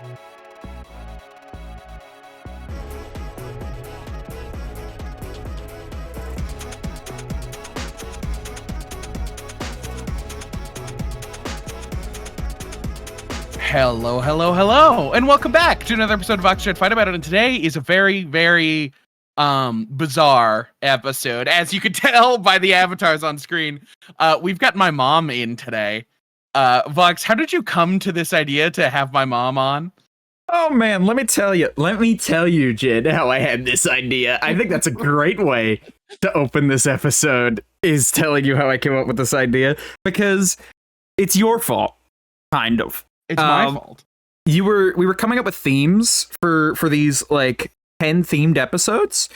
Hello, hello, hello, and welcome back to another episode of Vox Jed Fight About It. And today is a very, very bizarre episode, as you can tell by the avatars on screen. We've got my mom in today. Vox, how did you come to this idea to have my mom on? Oh man, let me tell you, Jed, how I had this idea. I think that's a great way to open this episode, is telling you how I came up with this idea, because it's your fault, kind of. It's my fault. We were coming up with themes for these like 10 themed episodes,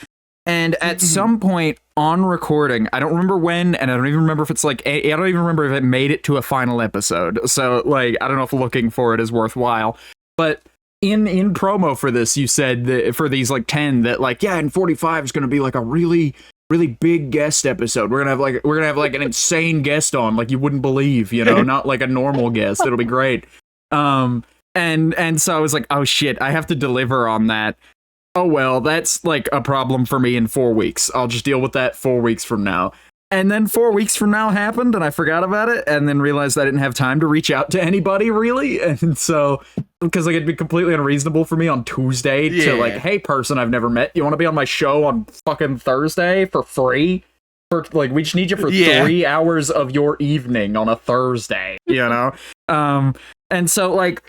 and at some point on recording, I don't remember when, and I don't even remember if it's like I don't even remember if it made it to a final episode. So like I don't know if looking for it is worthwhile, but in promo for this, you said that for these like 10 that like in 45 is going to be like a really big guest episode. We're gonna have like an insane guest on, like you wouldn't believe, not like a normal guest. It'll be great. And so I was like, oh shit, I have to deliver on that. Oh well, that's like a problem for me in 4 weeks. I'll just deal with that 4 weeks from now. And then 4 weeks from now happened, and I forgot about it, and then realized I didn't have time to reach out to anybody, really. And so, because like it'd be completely unreasonable for me on Tuesday to like, hey person I've never met, you want to be on my show on fucking Thursday for free? For like, we just need you for 3 hours of your evening on a Thursday, And so like,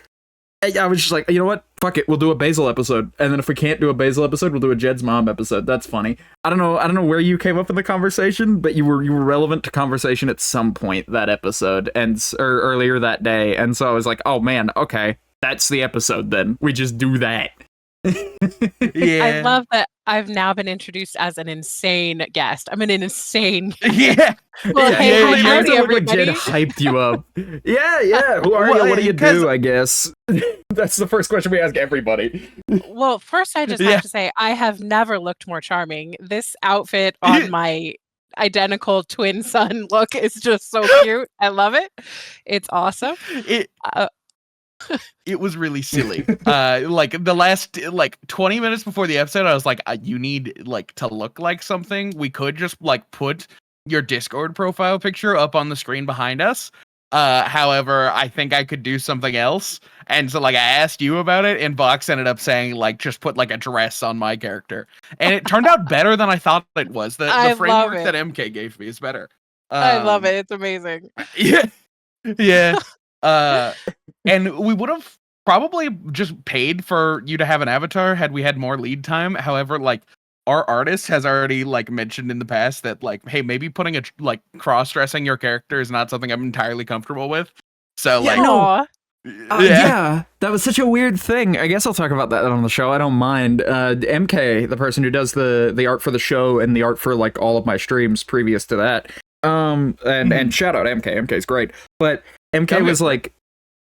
I was just like, you know what? Fuck it, we'll do a Basil episode, and then if we can't do a Basil episode, we'll do a Jed's mom episode. That's funny. I don't know where you came up in the conversation, but you were relevant to conversation at some point that episode, or earlier that day, and so I was like, oh man, okay, that's the episode then. We just do that. I love that I've now been introduced as an insane guest. I'm an insane guest. Well, hey, everybody everybody. Jed hyped you up. Who are you? What do you do, I guess? That's the first question we ask everybody. Well, first I just have to say, I have never looked more charming. This outfit on my identical twin son look is just so cute. I love it. It's awesome. It was really silly. Like the last 20 minutes before the episode, I was like, you need like to look like something. We could just like put your Discord profile picture up on the screen behind us. However, I think I could do something else. And so like I asked you about it, and Vox ended up saying like just put like a dress on my character. And it turned out better than I thought it was. The framework that MK gave me is better. I love it. It's amazing. Yeah. And we would have probably just paid for you to have an avatar had we had more lead time. However, like our artist has already like mentioned in the past that like, hey, maybe putting a like cross-dressing your character is not something I'm entirely comfortable with. So that was such a weird thing. I guess I'll talk about that on the show. I don't mind. MK, the person who does the art for the show and the art for like all of my streams previous to that. And shout out MK. MK's great. But MK was like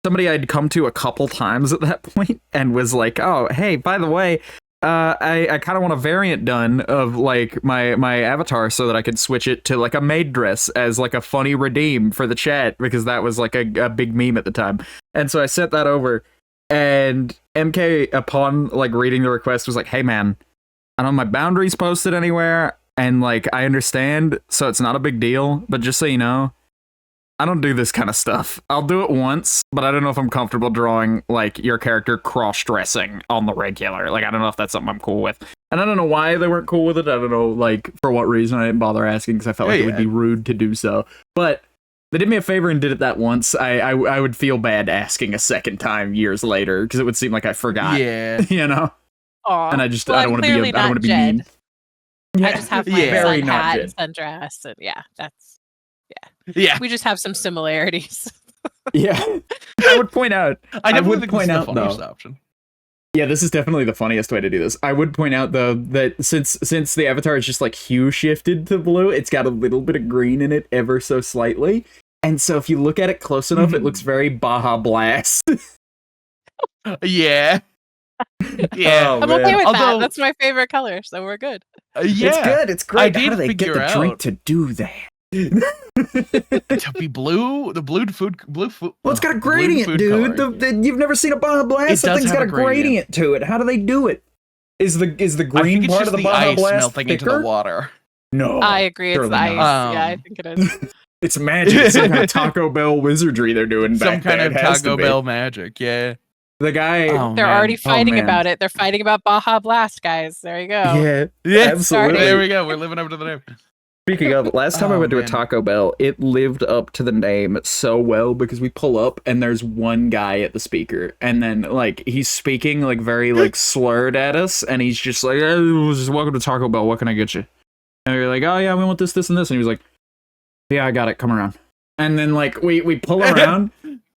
somebody I'd come to a couple times at that point and was like, oh, hey, by the way, I kind of want a variant done of like my avatar so that I could switch it to like a maid dress as like a funny redeem for the chat, because that was like a big meme at the time. And so I sent that over, and MK, upon like reading the request, was like, hey man, I don't have my boundaries posted anywhere, and like I understand, so it's not a big deal, but just so you know, I don't do this kind of stuff. I'll do it once, but I don't know if I'm comfortable drawing like your character cross-dressing on the regular. Like, I don't know if that's something I'm cool with. And I don't know why they weren't cool with it. I don't know, like, for what reason. I didn't bother asking because I felt like it would be rude to do so. But they did me a favor and did it that once. I would feel bad asking a second time years later because it would seem like I forgot. Yeah. Aww. And I don't want to be mean. I just have my sun hat and sundress, and that's we just have some similarities. I would point out. I would point out the funniest option. Yeah, this is definitely the funniest way to do this. I would point out though that since the avatar is just like hue shifted to blue, it's got a little bit of green in it ever so slightly, and so if you look at it close enough, it looks very Baja Blast. Yeah. I'm okay with that. That's my favorite color, so we're good. It's good. It's great. How do they get the drink to do that? To be blue, the blue food. Well, it's got a gradient, dude. You've never seen a Baja Blast? That thing's got a gradient to it. How do they do it? Is the green part of the Baja Blast melting thicker? into the water? No, I agree. It's ice. Yeah, I think it is. It's magic. It's some kind of Taco Bell wizardry they're doing some back there. Some kind of Taco Bell magic, yeah. The guy... they're already fighting about it. They're fighting about Baja Blast, guys. There you go. Yeah, absolutely. There we go. We're living up to the name. Speaking of, last time I went to a Taco Bell, it lived up to the name so well because we pull up and there's one guy at the speaker, and then like he's speaking like very like slurred at us, and he's just like, just welcome to Taco Bell, what can I get you? And we're like, oh yeah, we want this, this, and this, and he was like, yeah, I got it, come around. And then like we pull around,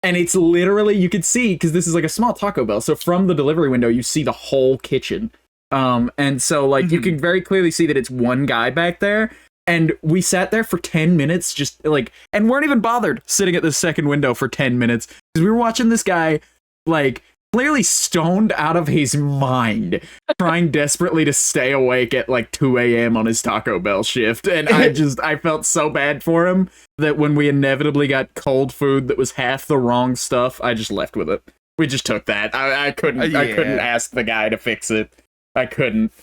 and it's literally, you could see, because this is like a small Taco Bell, so from the delivery window you see the whole kitchen, and so like you can very clearly see that it's one guy back there. And we sat there for 10 minutes, just like, and weren't even bothered sitting at the second window for 10 minutes. Because we were watching this guy, like, clearly stoned out of his mind, trying desperately to stay awake at like 2 a.m. on his Taco Bell shift. And I felt so bad for him that when we inevitably got cold food that was half the wrong stuff, I just left with it. We just took that. I couldn't ask the guy to fix it. I couldn't.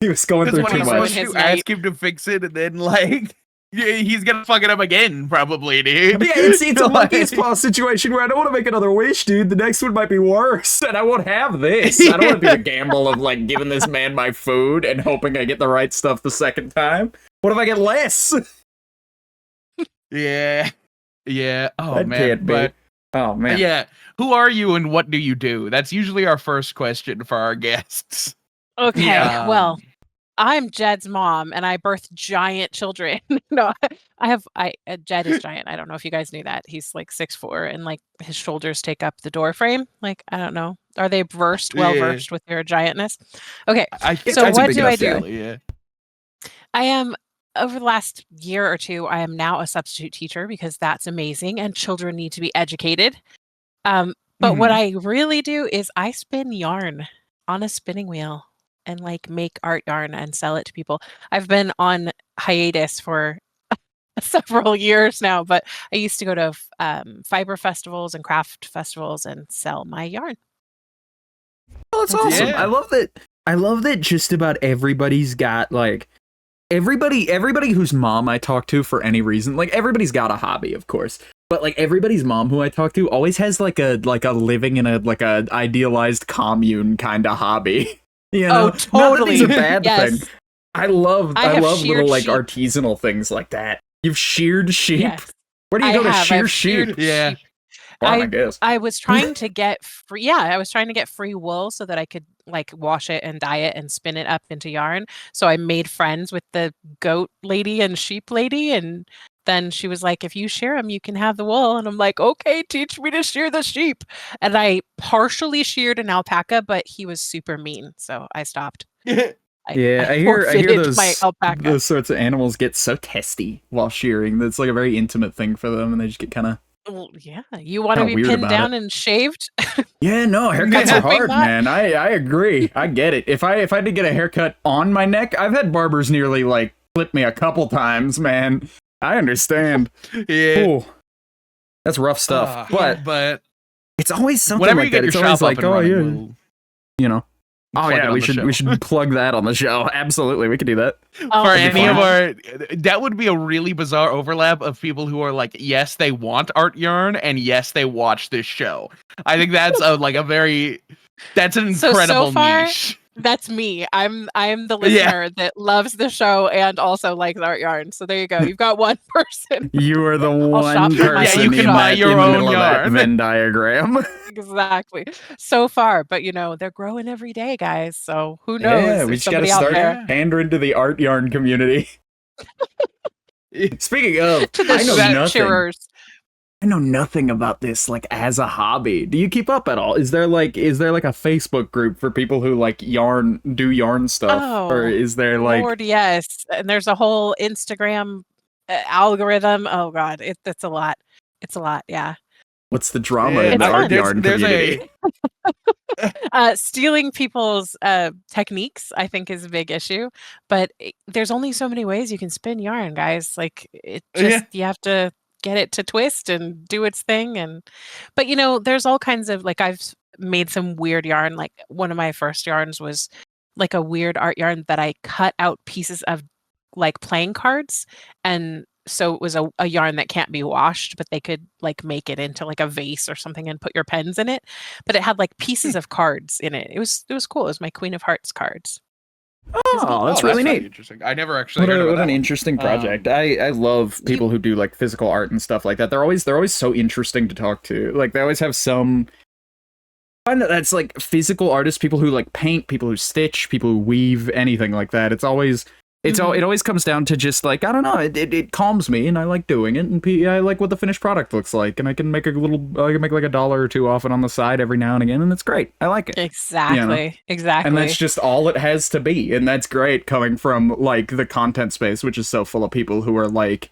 He was going through too much. You ask him to fix it, and then like he's gonna fuck it up again, probably, dude. Yeah, it's a Lucky's Paw situation where I don't want to make another wish, dude. The next one might be worse, and I won't have this. I don't want to do the gamble of like giving this man my food and hoping I get the right stuff the second time. What if I get less? Yeah. Oh that man, but oh man, yeah. Who are you and what do you do? That's usually our first question for our guests. Okay, well, I'm Jed's mom, and I birthed giant children. No, Jed is giant. I don't know if you guys knew that. He's like 6'4", and like his shoulders take up the door frame. Like, I don't know. Are they well versed with their giantness? Okay, so what do I do? Yeah. I am, over the last year or two, I am now a substitute teacher because that's amazing, and children need to be educated. But what I really do is I spin yarn on a spinning wheel. And like make art yarn and sell it to people. I've been on hiatus for several years now, but I used to go to fiber festivals and craft festivals and sell my yarn. Oh, that's awesome! Yeah. I love that. Just about everybody's got like everybody whose mom I talk to for any reason. Like everybody's got a hobby, of course. But like everybody's mom who I talk to always has like a living in a idealized commune kind of hobby. You know, oh, totally. Not that a bad thing. I love little like sheep. Artisanal things like that. You've sheared sheep. Yes. Where do you go to shear sheep? Yeah, I guess I was trying to get free. Yeah, I was trying to get free wool so that I could like wash it and dye it and spin it up into yarn. So I made friends with the goat lady and sheep lady, and then she was like, if you shear them, you can have the wool. And I'm like, okay, teach me to shear the sheep. And I partially sheared an alpaca, but he was super mean. So I stopped. I hear those sorts of animals get so testy while shearing. That's like a very intimate thing for them. And they just get kind of... Well, yeah. You want to be pinned down and shaved? Yeah, no, haircuts are hard, man. I agree. I get it. If I had to get a haircut on my neck, I've had barbers nearly like flip me a couple times, man. I understand. Yeah. Ooh. That's rough stuff. But it's always something whenever like you get that. Your It's shop always like, oh yeah, you know. Oh yeah, we should plug that on the show. Absolutely, we could do that. For any of our, that would be a really bizarre overlap of people who are like, yes, they want art yarn, and yes, they watch this show. I think that's that's an incredible niche. That's me. I'm the listener that loves the show and also likes art yarn. So there you go. You've got one person. You are the one person. Yeah, you can buy your own yarn. Venn diagram. Exactly. So far, but they're growing every day, guys. So who knows? Yeah, we just got to start pandering to the art yarn community. Speaking of, to the I know nothing about this like as a hobby. Do you keep up at all? Is there like a Facebook group for people who like do yarn stuff, or is there like? Lord, yes, and there's a whole Instagram algorithm. Oh God, it's a lot. It's a lot. Yeah. What's the drama in the art yarn community? Stealing people's techniques, I think, is a big issue. But there's only so many ways you can spin yarn, guys. Like it just you have to get it to twist and do its thing. But there's all kinds of like I've made some weird yarn. Like one of my first yarns was like a weird art yarn that I cut out pieces of like playing cards, and so it was a yarn that can't be washed, but they could like make it into like a vase or something and put your pens in it. But it had like pieces of cards in it. It was cool. It was my Queen of Hearts cards. Oh, that's really neat. Interesting. I never actually heard about what that an one. interesting project. I love people who do like physical art and stuff like that. They're always so interesting to talk to. Like they always have some. I find that's like physical artists, people who like paint, people who stitch, people who weave, anything like that. It always comes down to just like, I don't know, it calms me and I like doing it, and I like what the finished product looks like, and I can make like $1 or $2 or $3 off it on the side every now and again, and it's great. I like it. Exactly. Exactly. And that's just all it has to be, and that's great coming from like the content space, which is so full of people who are like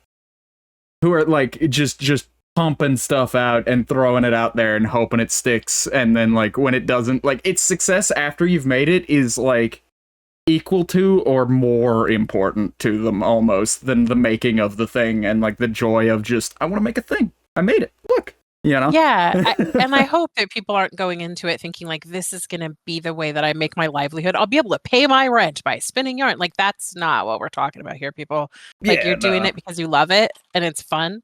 just pumping stuff out and throwing it out there and hoping it sticks, and then like when it doesn't, like its success after you've made it is like equal to or more important to them almost than the making of the thing, and like the joy of just, I want to make a thing, I made it, look, Yeah, and I hope that people aren't going into it thinking like this is going to be the way that I make my livelihood. I'll be able to pay my rent by spinning yarn. Like that's not what we're talking about here, people. Like you're doing it because you love it and it's fun,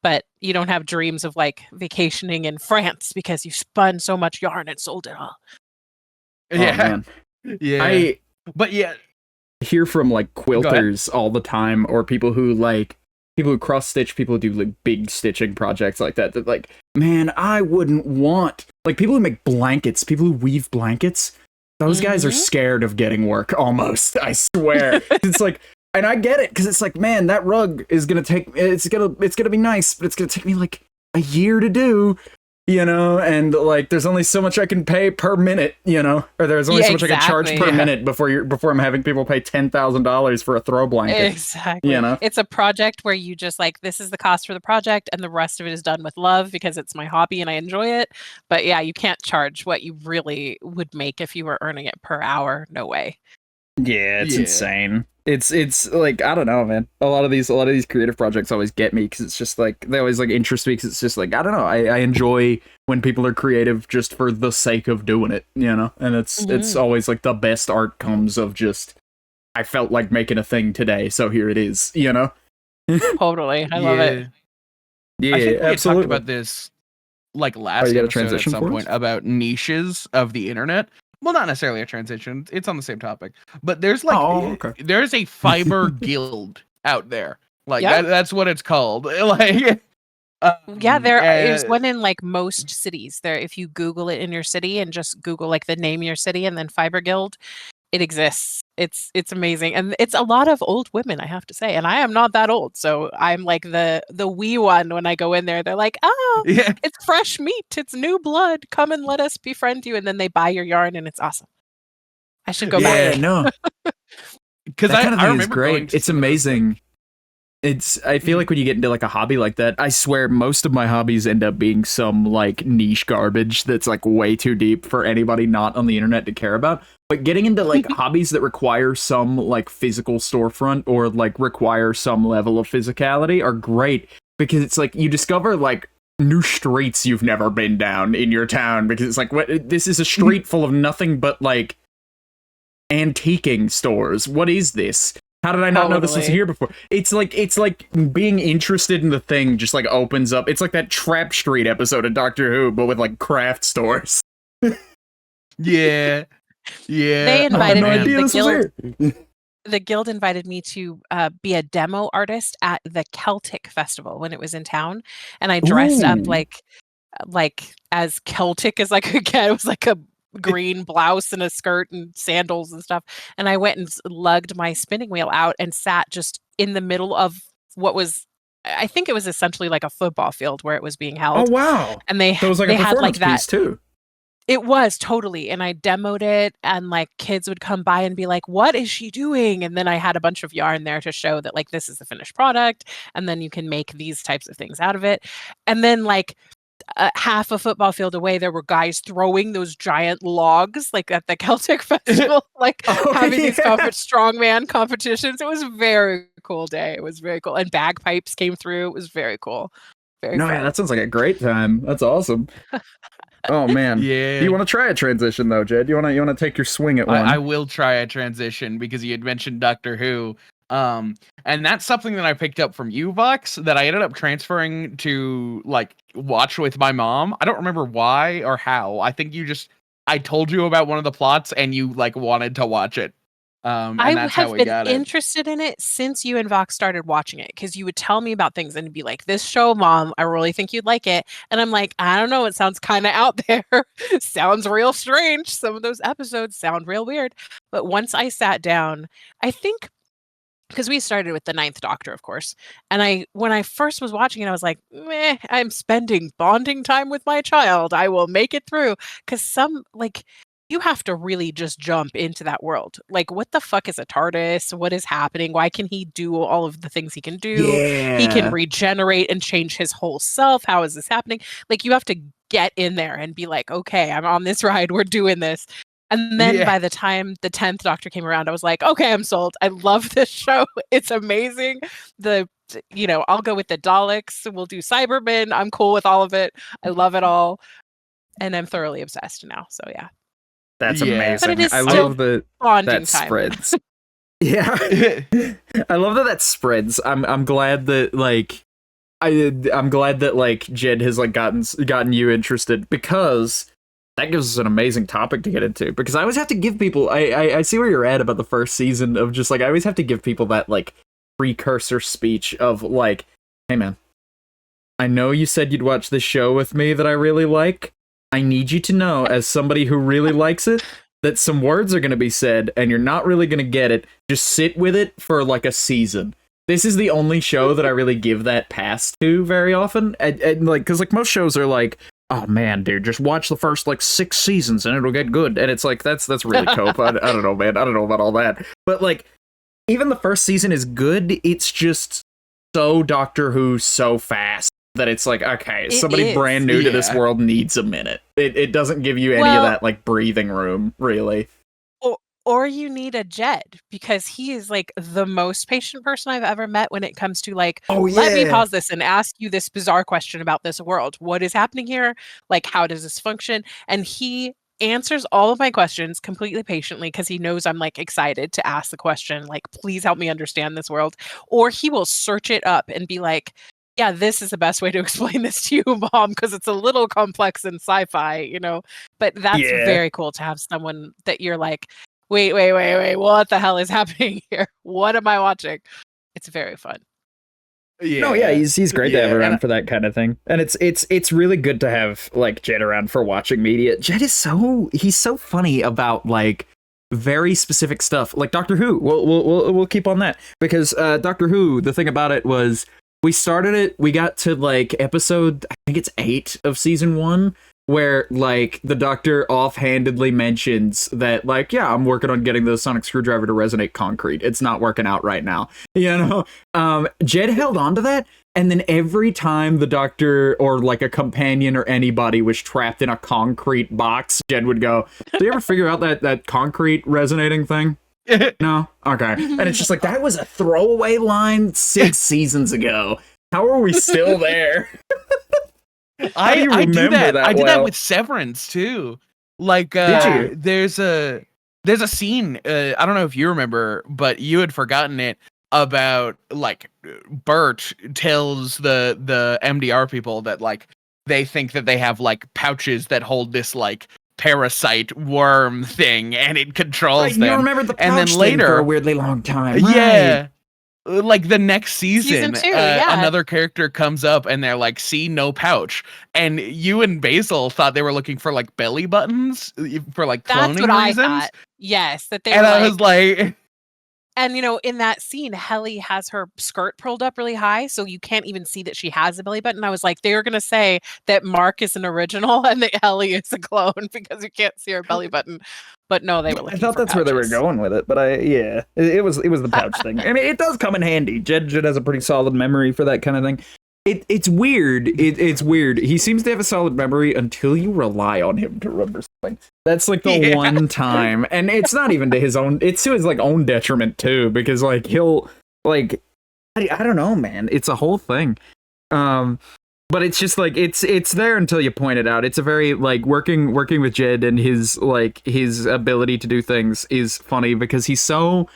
but you don't have dreams of like vacationing in France because you spun so much yarn and sold it all. Yeah. But yeah, hear from like quilters all the time, or people who cross stitch, people who do like big stitching projects like that like, man, I wouldn't want, like people who make blankets, people who weave blankets, those guys are scared of getting work almost, I swear. It's like, and I get it, because it's like, man, that rug is gonna take, it's gonna be nice, but it's gonna take me like a year to do, and like there's only so much I can pay per minute, or there's only so much I can charge per minute before I'm having people pay $10,000 for a throw blanket. Exactly. It's a project where you just like, this is the cost for the project and the rest of it is done with love because it's my hobby and I enjoy it. But yeah, you can't charge what you really would make if you were earning it per hour. No way. Yeah, it's insane. It's like, I don't know, man. A lot of these creative projects always get me, because it's just like, they always like interest me, because it's just like, I don't know, I enjoy when people are creative just for the sake of doing it, and it's always like the best art comes of just, I felt like making a thing today, so here it is, Totally. I love it. Yeah, I think we absolutely. talked about this like last episode at some point about niches of the internet. Well, not necessarily a transition. It's on the same topic, but there's like there's a fiber guild out there. Like that's what it's called. Like, there is one in like most cities. There, if you Google it in your city and just Google like the name of your city and then Fiber Guild, it exists. It's amazing, and it's a lot of old women, I have to say. And I am not that old, so I'm like the wee one when I go in there. They're like, "Oh, it's fresh meat. It's new blood. Come and let us befriend you." And then they buy your yarn, and it's awesome. I should go back. Yeah, no, because I remember it's great. It's amazing. I feel like when you get into like a hobby like that, I swear most of my hobbies end up being some like niche garbage that's like way too deep for anybody not on the internet to care about. But getting into like hobbies that require some like physical storefront or like require some level of physicality are great, because it's like you discover like new streets you've never been down in your town, because it's like, what, this is a street full of nothing but like antiquing stores. What is this? How did I not know this was here before? It's like being interested in the thing just like opens up. It's like that Trap Street episode of Doctor Who, but with like craft stores. Yeah. They invited me. The guild invited me to be a demo artist at the Celtic Festival when it was in town, and I dressed up like as Celtic as I could get. It was like a green blouse and a skirt and sandals and stuff, and I went and lugged my spinning wheel out and sat just in the middle of what was, I think it was essentially like a football field where it was being held. Oh wow! And they was like they a had like that piece too. It was totally, and I demoed it, and like kids would come by and be like, "What is she doing?" And then I had a bunch of yarn there to show that like this is the finished product, and then you can make these types of things out of it. And then like half a football field away, there were guys throwing those giant logs, like at the Celtic Festival, like having these strongman competitions. It was a very cool day. It was very cool. And bagpipes came through. It was very cool. Very fun. Yeah, that sounds like a great time. That's awesome. Oh man. Yeah. Do you want to try a transition though, Jed? You want to take your swing at one? I will try a transition because you had mentioned Doctor Who. And that's something that I picked up from you, Vox, that I ended up transferring to like watch with my mom. I don't remember why or how. I think I told you about one of the plots and you like wanted to watch it. And I that's how have we been got it. interested in it since you and Vox started watching it, because you would tell me about things and be like, "This show, Mom, I really think you'd like it." And I'm like, I don't know, it sounds kind of out there. Sounds real strange. Some of those episodes sound real weird. But once I sat down, I think because we started with the Ninth Doctor, of course, and when I first was watching it, I was like, meh, I'm spending bonding time with my child. I will make it through. Because you have to really just jump into that world. Like, what the fuck is a TARDIS? What is happening? Why can he do all of the things he can do? Yeah. He can regenerate and change his whole self. How is this happening? Like, you have to get in there and be like, okay, I'm on this ride. We're doing this. And then by the time the 10th Doctor came around, I was like, okay, I'm sold. I love this show. It's amazing. I'll go with the Daleks. We'll do Cybermen. I'm cool with all of it. I love it all. And I'm thoroughly obsessed now. So yeah. That's amazing. But it is I still love that bonding that time. spreads. Yeah. I love that spreads. I'm glad that I'm glad that Jed has gotten you interested, because that gives us an amazing topic to get into. Because I always have to give people I see where you're at about the first season of just I always have to give people that precursor speech of hey man, I know you said you'd watch this show with me that I really like. I need you to know, as somebody who really likes it, that some words are going to be said and you're not really going to get it. Just sit with it for a season. This is the only show that I really give that pass to very often. And because most shows are oh man, dude, just watch the first 6 seasons and it'll get good. And it's that's really cope. I don't know, man. I don't know about all that. But even the first season is good. It's just so Doctor Who so fast that it's okay, somebody brand new to this world needs a minute. It doesn't give you any of that breathing room, really. Or you need a Jed, because he is the most patient person I've ever met when it comes to let me pause this and ask you this bizarre question about this world. What is happening here? How does this function? And he answers all of my questions completely patiently, because he knows I'm excited to ask the question, please help me understand this world. Or he will search it up and be like, yeah, this is the best way to explain this to you, Mom, because it's a little complex in sci-fi, But that's very cool to have someone that you're wait, what the hell is happening here? What am I watching? It's very fun. Yeah. No, yeah, he's great to have around for that kind of thing. And it's really good to have Jed around for watching media. Jed is he's so funny about very specific stuff. Doctor Who. We'll keep on that, because Doctor Who, the thing about it was we started it, we got to episode, I think it's 8 of season 1, where the Doctor offhandedly mentions that I'm working on getting the sonic screwdriver to resonate concrete. It's not working out right now. Jed held on to that, and then every time the Doctor or a companion or anybody was trapped in a concrete box, Jed would go, "Do you ever figure out that concrete resonating thing?" No? Okay. And it's just that was a throwaway line 6 seasons ago. How are we still there? I do that. I did that with Severance too. Did you? There's a scene. I don't know if you remember, but you had forgotten it, about Bert tells the MDR people that they think that they have pouches that hold this parasite worm thing, and it controls them. You remember the pouch and then later, thing for a weirdly long time. Yeah. The next season, 2, another character comes up and they're see, no pouch. And you and Basil thought they were looking for belly buttons for cloning That's what reasons. I thought. Yes, that they and were I was and in that scene, Helly has her skirt pulled up really high, so you can't even see that she has a belly button. I was they're going to say that Mark is an original and that Helly is a clone because you can't see her belly button. But no, they were looking I thought for that's pouches. where they were going with it, but it was the pouch thing. I mean, it does come in handy. Jed has a pretty solid memory for that kind of thing. It's weird. It's weird. He seems to have a solid memory until you rely on him to remember something. That's like the one time, and it's not even to his own. It's to his like own detriment too, because like he'll like I don't know, man. It's a whole thing. But it's just like it's there until you point it out. It's a very like working with Jed and his ability to do things is funny because he's so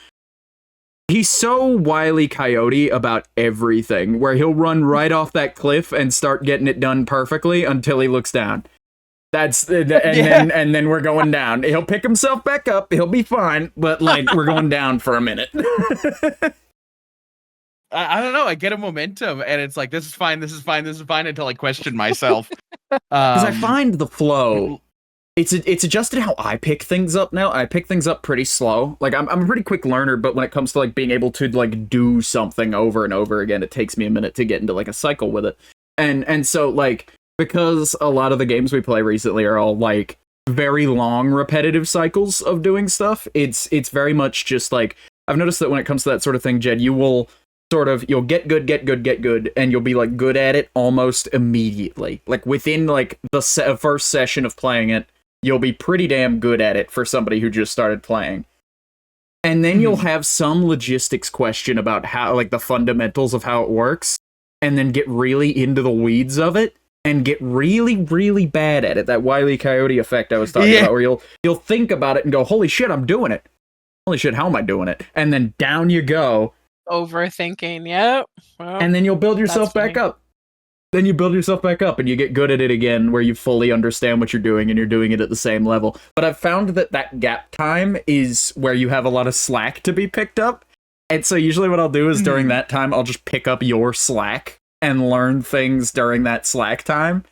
Wile E. Coyote about everything, where he'll run right off that cliff and start getting it done perfectly until he looks down. Then we're going down. He'll pick himself back up. He'll be fine, but like we're going down for a minute. I don't know. I get a momentum, and it's like this is fine until I question myself. Because I find the flow. It's adjusted how I pick things up now. I pick things up pretty slow. Like I'm a pretty quick learner, but when it comes to like being able to like do something over and over again, it takes me a minute to get into like a cycle with it. And so like because a lot of the games we play recently are all like very long repetitive cycles of doing stuff, it's very much just like I've noticed that when it comes to that sort of thing, Jed, you'll get good, and you'll be like good at it almost immediately. Like within like the first session of playing it, you'll be pretty damn good at it for somebody who just started playing. And then you'll have some logistics question about how, like, the fundamentals of how it works, and then get really into the weeds of it, and get really, really bad at it. That Wile E. Coyote effect I was talking about, where you'll think about it and go, holy shit, I'm doing it. Holy shit, how am I doing it? And then down you go. Overthinking, yep. Well, and then you'll build yourself back up. Then you build yourself back up and you get good at it again, where you fully understand what you're doing and you're doing it at the same level. But I've found that gap time is where you have a lot of slack to be picked up. And so usually what I'll do is during that time, I'll just pick up your slack and learn things during that slack time.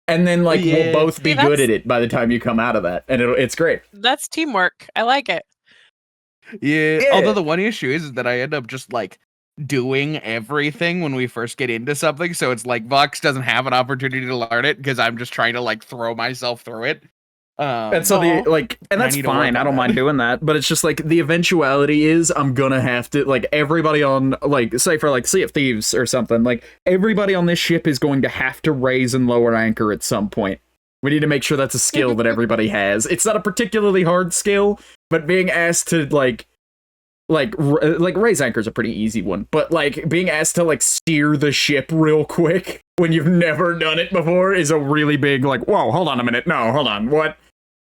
And then like we'll both be good at it by the time you come out of that. And it's great. That's teamwork. I like it. Yeah. Although the one issue is that I end up just like doing everything when we first get into something, so it's like Vox doesn't have an opportunity to learn it because I'm just trying to like throw myself through it. And so and that's fine. I don't mind doing that, but it's just like the eventuality is I'm gonna have to like everybody on like say for like Sea of Thieves or something, like everybody on this ship is going to have to raise and lower anchor at some point. We need to make sure that's a skill that everybody has. It's not a particularly hard skill, but being asked to like raise anchor is a pretty easy one, but like being asked to like steer the ship real quick when you've never done it before is a really big like, whoa, hold on a minute. No, hold on. What?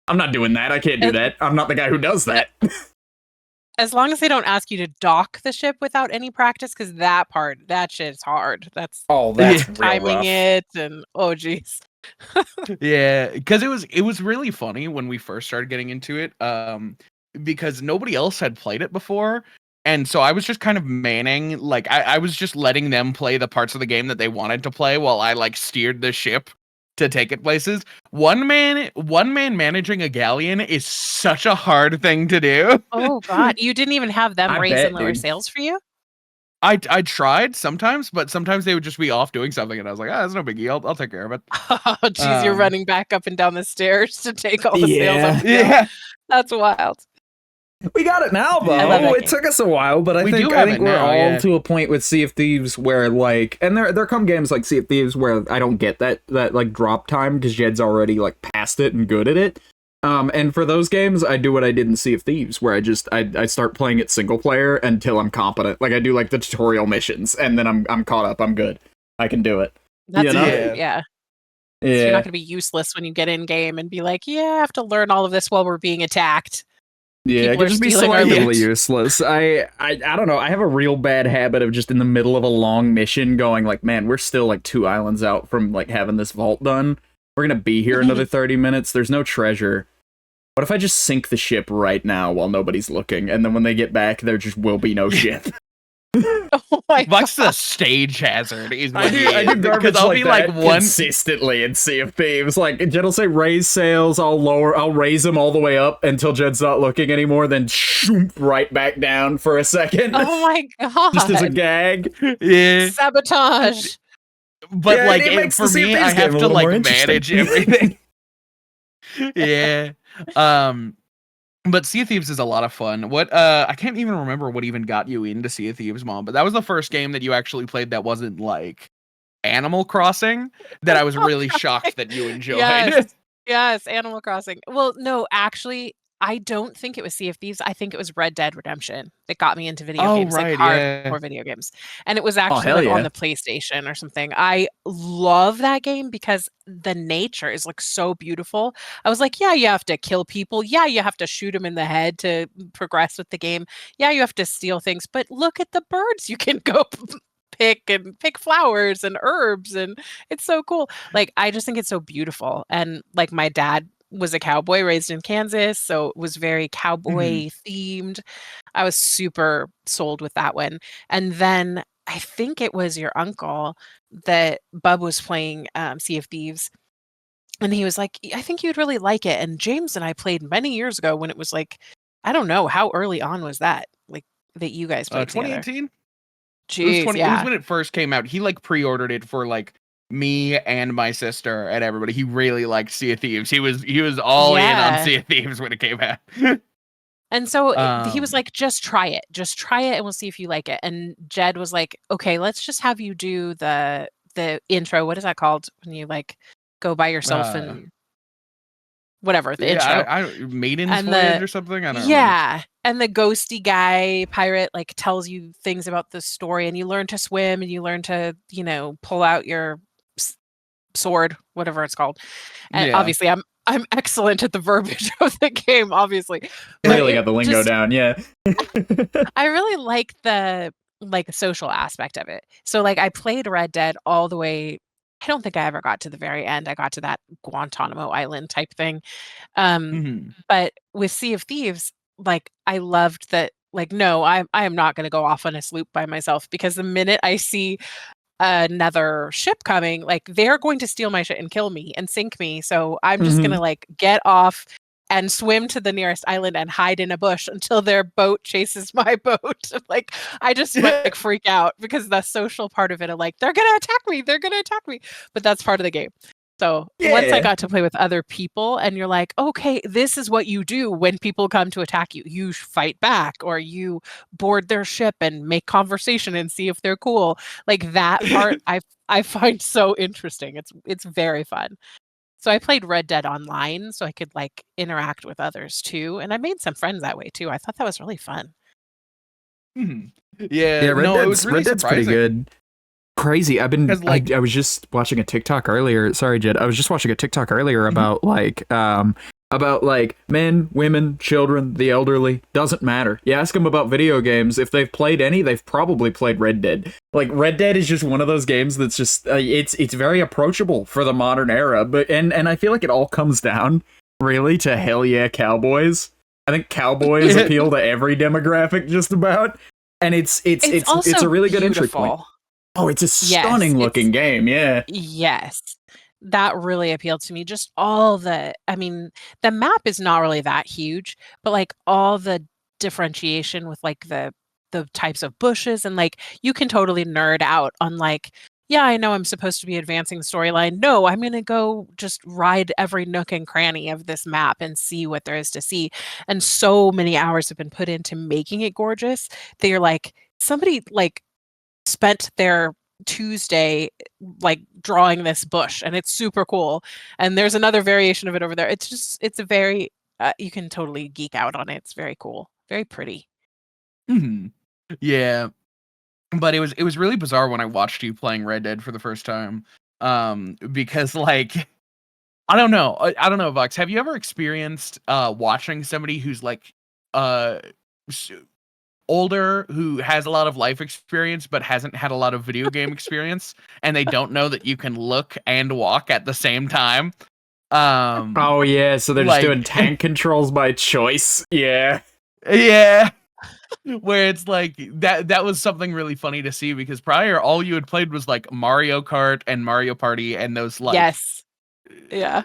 I'm not doing that. I can't do that. I'm not the guy who does that. As long as they don't ask you to dock the ship without any practice, because that shit is hard. That's timing it and oh geez. Yeah, because it was really funny when we first started getting into it. Because nobody else had played it before, and so I was just kind of manning, like I was just letting them play the parts of the game that they wanted to play while I like steered the ship to take it places. One man managing a galleon is such a hard thing to do. Oh god, you didn't even have them raise and lower sails for you? I tried sometimes, but sometimes they would just be off doing something, and I was like, that's no biggie. I'll take care of it. Oh jeez, you're running back up and down the stairs to take all the sails off. Yeah, that's wild. We got it now, though. It took us a while, but I think we're all to a point with Sea of Thieves where, like, and there come games like Sea of Thieves where I don't get that like drop time because Jed's already like past it and good at it. And for those games, I do what I did in Sea of Thieves, where I start playing it single player until I'm competent. Like I do like the tutorial missions, and then I'm caught up. I'm good. I can do it. That's yeah. So you're not going to be useless when you get in game and be like, yeah, I have to learn all of this while we're being attacked. Yeah, it could just be slightly useless. I don't know. I have a real bad habit of just in the middle of a long mission going like, man, we're still like 2 islands out from like having this vault done. We're going to be here another 30 minutes. There's no treasure. What if I just sink the ship right now while nobody's looking? And then when they get back, there just will be no ship. Oh my god. What's the stage hazard? I do garbage I'll be like consistently in Sea of Thieves. Like Jed will say raise sails, I'll raise them all the way up until Jed's not looking anymore, then shoop right back down for a second. Oh my god. Just as a gag. Yeah. Sabotage. But like for me, I have to like manage everything. Yeah. But Sea of Thieves is a lot of fun. What I can't even remember what even got you into Sea of Thieves, Mom, but that was the first game that you actually played that wasn't like Animal Crossing that I was really shocked that you enjoyed. Yes. Yes, Animal Crossing. Well, no, actually, I don't think it was Sea of Thieves. I think it was Red Dead Redemption that got me into video Oh, games, like right, yeah. hardcore video games. And it was Oh, actually hell like on yeah. the PlayStation or something. I love that game because the nature is like so beautiful. I was like, yeah, you have to kill people. Yeah, you have to shoot them in the head to progress with the game. Yeah, you have to steal things, but look at the birds you can go pick flowers and herbs, and it's so cool. Like, I just think it's so beautiful. And like, my dad was a cowboy raised in Kansas, so it was very Mhm. cowboy themed. I was super sold with that one. And then I think it was your uncle that Bub was playing Sea of Thieves, and he was like, I think you'd really like it. And James and I played many years ago when it was like, I don't know, how early on was that? Like, that you guys played together? 2018? Jeez, It was yeah. when it first came out. He like pre-ordered it for like me and my sister and everybody. He really liked Sea of Thieves. He was all in on Yeah. Sea of Thieves when it came out. And so he was um like, just try it. Just try it and we'll see if you like it. And Jed was like, okay, let's just have you do the intro. What is that called when you like go by yourself uh and whatever, the yeah, intro. I Maiden's And Voyage the or something. I don't remember. yeah, and the ghosty guy pirate like tells you things about the story, and you learn to swim and you learn to, pull out your s- sword, whatever it's called. And Yeah. obviously I'm excellent at the verbiage of the game, obviously. But Clearly got it the lingo just down. Yeah. I really like the social aspect of it. So like I played Red Dead all the way. I don't think I ever got to the very end. I got to that Guantanamo Island type thing. Um, Mhm. but with Sea of Thieves, like I loved that. Like, no, I am not going to go off on a sloop by myself, because the minute I see another ship coming, like they're going to steal my shit and kill me and sink me. So I'm just gonna Mhm. like get off and swim to the nearest island and hide in a bush until their boat chases my boat. Like, I just like freak out because the social part of it, of like, they're gonna attack me, they're gonna attack me. But that's part of the game. So once I Yeah. got to play with other people, and you're like, okay, this is what you do when people come to attack you. You fight back, or you board their ship and make conversation and see if they're cool. Like, that part I find so interesting. It's very fun. So I played Red Dead Online so I could like interact with others too, and I made some friends that way too. I thought that was really fun. Mhm. Yeah, Yeah, no, it was really Red Dead's pretty surprising good. Crazy. because like I was just watching a TikTok earlier. Sorry, Jed. I was just watching a TikTok earlier Mhm. about like men, women, children, the elderly. Doesn't matter. You ask them about video games. If they've played any, they've probably played Red Dead. Like, Red Dead is just one of those games that's just it's very approachable for the modern era. But and I feel like it all comes down really to hell yeah cowboys. I think cowboys appeal to every demographic just about. And It's it's a also really good entry point. beautiful. Oh, it's a Yes, stunning it's looking game. Yeah. yes. That really appealed to me. Just all I mean, the map is not really that huge, but like all the differentiation with like the types of bushes, and like you can totally nerd out on like, yeah, I know I'm supposed to be advancing the storyline. No, I'm going to go just ride every nook and cranny of this map and see what there is to see. And so many hours have been put into making it gorgeous. They're like, somebody like spent their Tuesday like drawing this bush, and it's super cool. And there's another variation of it over there. It's a very you can totally geek out on it. It's very cool. Very pretty. Mhm. Yeah, but it was really bizarre when I watched you playing Red Dead for the first time. Because like I don't know, Vox. Have you ever experienced watching somebody who's like uh s- older, who has a lot of life experience but hasn't had a lot of video game experience, and they don't know that you can look and walk at the same time? Um Oh yeah, so they're just doing like tank controls by choice. Yeah. yeah, where it's like that was something really funny to see, because prior all you had played was like Mario Kart and Mario Party and those like Yes. Yeah.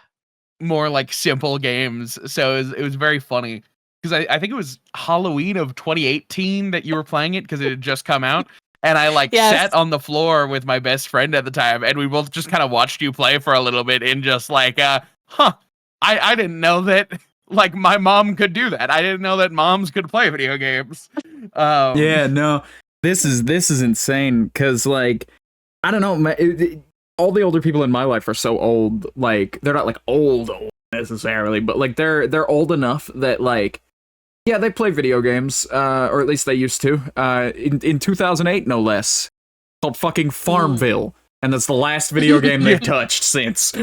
more like simple games. So it was very funny, because I think it was Halloween of 2018 that you were playing it, because it had just come out. And I like sat Yes. on the floor with my best friend at the time, and we both just kind of watched you play for a little bit, and just like, huh, I didn't know that Like my mom could do that. I didn't know that moms could play video games. Yeah, no, this is insane because like I don't know, all the older people in my life are so old. Like they're not like old necessarily, but like they're old enough that like yeah, they play video games, or at least they used to. In 2008, no less, called fucking Farmville. And that's the last video game they've touched since.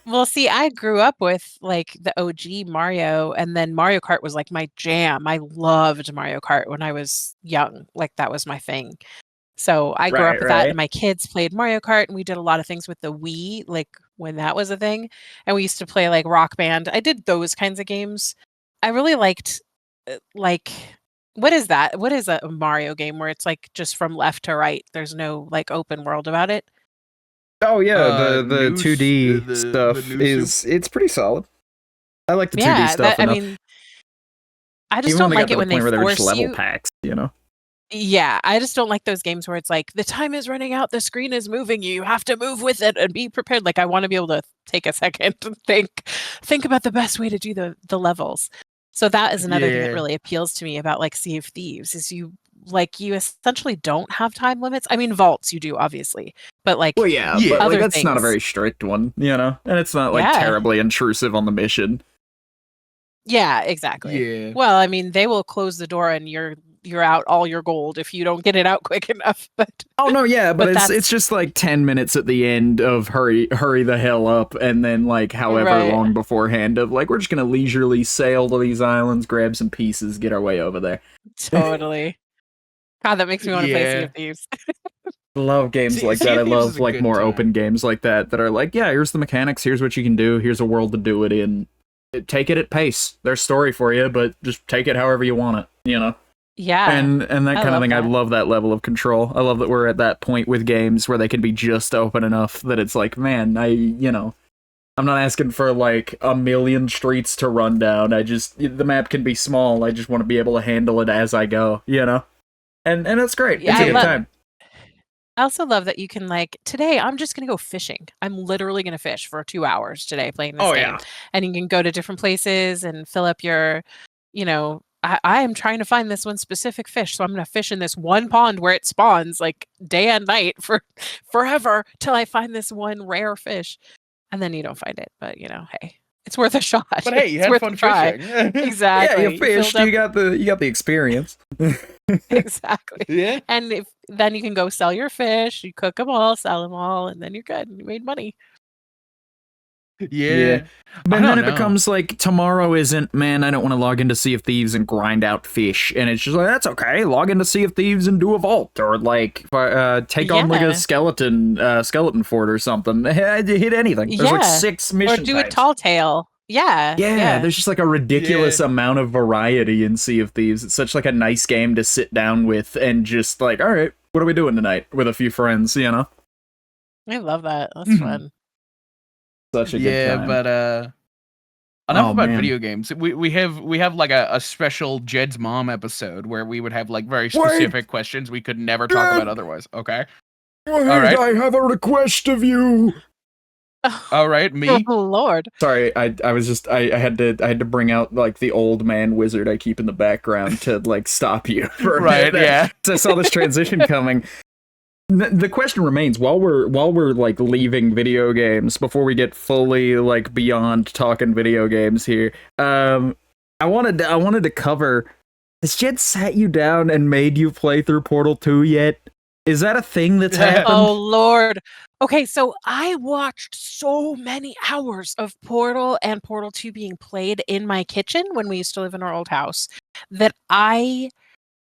Well, see, I grew up with like the OG Mario, and then Mario Kart was like my jam. I loved Mario Kart when I was young. Like that was my thing. So I grew up with that, and my kids played Mario Kart, and we did a lot of things with the Wii, like when that was a thing. And we used to play like Rock Band. I did those kinds of games. I really liked like what is that? What is a Mario game where it's like just from left to right? There's no like open world about it. Oh yeah, the 2D the stuff new it's pretty solid. I like the 2D stuff. I mean, I just even don't when they like got it to the when they point where they were force just level you. packs, you know. Yeah, I just don't like those games where it's like the time is running out, the screen is moving, you have to move with it and be prepared. Like I want to be able to take a second and think about the best way to do the levels. So that is another thing that really appeals to me about like Sea of Thieves is you essentially don't have time limits. I mean, vaults you do obviously, but like but like that's things. not a very strict one, you know, and it's not like terribly intrusive on the mission. Yeah, exactly. Yeah. Well, I mean, they will close the door and you're out all your gold if you don't get it out quick enough. But oh no, yeah, but it's just like 10 minutes at the end of hurry the hell up, and then like however long beforehand of like we're just gonna leisurely sail to these islands, grab some pieces, get our way over there. Totally. God, that makes me want to play Sea of Thieves. I love games like that. I love like more open games like that are like, yeah, here's the mechanics, here's what you can do, here's a world to do it in. Take it at pace. There's story for you, but just take it however you want it, you know? Yeah. And that kind of thing, I love that level of control. I love that we're at that point with games where they can be just open enough that it's like, man, I'm not asking for like a million streets to run down. The map can be small. I just want to be able to handle it as I go, you know? And it's great. Yeah, it's a good time. I also love that you can like, today I'm just going to go fishing. I'm literally going to fish for 2 hours today playing this game. And you can go to different places and fill up your, I am trying to find this one specific fish. So I'm going to fish in this one pond where it spawns like day and night for forever till I find this one rare fish. And then you don't find it. But, hey, it's worth a shot. But hey, you had fun fishing. Exactly. Yeah, you fished. You got the experience. Exactly. Yeah. And then you can go sell your fish, you cook them all, sell them all, and then you're good. You made money. Yeah. But then it becomes like tomorrow isn't, man, I don't want to log into Sea of Thieves and grind out fish. And it's just like, that's okay. Log into Sea of Thieves and do a vault. Or like take on like a skeleton fort or something. Hit anything. There's like 6 missions. Or do a tall tale. Yeah. There's just like a ridiculous amount of variety in Sea of Thieves. It's such like a nice game to sit down with and just like, all right, what are we doing tonight with a few friends, you know? I love that. That's fun. Such a good time. But enough about video games. We have like a special Jed's mom episode where we would have like very specific questions we could never talk about otherwise. Okay. All right. I have a request of you. All right, me. Oh Lord. Sorry, I had to bring out like the old man wizard I keep in the background to like stop you. Right, yeah. I saw this transition coming. The question remains, while we're like leaving video games, before we get fully like beyond talking video games here, I wanted to cover, has Jed sat you down and made you play through Portal 2 yet? Is that a thing that's happened? Oh Lord. Okay, so I watched so many hours of Portal and Portal 2 being played in my kitchen when we used to live in our old house that I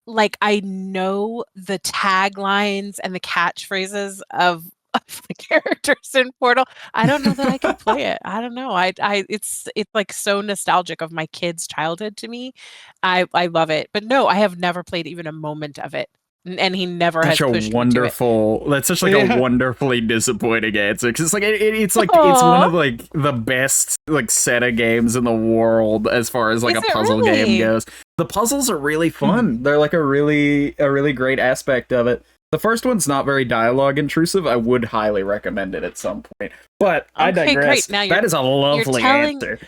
know the taglines and the catchphrases of the characters in Portal. I don't know that I can play it. I don't know. It's like so nostalgic of my kid's childhood to me. I love it. But no, I have never played even a moment of it. And he never has pushed me to it. That's such like a wonderfully disappointing answer, because it's like it's like it's one of like the best like set of games in the world as far as like a puzzle game goes. The puzzles are really fun. They're like a really great aspect of it. The first one's not very dialogue intrusive. I would highly recommend it at some point. But I digress. Great. Now that is a lovely answer.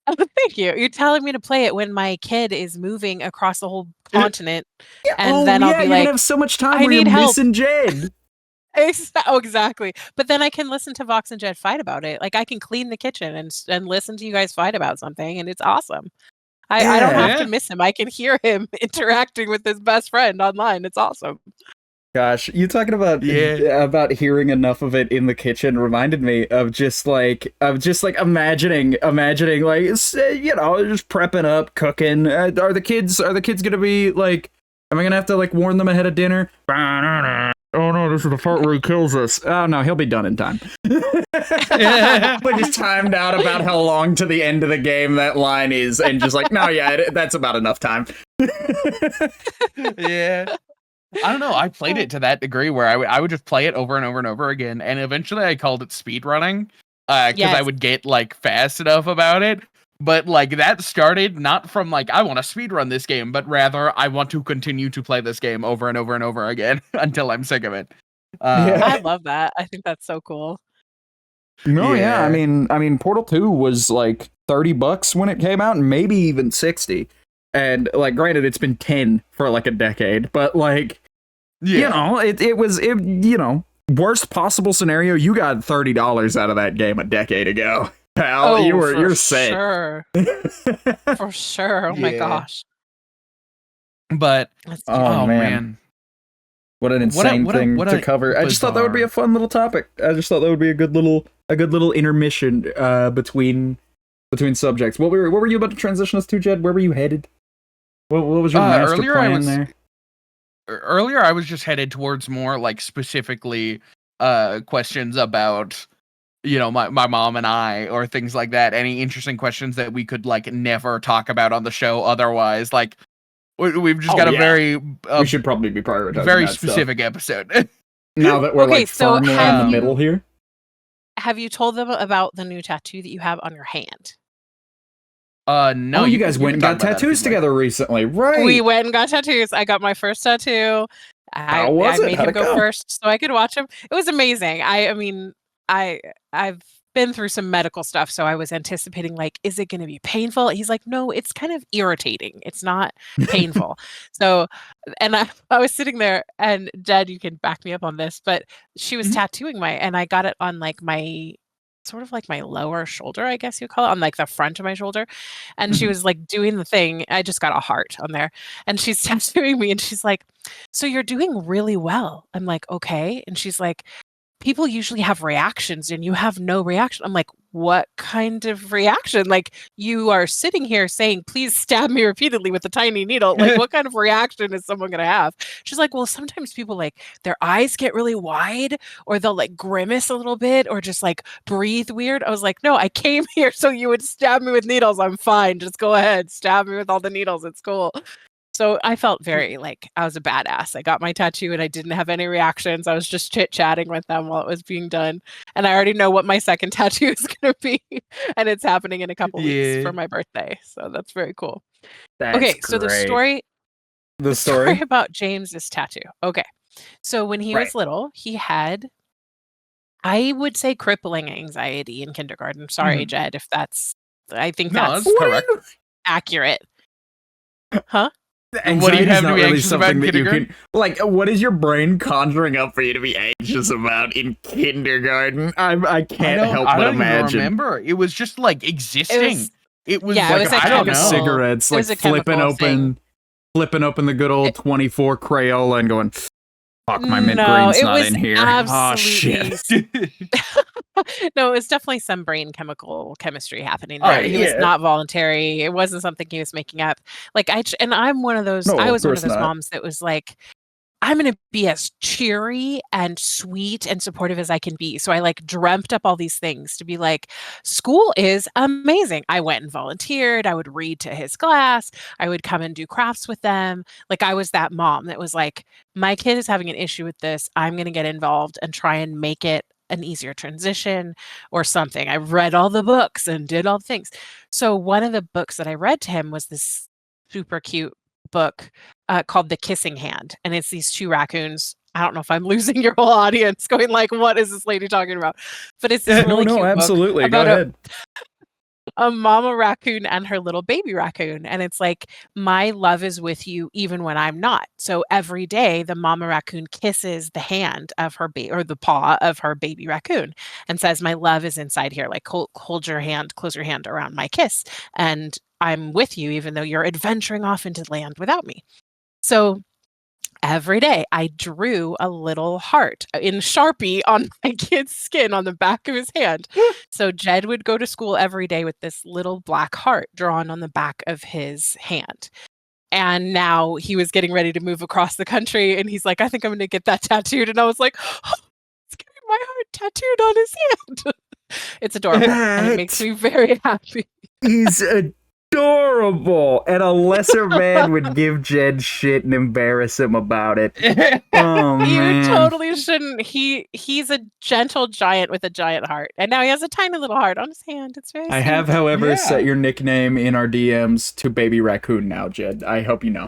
Oh, thank you. You're telling me to play it when my kid is moving across the whole continent, Yeah. and then I'll be you're gonna like, have so much time I where you're need help. missing Jed. Oh, exactly. But then I can listen to Vox and Jed fight about it. Like I can clean the kitchen and listen to you guys fight about something, and it's awesome. I don't Yeah. have to miss him. I can hear him interacting with his best friend online. It's awesome. Gosh, you talking about Yeah. about hearing enough of it in the kitchen reminded me of just like imagining like just prepping up, cooking. Are the kids gonna be like? Am I gonna have to like warn them ahead of dinner? Oh no, this is the part where he kills us. Oh no, he'll be done in time. But just timed out about how long to the end of the game that line is, and just like, no, yeah, that's about enough time. Yeah. I don't know. I played it to that degree where I would just play it over and over and over again, and eventually I called it speed running, because I would get like fast enough about it. But like that started not from like I want to speed run this game, but rather I want to continue to play this game over and over and over again until I'm sick of it. I love that. I think that's so cool. No, yeah. Yeah. I mean, Portal 2 was like $30 when it came out, and maybe even 60. And like, granted, it's been 10 for like a decade, but like, it was worst possible scenario. You got $30 out of that game a decade ago, pal. You're set. Sure. For sure. Oh my gosh. But oh man. What an insane thing to cover. I just thought that would be a fun little topic. I just thought that would be a good little intermission between subjects. What were you about to transition us to, Jed? Where were you headed? What was your master plan there? Earlier I was just headed towards more like specifically questions about my mom and I, or things like that. Any interesting questions that we could like never talk about on the show otherwise. Like we've just got a very we should probably be prioritizing very that specific stuff. episode. Now that we're firmly in the middle here. Have you told them about the new tattoo that you have on your hand? No. You guys went and got tattoos together recently, right? We went and got tattoos. I got my first tattoo. I made him go first so I could watch him. It was amazing. I mean, I've been through some medical stuff, so I was anticipating like, is it going to be painful? He's like, no, it's kind of irritating. It's not painful. So, and I was sitting there, and Jed, you can back me up on this, but she was tattooing and I got it on like my sort of like my lower shoulder, I guess you call it, on like the front of my shoulder. And she was like doing the thing. I just got a heart on there, and she's tattooing me, and she's like, so you're doing really well. I'm like, okay. And she's like, people usually have reactions and you have no reaction. I'm like, what kind of reaction? Like, you are sitting here saying, please stab me repeatedly with a tiny needle. Like, what kind of reaction is someone going to have? She's like, well, sometimes people like their eyes get really wide, or they'll like grimace a little bit, or just like breathe weird. I was like, no, I came here so you would stab me with needles. I'm fine. Just go ahead. Stab me with all the needles. It's cool. So I felt very like I was a badass. I got my tattoo and I didn't have any reactions. I was just chit-chatting with them while it was being done. And I already know what my second tattoo is going to be. And it's happening in a couple weeks for my birthday. So that's very cool. That's so the story about James's tattoo. Okay. So when he was little, he had, I would say, crippling anxiety in kindergarten. Sorry, Jed, if I think that's correct. Accurate. Huh? What do you have to be anxious about in kindergarten? What is your brain conjuring up for you to be anxious about in kindergarten? I can't help but imagine. I don't even remember. It was just like existing. It was like, it was I don't know. Cigarettes, like flipping open the good old 24 Crayola and going, fuck, my mint green's not in here. Oh shit. No, it was definitely some brain chemistry happening there. He was not voluntary. It wasn't something he was making up. Like I'm one of those. I was one of those moms that was like, I'm going to be as cheery and sweet and supportive as I can be. So I like dreamt up all these things to be like, school is amazing. I went and volunteered. I would read to his class. I would come and do crafts with them. Like, I was that mom that was like, my kid is having an issue with this. I'm going to get involved and try and make it an easier transition or something. I read all the books and did all the things. So one of the books that I read to him was this super cute book called The Kissing Hand. And it's these two raccoons. I don't know if I'm losing your whole audience going like, what is this lady talking about? But it's this really cute absolutely. book Go ahead. a mama raccoon and her little baby raccoon. And it's like, my love is with you even when I'm not. So every day, the mama raccoon kisses the hand of her baby or the paw of her baby raccoon and says, my love is inside here. Like, hold your hand, close your hand around my kiss. And I'm with you, even though you're adventuring off into land without me. So every day I drew a little heart in Sharpie on my kid's skin on the back of his hand. So Jed would go to school every day with this little black heart drawn on the back of his hand. And now he was getting ready to move across the country and he's like, I think I'm going to get that tattooed. And I was like, oh, he's getting my heart tattooed on his hand. It's adorable. And it makes me very happy. He's adorable, and a lesser man would give Jed shit and embarrass him about it. Oh man, You totally shouldn't. He's a gentle giant with a giant heart, and now he has a tiny little heart on his hand. It's very. I have, sweet. however, set your nickname in our DMs to Baby Raccoon now, Jed. I hope you know.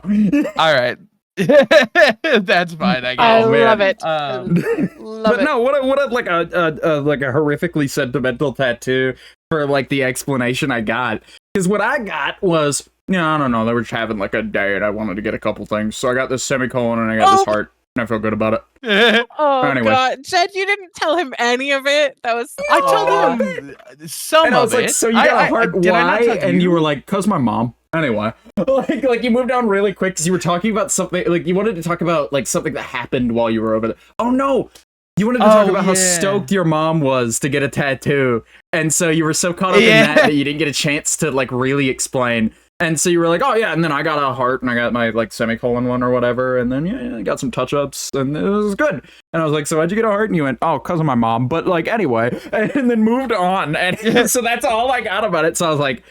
All right. That's fine. I guess. I love it. But no, what a like a horrifically sentimental tattoo for like the explanation I got. Because what I got was, I don't know, they were just having like a day and I wanted to get a couple things. So I got this semicolon and I got this heart and I feel good about it. Oh Anyway. God, Jed, you didn't tell him any of it. That was. I told him some And I of was like, it. so you got a heart, why? tell And you were like, cause my mom. Anyway, like you moved on really quick because you were talking about something, like you wanted to talk about like something that happened while you were over there. Oh no! You wanted to talk about how stoked your mom was to get a tattoo. And so you were so caught up in that you didn't get a chance to like really explain. And so you were like, oh yeah, and then I got a heart and I got my like semicolon one or whatever. And then I got some touch-ups and it was good. And I was like, so why'd you get a heart? And you went, oh, cause of my mom. But like, anyway, and then moved on. And so that's all I got about it. So I was like,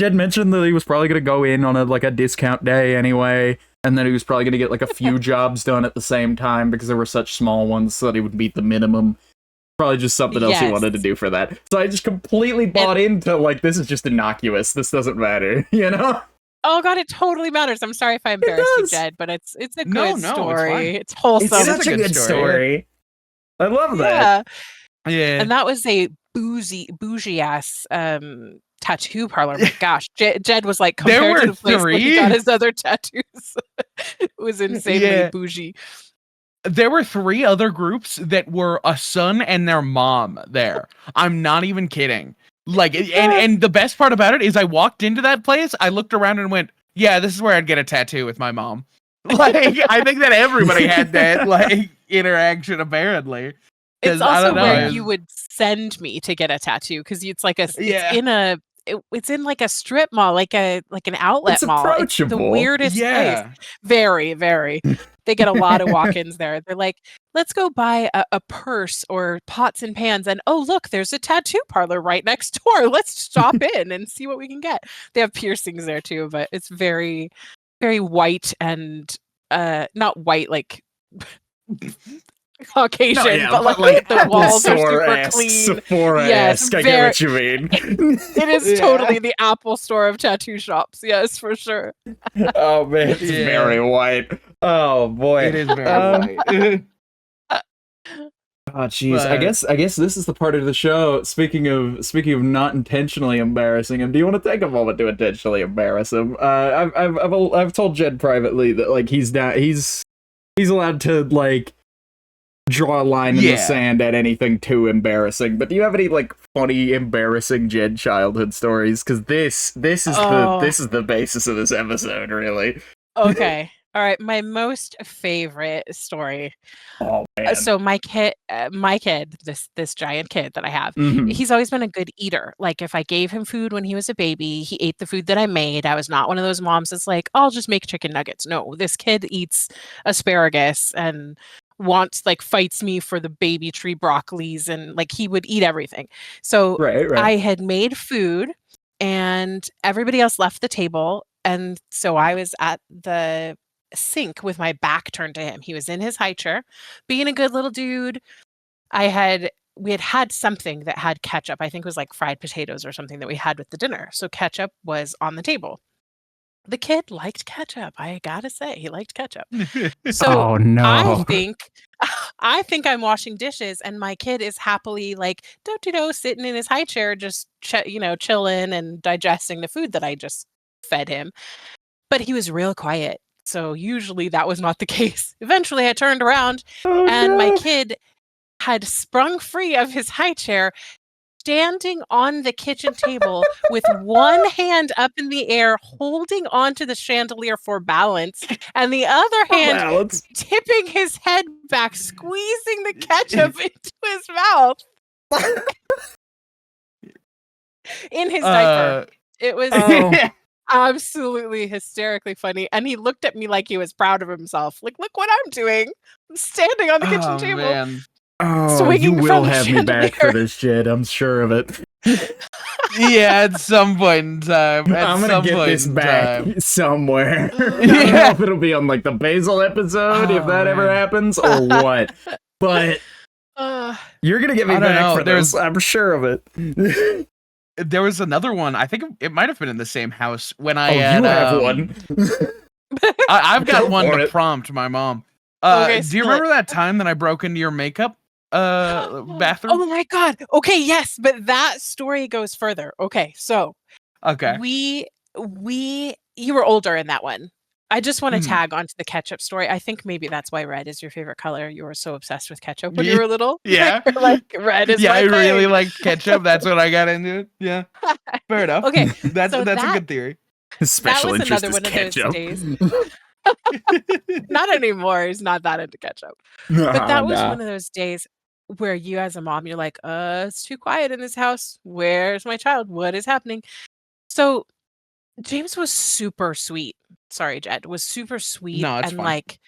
Jed mentioned that he was probably going to go in on a discount day anyway. And then he was probably going to get like a few jobs done at the same time because there were such small ones so that he would meet the minimum. Probably just something else he wanted to do for that. So I just completely bought into like, this is just innocuous. This doesn't matter, you know? Oh God, it totally matters. I'm sorry if I embarrassed you, Jed, but it's a good story. It's wholesome. It's such a good story. I love that. Yeah. And that was a bougie ass tattoo parlor. My gosh, Jed was like compared to the place where he got his other tattoos. It was insanely bougie. There were 3 other groups that were a son and their mom there. I'm not even kidding. Like, and the best part about it is I walked into that place, I looked around and went, yeah, this is where I'd get a tattoo with my mom. Like, I think that everybody had that, like, interaction, apparently. It's also where you would send me to get a tattoo, because it's like it's in like a strip mall, like an outlet mall. Approachable. It's the weirdest place. Very, very. They get a lot of walk-ins there. They're like, let's go buy a purse or pots and pans. And oh, look, there's a tattoo parlor right next door. Let's stop in and see what we can get. They have piercings there too, but it's very, very white and not white like Caucasian, but like the walls are super clean. Sephora-esque, I get what you mean. It is totally the Apple Store of tattoo shops. Yes, for sure. Oh man, it's very white. Oh boy, it is very white. Oh jeez, I guess this is the part of the show. Speaking of not intentionally embarrassing him, do you want to take a moment to intentionally embarrass him? I've told Jed privately that like he's allowed to like draw a line in the sand at anything too embarrassing. But do you have any like funny, embarrassing Jed childhood stories? Because this is the basis of this episode, really. Okay. All right, my most favorite story. Oh man! So my kid, this giant kid that I have, he's always been a good eater. Like if I gave him food when he was a baby, he ate the food that I made. I was not one of those moms that's like, I'll just make chicken nuggets. No, this kid eats asparagus and fights me for the baby tree broccolis, and like he would eat everything. So right. I had made food, and everybody else left the table, and so I was at the sink with my back turned to him. He was in his high chair, being a good little dude. We had something that had ketchup. I think it was like fried potatoes or something that we had with the dinner. So ketchup was on the table. The kid liked ketchup. I gotta say, he liked ketchup. So oh no! I think I'm washing dishes, and my kid is happily like do sitting in his high chair, just chilling and digesting the food that I just fed him. But he was real quiet. So usually that was not the case. Eventually I turned around and my kid had sprung free of his high chair, standing on the kitchen table with one hand up in the air, holding onto the chandelier for balance, and the other hand tipping his head back, squeezing the ketchup into his mouth. In his diaper. It was absolutely hysterically funny. And he looked at me like he was proud of himself. Like, look what I'm doing. I'm standing on the kitchen table. Man. Oh, you will have me back for this, Jed. I'm sure of it. Yeah, at some point in time. I'm gonna get this back somewhere. I don't know if it'll be on like the Basil episode, if that ever happens, or what. But you're gonna get me back for this. I'm sure of it. There was another one. I think it might have been in the same house when I you had. Have one. I've got one to prompt my mom. Okay, do you remember that time that I broke into your makeup bathroom? Oh my god. Okay, yes, but that story goes further. Okay, so you were older in that one. I just want to tag onto the ketchup story. I think maybe that's why red is your favorite color. You were so obsessed with ketchup when you were little. Yeah. Like red is my I thing. really like ketchup. That's what I got into it. Yeah. Fair enough. Okay. That's a good theory. Special that was interest another one ketchup. of those days. Not anymore. He's not that into ketchup. But that was one of those days where you as a mom, you're like, it's too quiet in this house. Where's my child? What is happening? So James was super sweet. Sorry, Jed, was super sweet and fine. like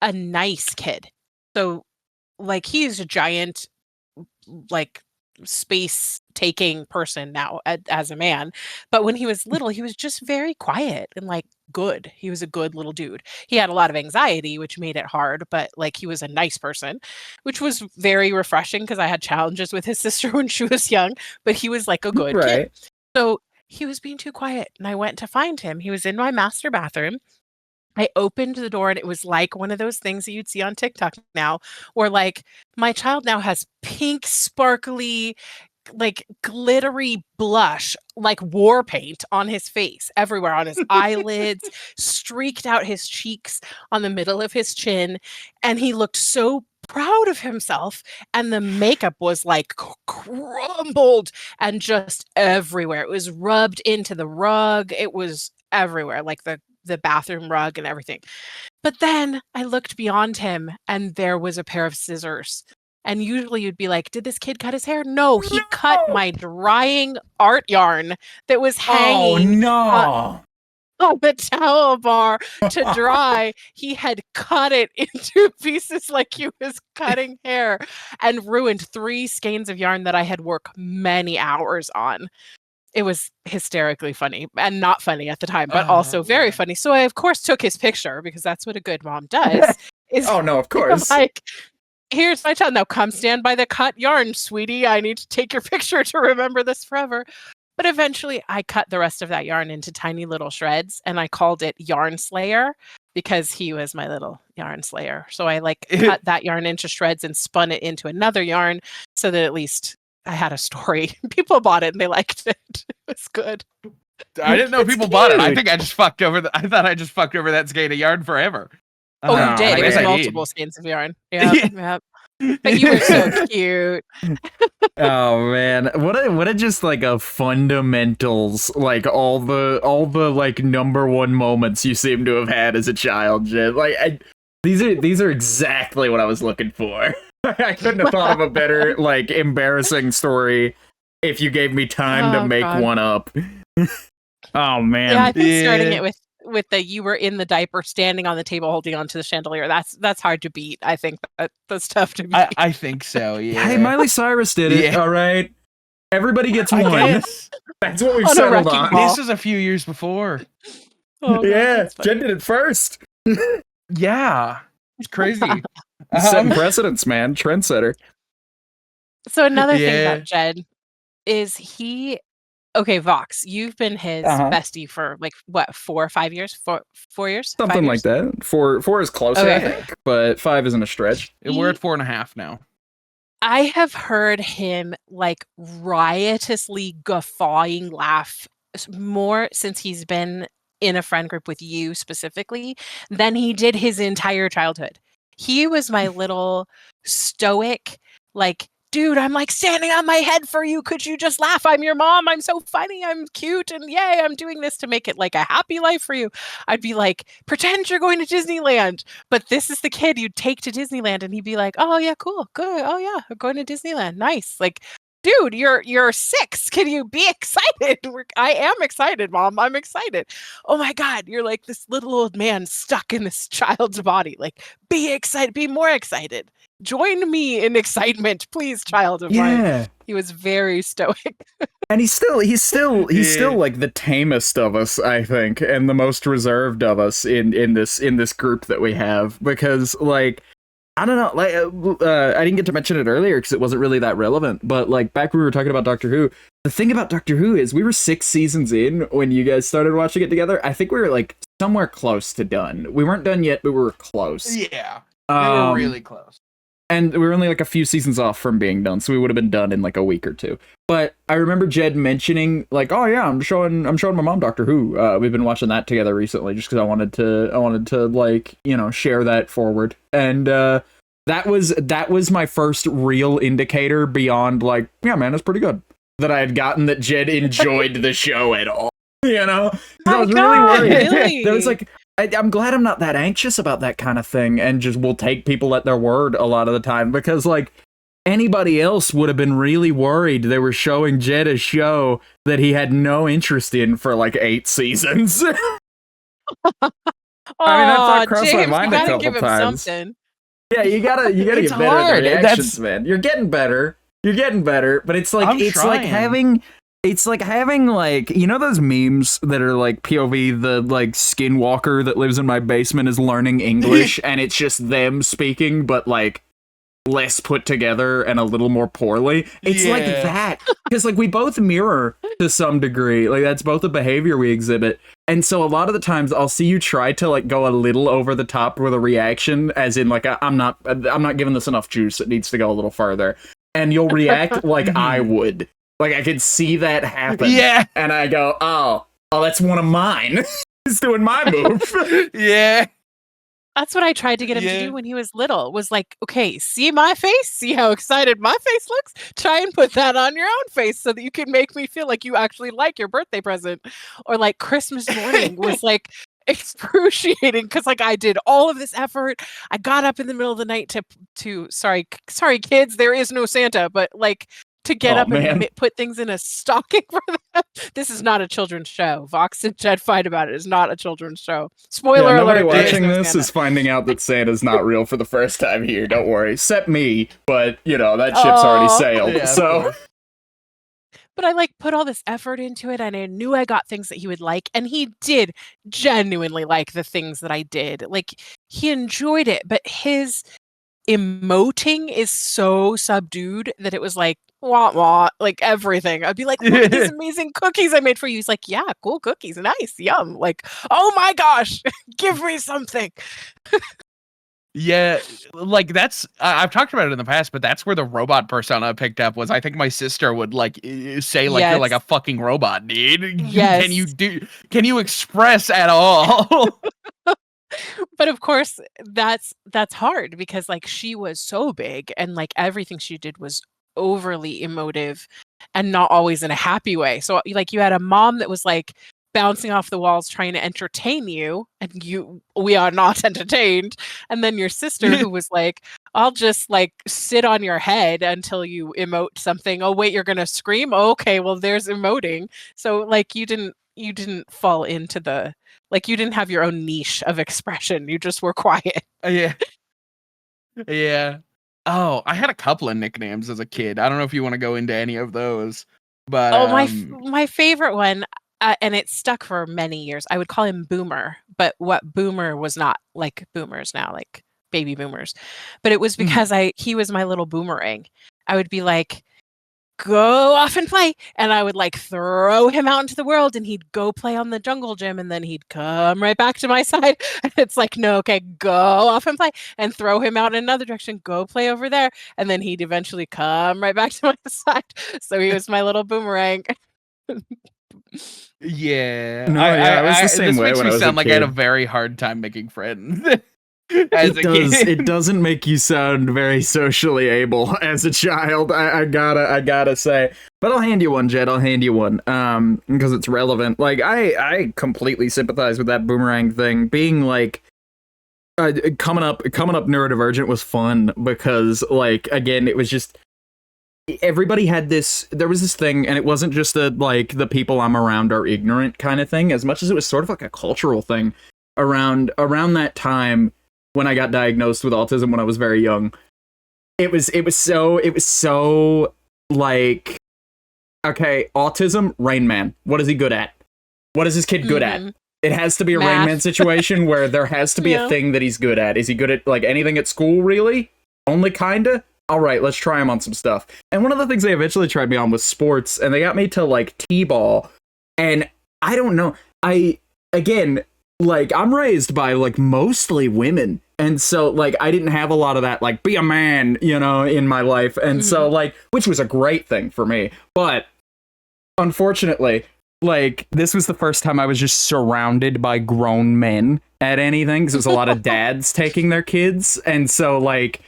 a nice kid. So like he's a giant like space taking person now as a man. But when he was little, he was just very quiet and like good. He was a good little dude. He had a lot of anxiety, which made it hard, but like he was a nice person, which was very refreshing because I had challenges with his sister when she was young, but he was like a good kid. So he was being too quiet and I went to find him. He was in my master bathroom. I opened the door and it was like one of those things that you'd see on TikTok now, where like my child now has pink, sparkly, like glittery blush, like war paint on his face, everywhere on his eyelids, streaked out his cheeks on the middle of his chin. And he looked so proud of himself. And the makeup was like crumbled and just everywhere. It was rubbed into the rug. It was everywhere, like the bathroom rug and everything. But then I looked beyond him and there was a pair of scissors. And usually you'd be like, did this kid cut his hair? No, he cut my drying art yarn that was hanging on the towel bar to dry. He had cut it into pieces like he was cutting hair and ruined 3 skeins of yarn that I had worked many hours on. It was hysterically funny and not funny at the time, but also very funny. So I, of course, took his picture because that's what a good mom does. Of course. Like, here's my child. Now come stand by the cut yarn, sweetie. I need to take your picture to remember this forever. But eventually I cut the rest of that yarn into tiny little shreds and I called it Yarn Slayer because he was my little yarn slayer. So I like cut that yarn into shreds and spun it into another yarn so that at least I had a story. People bought it and they liked it. It was good. I didn't know people bought it. I think I just fucked over I thought I just fucked over that skein of yarn forever. Oh, you did. It was multiple skeins of yarn. Yeah. But you were so cute. Oh man, what a just like a fundamentals, like all the like number one moments you seem to have had as a child, Jed. Like these are exactly what I was looking for. I couldn't have thought of a better like embarrassing story if you gave me time to make one up. Oh man. Yeah, I think starting it with the you were in the diaper standing on the table holding onto the chandelier, that's hard to beat. I think that's tough to beat. I think so, yeah. Hey, Miley Cyrus did it, all right? Everybody gets one. That's what we've settled on. This is a few years before. Oh, yeah, Jen did it first. Yeah, it's crazy. Setting precedents, man. Trendsetter. So another thing about Jed is he Okay, Vox, you've been his bestie for like what, 4 or 5 years? 4 years? 5 Something like years? that. Four is closer, I think, but 5 isn't a stretch. We're at 4.5 now. I have heard him like riotously guffawing laugh more since he's been in a friend group with you specifically than he did his entire childhood. He was my little stoic, like, dude, I'm like standing on my head for you. Could you just laugh? I'm your mom. I'm so funny. I'm cute. And yay, I'm doing this to make it like a happy life for you. I'd be like, pretend you're going to Disneyland. But this is the kid you'd take to Disneyland. And he'd be like, oh, yeah, cool. Good. Oh, yeah, I'm going to Disneyland. Nice. Like, dude, you're 6. Can you be excited? I am excited, Mom. I'm excited. Oh my God, you're like this little old man stuck in this child's body. Like, be excited. Be more excited. Join me in excitement, please, child of mine. He was very stoic. And he's still like the tamest of us, I think, and the most reserved of us in this group that we have, because like, I don't know, like I didn't get to mention it earlier because it wasn't really that relevant, but like back when we were talking about Doctor Who, the thing about Doctor Who is we were 6 seasons in when you guys started watching it together. I think we were like somewhere close to done. We weren't done yet, but we were close. Yeah, we were really close. And we were only like a few seasons off from being done, so we would have been done in like a week or two. But I remember Jed mentioning like, "Oh yeah, I'm showing my mom Doctor Who. We've been watching that together recently, just because I wanted to like, you know, share that forward." And that was my first real indicator beyond like, yeah, man, it's pretty good, that I had gotten that Jed enjoyed the show at all. You know, I was really worried. Really? There was like, I'm glad I'm not that anxious about that kind of thing and just will take people at their word a lot of the time, because like anybody else would have been really worried they were showing Jed a show that he had no interest in for like 8 seasons. I mean, that thought crossed my mind a couple times. Something. Yeah, you gotta get better at the reactions, man. You're getting better, but it's like It's like having like, you know those memes that are like POV, the like skinwalker that lives in my basement is learning English and it's just them speaking but like less put together and a little more poorly. It's like that, because like we both mirror to some degree, like that's both a behavior we exhibit. And so a lot of the times I'll see you try to like go a little over the top with a reaction, as in like I'm not giving this enough juice, it needs to go a little further, and you'll react like I would. Like, I could see that happen. Yeah. And I go, oh, that's one of mine. He's doing my move. Yeah. That's what I tried to get him to do when he was little. Was like, okay, see my face? See how excited my face looks? Try and put that on your own face so that you can make me feel like you actually like your birthday present. Or like Christmas morning was like excruciating, because like I did all of this effort. I got up in the middle of the night to sorry kids, there is no Santa, but like to get up and put things in a stocking for them. This is not a children's show. Vox and Jed fight about it. It's not a children's show. Spoiler alert. Nobody watching this is finding out that Santa's not real for the first time here. Don't worry. Except me. But, you know, that ship's already sailed. Yeah, so. But I like put all this effort into it, and I knew I got things that he would like. And he did genuinely like the things that I did. Like, he enjoyed it, but his emoting is so subdued that it was like, wah wah, like everything. I'd be like, look at these amazing cookies I made for you. He's like, yeah, cool cookies, nice, yum. Like, oh my gosh, give me something. Yeah, like that's I've talked about it in the past, but that's where the robot persona picked up. Was I think my sister would like say like, you're like a fucking robot, dude. Yes. Can you express at all? But of course that's hard, because like she was so big and like everything she did was overly emotive and not always in a happy way. So like you had a mom that was like bouncing off the walls trying to entertain you, and we are not entertained. And then your sister who was like, I'll just like sit on your head until you emote something. Oh wait, you're gonna scream? Oh, okay, well there's emoting. So like you didn't fall into the, like you didn't have your own niche of expression. You just were quiet. Yeah. Oh, I had a couple of nicknames as a kid. I don't know if you want to go into any of those, but my favorite one, and it stuck for many years. I would call him Boomer, but what Boomer was not like boomers now, like baby boomers. But it was because he was my little boomerang. I would be like, go off and play. And I would like throw him out into the world and he'd go play on the jungle gym and then he'd come right back to my side. And it's like, no, okay, go off and play, and throw him out in another direction, go play over there. And then he'd eventually come right back to my side. So he was my little boomerang. Yeah. No, I was the same this way makes when me I was a sound like I had a kid. very hard time making friends. As a Does kid. it doesn't make you sound very socially able as a child. I gotta say, but I'll hand you one, Jed. I'll hand you one, because it's relevant. Like I completely sympathize with that boomerang thing. Being like, coming up neurodivergent was fun because, like, again, it was just everybody had this. There was this thing, and it wasn't just like the people I'm around are ignorant kind of thing, as much as it was sort of like a cultural thing around that time. When I got diagnosed with autism when I was very young, it was so like, okay, autism, Rain Man. What is he good at? What is this kid good at? It has to be a Rain Man situation where there has to be a thing that he's good at. Is he good at like anything at school, really? Only kinda? All right, let's try him on some stuff. And one of the things they eventually tried me on was sports, and they got me to like t-ball. And I don't know, again, like, I'm raised by, like, mostly women. And so, like, I didn't have a lot of that, like, be a man, you know, in my life. And so, like, which was a great thing for me. But, unfortunately, like, this was the first time I was just surrounded by grown men at anything. Because there was a lot of dads taking their kids. And so, like,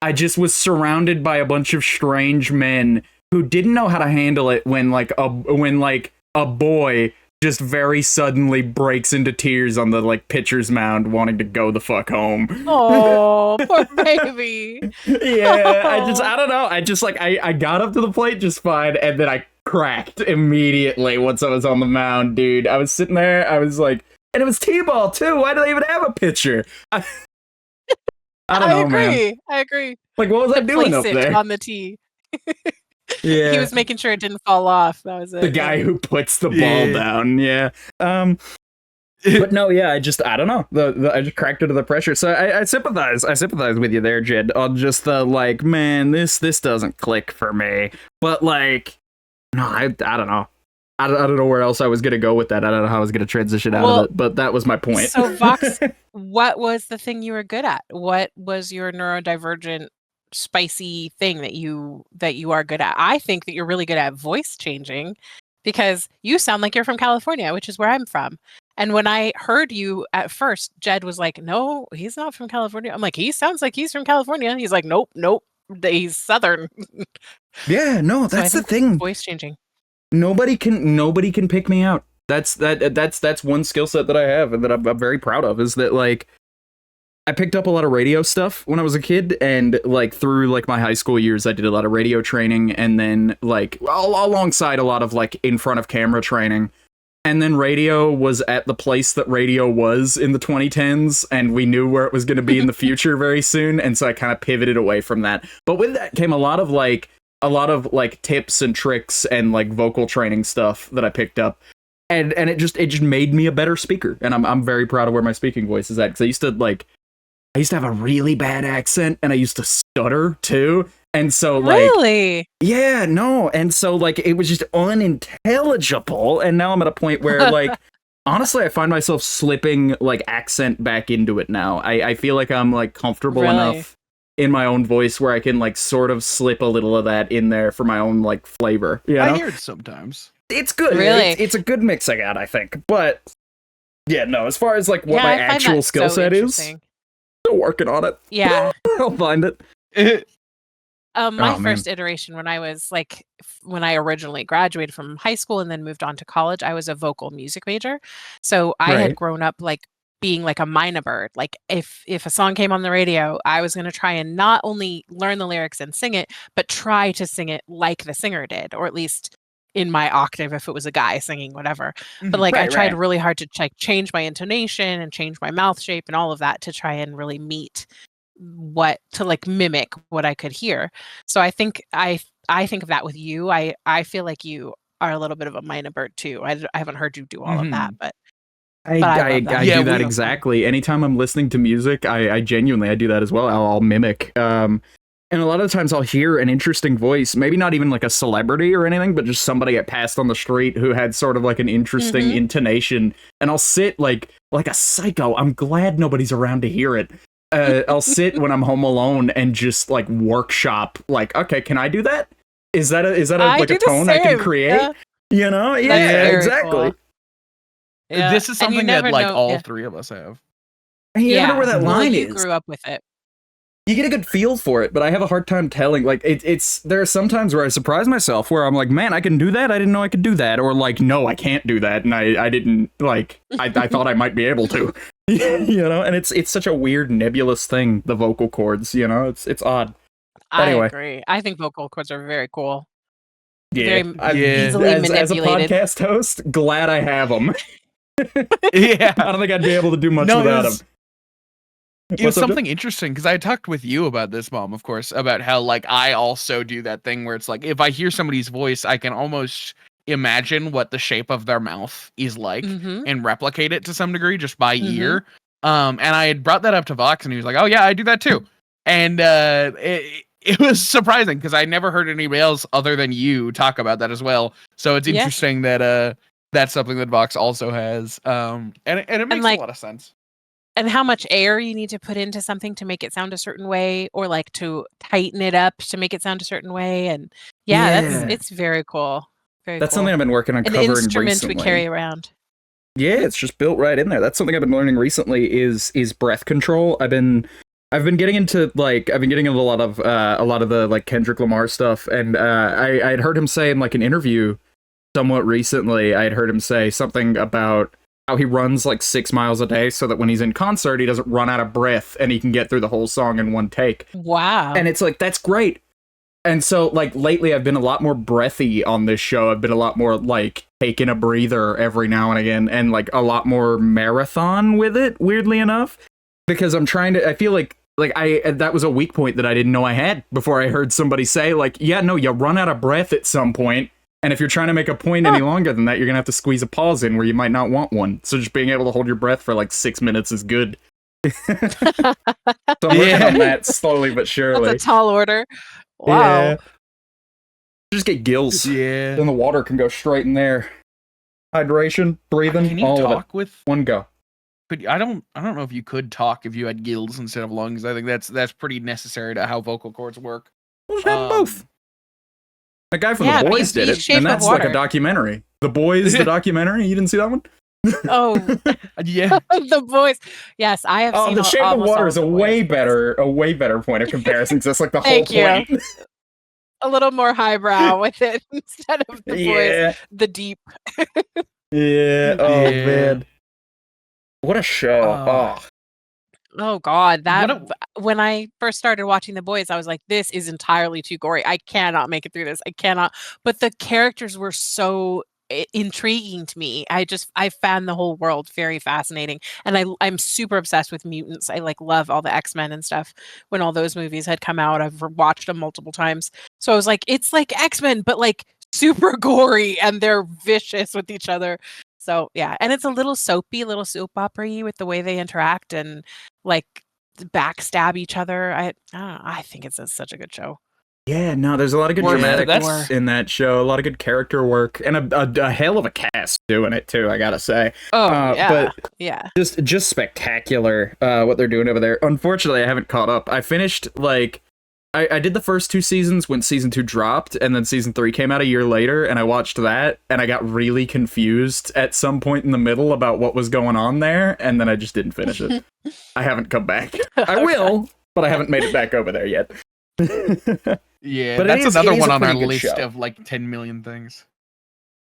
I just was surrounded by a bunch of strange men who didn't know how to handle it when a boy just very suddenly breaks into tears on the like pitcher's mound wanting to go the fuck home. Oh, poor baby. Yeah, I don't know. I got up to the plate just fine, and then I cracked immediately once I was on the mound, dude. I was sitting there, I was like, and it was t-ball too. Why do they even have a pitcher? I don't know, man. I agree. Like, what was I doing up there? On the tee. Yeah. He was making sure it didn't fall off. That was it. The guy who puts the ball down. Yeah. But no, yeah, I don't know. I just cracked under the pressure. So I sympathize. I sympathize with you there, Jed, on just the like, man, this doesn't click for me. But like, no, I don't know. I don't know where else I was gonna go with that. I don't know how I was gonna transition out of it, but that was my point. So Vox, what was the thing you were good at? What was your neurodivergent spicy thing that you are good at? I think that you're really good at voice changing because you sound like you're from California, which is where I'm from. And when I heard you at first, Jed was like, "No, he's not from California." I'm like, "He sounds like he's from California." He's like, "Nope, he's Southern." Yeah, no, that's the thing. Voice changing. Nobody can pick me out. That's one skill set that I have and that I'm very proud of, is that like I picked up a lot of radio stuff when I was a kid, and like through like my high school years I did a lot of radio training, and then like alongside a lot of like in front of camera training. And then radio was at the place that radio was in the 2010s, and we knew where it was going to be in the future very soon, and so I kind of pivoted away from that. But with that came a lot of tips and tricks and like vocal training stuff that I picked up. And it just made me a better speaker, and I'm very proud of where my speaking voice is at, because I used to have a really bad accent, and I used to stutter too. And so like, really? Yeah, no. And so like, it was just unintelligible. And now I'm at a point where like, honestly, I find myself slipping like accent back into it now. I feel like I'm like comfortable enough in my own voice where I can like sort of slip a little of that in there for my own like flavor. You know? I hear it sometimes. It's good. Really? It's a good mix I got, I think. But yeah, no, as far as like what my actual skill set is, still working on it. Yeah. I'll find it. My first iteration when I originally graduated from high school and then moved on to college, I was a vocal music major. So I had grown up like being like a minor bird. Like if a song came on the radio, I was going to try and not only learn the lyrics and sing it, but try to sing it like the singer did, or at least in my octave if it was a guy singing, whatever. But like I tried really hard to change my intonation and change my mouth shape and all of that to try and really mimic what I could hear. So I think I think of that with you. I feel like you are a little bit of a minor bird too. I haven't heard you do all of that, but I do that exactly. Anytime I'm listening to music, I genuinely do that as well. I'll mimic. And a lot of the times I'll hear an interesting voice, maybe not even like a celebrity or anything, but just somebody I passed on the street who had sort of like an interesting intonation. And I'll sit like a psycho. I'm glad nobody's around to hear it. I'll sit when I'm home alone and just like workshop, like, okay, can I do that? Is that like a tone I can create? Yeah. You know? That's Exactly. cool. Yeah. This is And you something that never like know- all yeah. three of us have. And you never know where that Well, line you is. grew up with it. You get a good feel for it, but I have a hard time telling. Like, it's there are some times where I surprise myself where I'm like, man, I can do that. I didn't know I could do that. Or like, no, I can't do that. And I didn't like, I thought I might be able to, you know, and it's such a weird nebulous thing. The vocal cords, you know, it's odd. Anyway. I agree. I think vocal cords are very cool. Yeah. Very easily As a manipulated. podcast host, glad I have them. Yeah. I don't think I'd be able to do much No, without them. It was something interesting because I talked with you about this, Mom, of course, about how like I also do that thing where it's like if I hear somebody's voice, I can almost imagine what the shape of their mouth is like and replicate it to some degree just by ear. And I had brought that up to Vox, and he was like, "Oh yeah, I do that too." And it was surprising because I never heard anybody else other than you talk about that as well. So it's interesting that that's something that Vox also has, and it makes a lot of sense. And how much air you need to put into something to make it sound a certain way, or like to tighten it up to make it sound a certain way. And it's very cool. That's something I've been working on covering instrument recently. we carry around. Yeah, it's just built right in there. That's something I've been learning recently is breath control. I've been getting into a lot of the like Kendrick Lamar stuff, and I had heard him say in like an interview somewhat recently, I had heard him say something about how he runs like 6 miles a day so that when he's in concert, he doesn't run out of breath and he can get through the whole song in one take. Wow. And it's like, that's great. And so like lately I've been a lot more breathy on this show. I've been a lot more like taking a breather every now and again and like a lot more marathon with it, weirdly enough, because I feel like that was a weak point that I didn't know I had before I heard somebody say like, yeah, no, you run out of breath at some point. And if you're trying to make a point any longer than that, you're going to have to squeeze a pause in where you might not want one. So just being able to hold your breath for like 6 minutes is good. So I'm working on that slowly but surely. That's a tall order. Wow. Yeah. Just get gills. Yeah. Then the water can go straight in there. Hydration, breathing, Can you all talk of it. with? One go. But I don't know if you could talk if you had gills instead of lungs. I think that's pretty necessary to how vocal cords work. We'll just have both. The guy from The Boys did it, shape and of that's like a water. documentary. The Boys, the documentary. You didn't see that one? Oh, Yeah. The Boys. Yes, I have Oh, seen The Shape of almost Water all is of a The way Boys. better point of comparison. 'Cause that's like the whole Thank you. point. A little more highbrow with it instead of The Yeah. Boys, the deep. Yeah. Oh Yeah. man. What a show. Oh God, What when I first started watching The Boys, I was like, this is entirely too gory. I cannot make it through this. I cannot. But the characters were so intriguing to me. I found the whole world very fascinating, and I'm super obsessed with mutants. I like love all the X-Men and stuff. When all those movies had come out, I've watched them multiple times. So I was like, it's like X-Men, but like super gory, and they're vicious with each other. So yeah, and it's a little soapy, a little soap opera-y with the way they interact and like backstab each other. I don't know, I think it's such a good show. Yeah, no, there's a lot of good Worth dramatic the gore. in that show. A lot of good character work, and a hell of a cast doing it too. I gotta say. Oh yeah, but yeah. just spectacular what they're doing over there. Unfortunately, I haven't caught up. I finished like I did the first 2 seasons when season 2 dropped, and then season 3 came out a year later, and I watched that, and I got really confused at some point in the middle about what was going on there, and then I just didn't finish it. I haven't come back. I will, but I haven't made it back over there yet. Yeah, But that's another it is one a on our pretty good list show. of like 10 million things.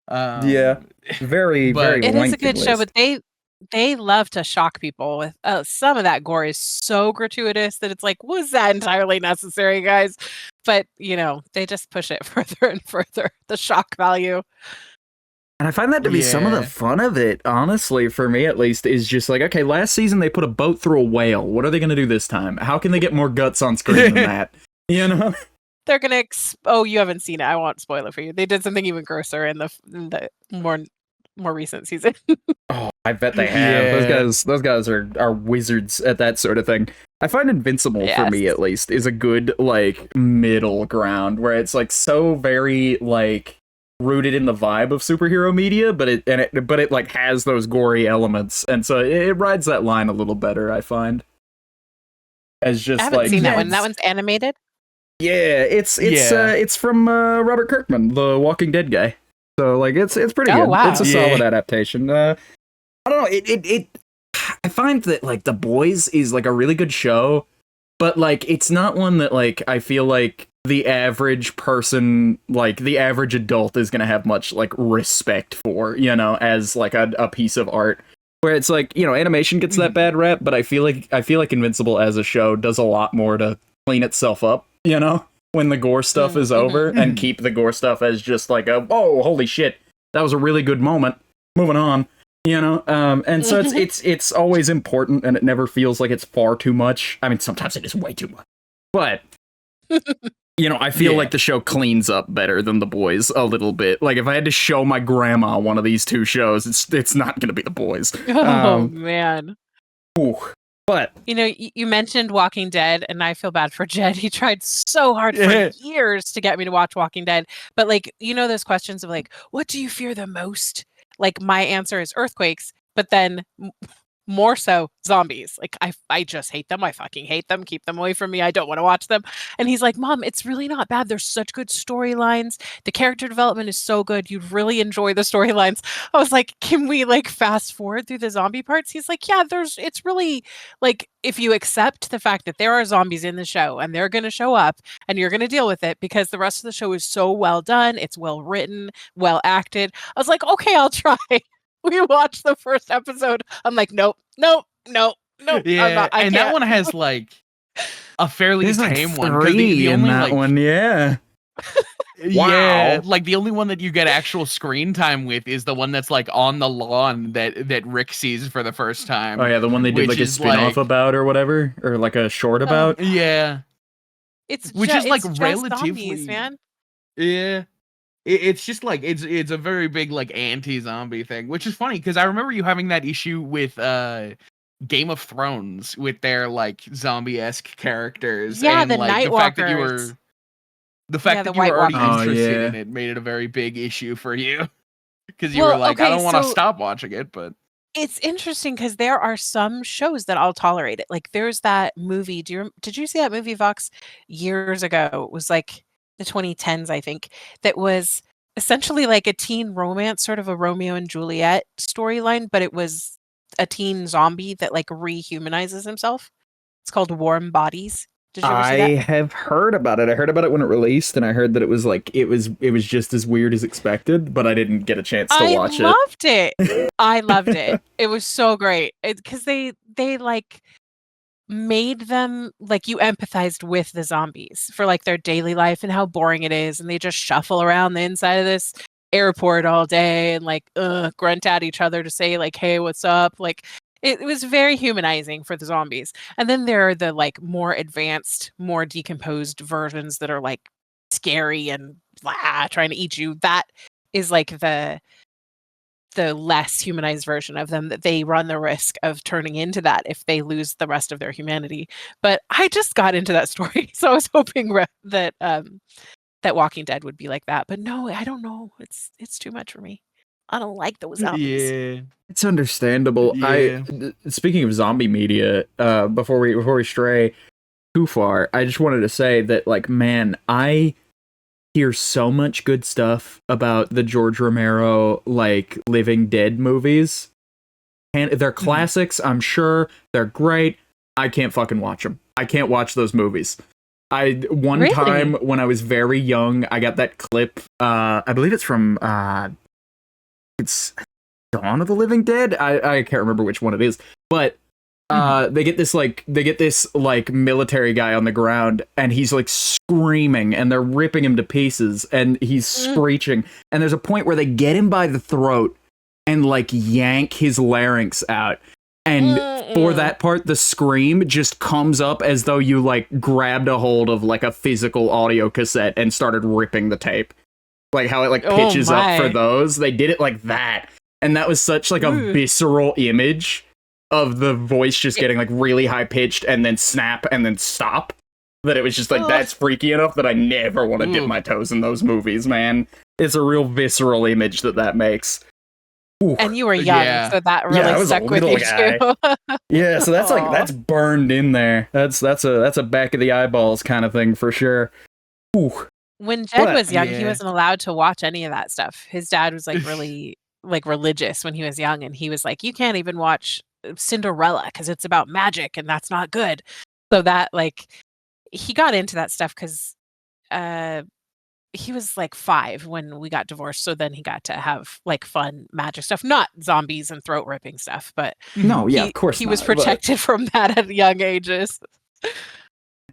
Yeah, very, but- very. It is a lengthy good show, list. but they love to shock people with some of that gore is so gratuitous that it's like, was that entirely necessary, guys? But you know, they just push it further and further. The shock value. And I find that to be some of the Yeah. fun of it, honestly, for me at least, is just like, okay, last season they put a boat through a whale. What are they going to do this time? How can they get more guts on screen than that? You know? They're gonna. Oh, you haven't seen it. I won't spoil it for you. They did something even grosser in the more recent season. Oh, I bet they have. Yeah. Those guys are wizards at that sort of thing. I find Invincible, for me at least, is a good, like, middle ground where it's, like, so very, like, rooted in the vibe of superhero media, but it like has those gory elements, and so it rides that line a little better, I find. As just I haven't like seen that one. That one's animated. Yeah, it's from Robert Kirkman, the Walking Dead guy. So like it's pretty good. Wow. It's a solid adaptation. I don't know. It I find that like The Boys is like a really good show, but like it's not one that like I feel like the average person, like the average adult, is gonna have much like respect for, you know, as like a piece of art. Where it's like, you know, animation gets that bad rap, but I feel like Invincible as a show does a lot more to clean itself up, you know, when the gore stuff is over, and keep the gore stuff as just like a, oh, holy shit, that was a really good moment. Moving on, you know, and so it's always important, and it never feels like it's far too much. I mean, sometimes it is way too much, but you know, I feel like the show cleans up better than The Boys a little bit. Like if I had to show my grandma one of these two shows, it's not gonna be The Boys. Oh man. Ooh. But you know, you mentioned Walking Dead, and I feel bad for Jed. He tried so hard for years to get me to watch Walking Dead. But like, you know, those questions of like, what do you fear the most? Like my answer is earthquakes, but then more so zombies. Like I just hate them. I fucking hate them. Keep them away from me. I don't want to watch them. And he's like, Mom, it's really not bad. There's such good storylines. The character development is so good. You'd really enjoy the storylines. I was like, can we like fast forward through the zombie parts? He's like, yeah, it's really like, if you accept the fact that there are zombies in the show and they're going to show up and you're going to deal with it because the rest of the show is so well done. It's well written, well acted. I was like, okay, I'll try. We watched the first episode. I'm like, nope. Yeah, and that one has like a fairly tame one. The only that like, one, yeah. Yeah, like the only one that you get actual screen time with is the one that's like on the lawn that Rick sees for the first time. Oh yeah, the one they did like a spin-off about or whatever, or like a short about. Yeah, which is like relatively, zombies, man. Yeah. It's just like it's a very big like anti-zombie thing, which is funny because I remember you having that issue with Game of Thrones with their like zombie-esque characters. Yeah, and the like Night the fact that you Walkers. were that you were already interested in it made it a very big issue for you because you were like, I don't want to stop watching it, but it's interesting because there are some shows that I'll tolerate it. Like there's that movie. Did you see that movie Vox years ago? It was like the 2010s, I think, that was essentially like a teen romance, sort of a Romeo and Juliet storyline, but it was a teen zombie that like rehumanizes himself. It's called Warm Bodies. Did you ever see that? I have heard about it. I heard about it when it released, and I heard that it was like it was just as weird as expected, but I didn't get a chance to watch it. I loved it. I loved it. It was so great because they like made them like you empathized with the zombies for like their daily life and how boring it is, and they just shuffle around the inside of this airport all day and like grunt at each other to say like, hey, what's up? Like it was very humanizing for the zombies. And then there are the like more advanced, more decomposed versions that are like scary and trying to eat you. That is like the less humanized version of them, that they run the risk of turning into that if they lose the rest of their humanity. But I just got into that story, so I was hoping that that Walking Dead would be like that. But no, I don't know. It's too much for me. I don't like those zombies. Yeah, it's understandable. Yeah. Speaking of zombie media, before we stray too far, I just wanted to say that like, man, I hear so much good stuff about the George Romero like Living Dead movies, and they're classics. I'm sure they're great. I can't fucking watch them. I can't watch those movies. One time when I was very young, I got that clip. I believe it's from it's Dawn of the Living Dead. I can't remember which one it is, but they get this military guy on the ground, and he's like screaming, and they're ripping him to pieces, and he's screeching, and there's a point where they get him by the throat and like yank his larynx out, and for that part the scream just comes up as though you like grabbed a hold of like a physical audio cassette and started ripping the tape, like how it like pitches up for those. They did it like that, and that was such like a visceral image of the voice just getting like really high pitched and then snap and then stop. That it was just like, that's freaky enough that I never want to dip my toes in those movies, man. It's a real visceral image that makes. Ooh. And you were young, so that really stuck with you too. Yeah, so that's like, that's burned in there. That's a back of the eyeballs kind of thing for sure. Ooh. When Jed was young, he wasn't allowed to watch any of that stuff. His dad was like really like religious when he was young, and he was like, you can't even watch Cinderella because it's about magic and that's not good. So that like he got into that stuff because he was like 5 when we got divorced, so then he got to have like fun magic stuff, not zombies and throat ripping stuff, but of course he was protected from that at young ages.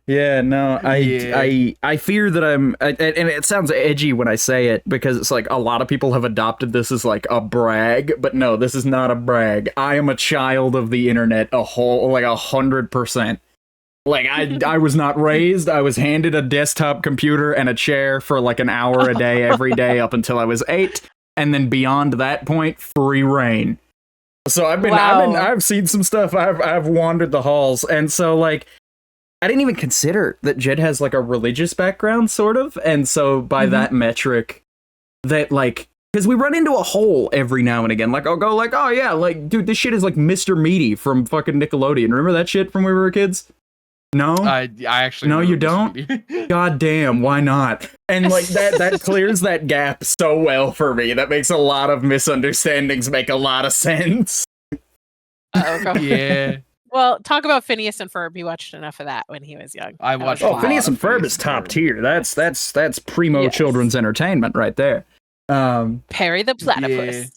Yeah, no, I fear that I'm, and it sounds edgy when I say it, because it's like a lot of people have adopted this as like a brag, but no, this is not a brag. I am a child of the internet, like 100%. Like, I was not raised, I was handed a desktop computer and a chair for like an hour a day, every day up until I was 8, and then beyond that point, free reign. So I've seen some stuff, I've wandered the halls, and so like, I didn't even consider that Jed has like a religious background, sort of, and so by that metric, that like, because we run into a hole every now and again, like I'll go like, oh yeah, like dude, this shit is like Mr. Meaty from fucking Nickelodeon. Remember that shit from when we were kids? No, I actually no, you don't. God damn, why not? And like that clears that gap so well for me. That makes a lot of misunderstandings make a lot of sense. Yeah. Well, talk about Phineas and Ferb. You watched enough of that when he was young. I watched. Phineas and Ferb is top tier. That's primo children's entertainment right there. Perry the Platypus.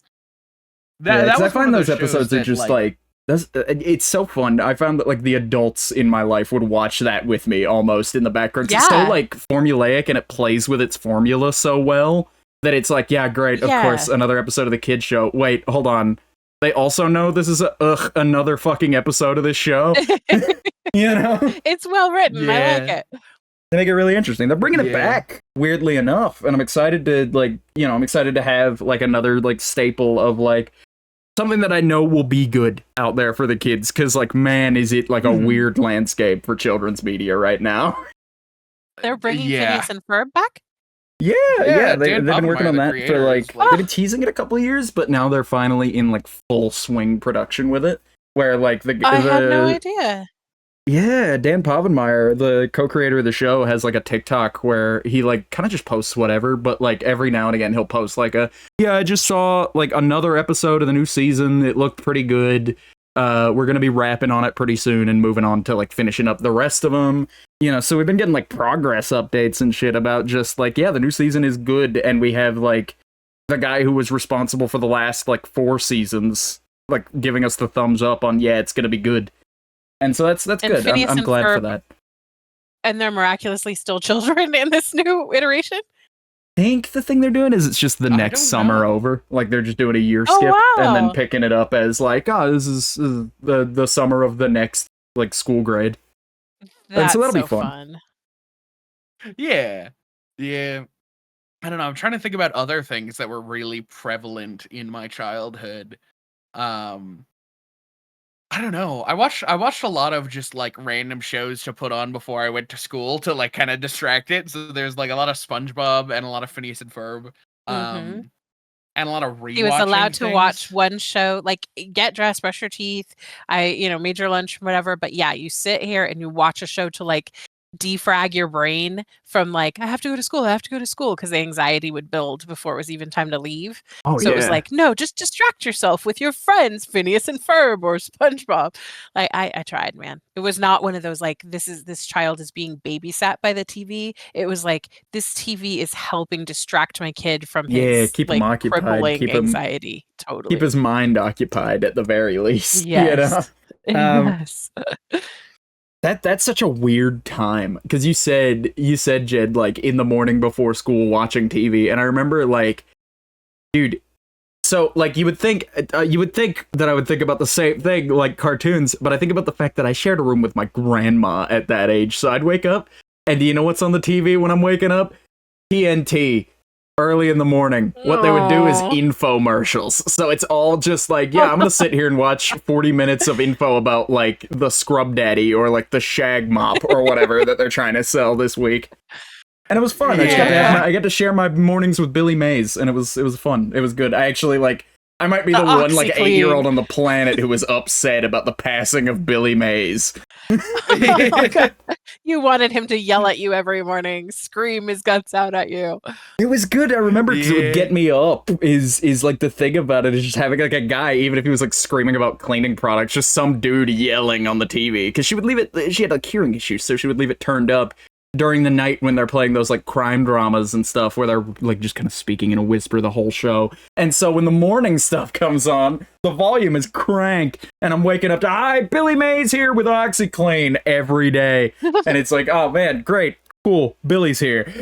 I find those episodes are just like it's so fun. I found that like the adults in my life would watch that with me almost in the background. It's so like formulaic and it plays with its formula so well that it's like, yeah, great. Of course, another episode of the kids show. Wait, hold on. They also know this is another fucking episode of this show. You know? It's well written. Yeah. I like it. They make it really interesting. They're bringing it back, weirdly enough. And I'm excited to, like, you know, I'm excited to have, like, another, like, staple of, like, something that I know will be good out there for the kids. Because, like, man, is it, like, a weird landscape for children's media right now. They're bringing Phineas and Ferb back? Yeah, they've been working on that for like they've been teasing it a couple of years, but now they're finally in like full swing production with it. Where like I had no idea. Yeah, Dan Povenmire, the co-creator of the show, has like a TikTok where he like kind of just posts whatever, but like every now and again he'll post like I just saw like another episode of the new season. It looked pretty good. We're gonna be wrapping on it pretty soon and moving on to like finishing up the rest of them. You know, so we've been getting like progress updates and shit about just like, yeah, the new season is good, and we have like the guy who was responsible for the last like 4 seasons like giving us the thumbs up on it's gonna be good. And so that's good. I'm glad for that. And they're miraculously still children in this new iteration? I think the thing they're doing is it's just the next summer over. Like they're just doing a year skip and then picking it up as like, this is the summer of the next like school grade. That's and so that'll so be fun. Yeah. I don't know. I'm trying to think about other things that were really prevalent in my childhood. I don't know. I watched a lot of just like random shows to put on before I went to school to like kind of distract it. So there's like a lot of SpongeBob and a lot of Phineas and Ferb. And a lot of rewatching. He was allowed to things. watch one show, like get dressed, brush your teeth. Made your lunch, whatever. But yeah, you sit here and you watch a show to like defrag your brain from like, I have to go to school, because the anxiety would build before it was even time to leave. It was like, no, just distract yourself with your friends, Phineas and Ferb or SpongeBob. Like I tried, man. It was not one of those like, this child is being babysat by the TV. It was like, this TV is helping distract my kid from his keep him occupied, crippling anxiety. Totally. Keep his mind occupied at the very least. Yes. You know? Yes. That's such a weird time, because you said Jed like in the morning before school watching TV, and I remember like, dude, so like you would think that I would think about the same thing like cartoons, but I think about the fact that I shared a room with my grandma at that age, so I'd wake up and do you know what's on the TV when I'm waking up? TNT early in the morning, what they would do is Aw. infomercials. So it's all just like, yeah, I'm gonna sit here and watch 40 minutes of info about like the Scrub Daddy or like the Shag Mop or whatever that they're trying to sell this week. And it was fun. Yeah. I got to share my mornings with Billy Mays, and it was fun. It was good. I actually like. I might be the one like OxyClean. 8-year-old on the planet who was upset about the passing of Billy Mays. Oh, God. You wanted him to yell at you every morning, scream his guts out at you. It was good. I remember because it Yeah. would get me up. Is like the thing about it is just having like a guy, even if he was like screaming about cleaning products, just some dude yelling on the TV. Because she would leave it. She had like hearing issues, so she would leave it turned up during the night when they're playing those like crime dramas and stuff where they're like just kind of speaking in a whisper the whole show. And so when the morning stuff comes on, the volume is cranked and I'm waking up to, hi, Billy Mays here with OxyClean every day. And it's like, oh man, great, cool, Billy's here.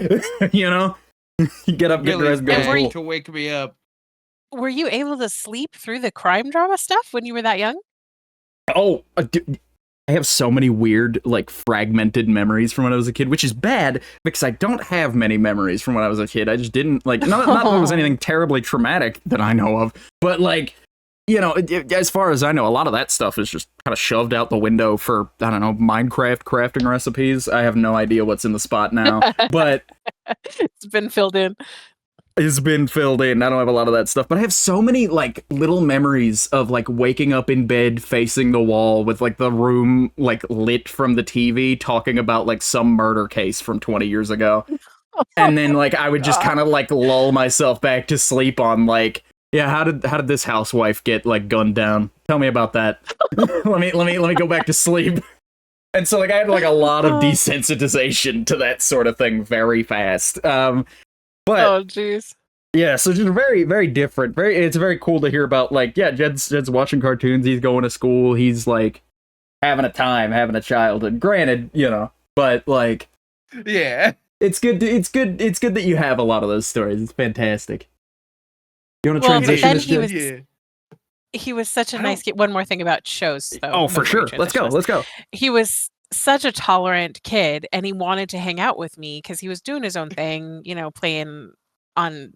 You know? You get up, get dressed, go to Billy's school. to wake me up. Were you able to sleep through the crime drama stuff when you were that young? Oh, I have so many weird, like, fragmented memories from when I was a kid, which is bad because I don't have many memories from when I was a kid. I just didn't, like, not that it was anything terribly traumatic that I know of, but, like, you know, as far as I know, a lot of that stuff is just kind of shoved out the window for, I don't know, Minecraft crafting recipes. I have no idea what's in the spot now, but It's been filled in. it's been filled in. I don't have a lot of that stuff, but I have so many like little memories of like waking up in bed facing the wall with like the room like lit from the TV talking about like some murder case from 20 years ago. And then like I would just kind of like lull myself back to sleep on like, yeah, how did this housewife get like gunned down? Tell me about that. let me go back to sleep. And so like I had like a lot of desensitization to that sort of thing very fast. But Oh, jeez. yeah, so just very, very different. It's very cool to hear about. Like, yeah, Jed's watching cartoons. He's going to school. He's like having a time, having a childhood. Granted, you know, but like, Yeah. it's good. It's good that you have a lot of those stories. It's fantastic. You want to Well, but transition then this, he Jed? was he was such a nice kid. One more thing about shows, though. Oh, for before we sure. Let's go. transition Let's go. this. He was such a tolerant kid, and he wanted to hang out with me because he was doing his own thing, you know, playing on,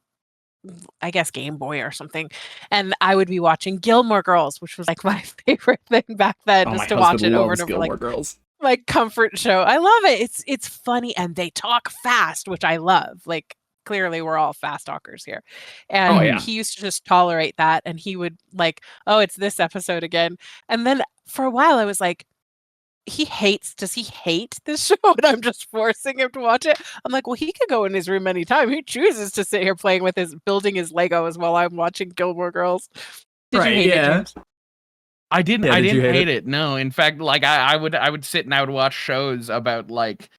I guess, Game Boy or something. And I would be watching Gilmore Girls, which was like my favorite thing back then, Oh, my just to watch husband it over loves and over, Gilmore like Girls. comfort show. I love it. It's funny, and they talk fast, which I love. Like, clearly we're all fast talkers here. And Oh, yeah. he used to just tolerate that, and he would like, oh, it's this episode again. And then for a while I was like, does he hate this show? And I'm just forcing him to watch it. I'm like, well, he could go in his room anytime. He chooses to sit here playing with building his Legos while I'm watching Gilmore Girls. Did Right, you hate yeah. it, James? I didn't. Yeah, I did you didn't hate hate it. No, in fact, like I would sit and I would watch shows about like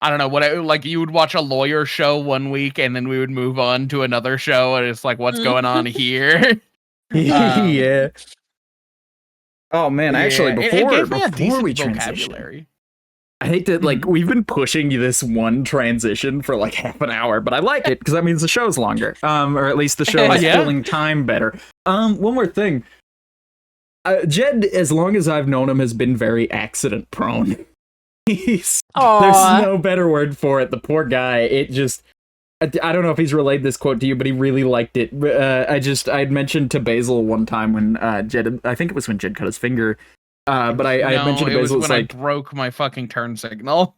I don't know like you would watch a lawyer show one week and then we would move on to another show and it's like what's going on here? Yeah. Oh man, actually, Yeah, before it gave me a before we decent transition, vocabulary. I hate that, like, we've been pushing this one transition for, like, half an hour, but I like it, because that means the show's longer. Or at least the show is Yeah. filling time better. One more thing. Jed, as long as I've known him, has been very accident-prone. There's Aw. no better word for it. The poor guy, it just... I don't know if he's relayed this quote to you, but he really liked it. I'd mentioned to Basil one time when Jed... I think it was when Jed cut his finger... but I had mentioned to it was Basil, when it's like, I broke my fucking turn signal.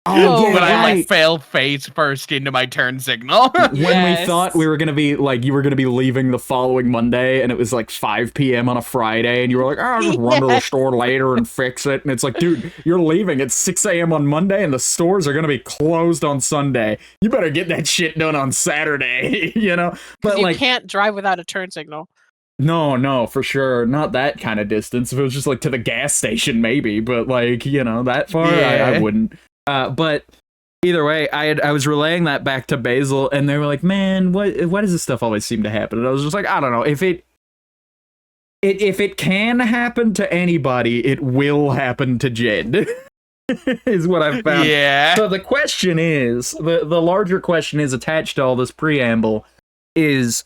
Oh, yeah, When I like right. fell face first into my turn signal. When we Yes. thought we were gonna be like, you were gonna be leaving the following Monday, and it was like 5 p.m. on a Friday, and you were like, oh, I'll just run to the Yes. store later and fix it. And it's like, dude, you're leaving at 6 a.m. on Monday, and the stores are gonna be closed on Sunday. You better get that shit done on Saturday, you know? But you like, can't drive without a turn signal. no, for sure, not that kind of distance. If it was just like to the gas station, maybe, but like, you know, that far, I Yeah. wouldn't. But either way, I was relaying that back to Basil, and they were like, man, why does this stuff always seem to happen? And I was just like, I don't know. If it can happen to anybody, it will happen to Jed. Is what I've found. Yeah. So the question is, the larger question is attached to all this preamble is,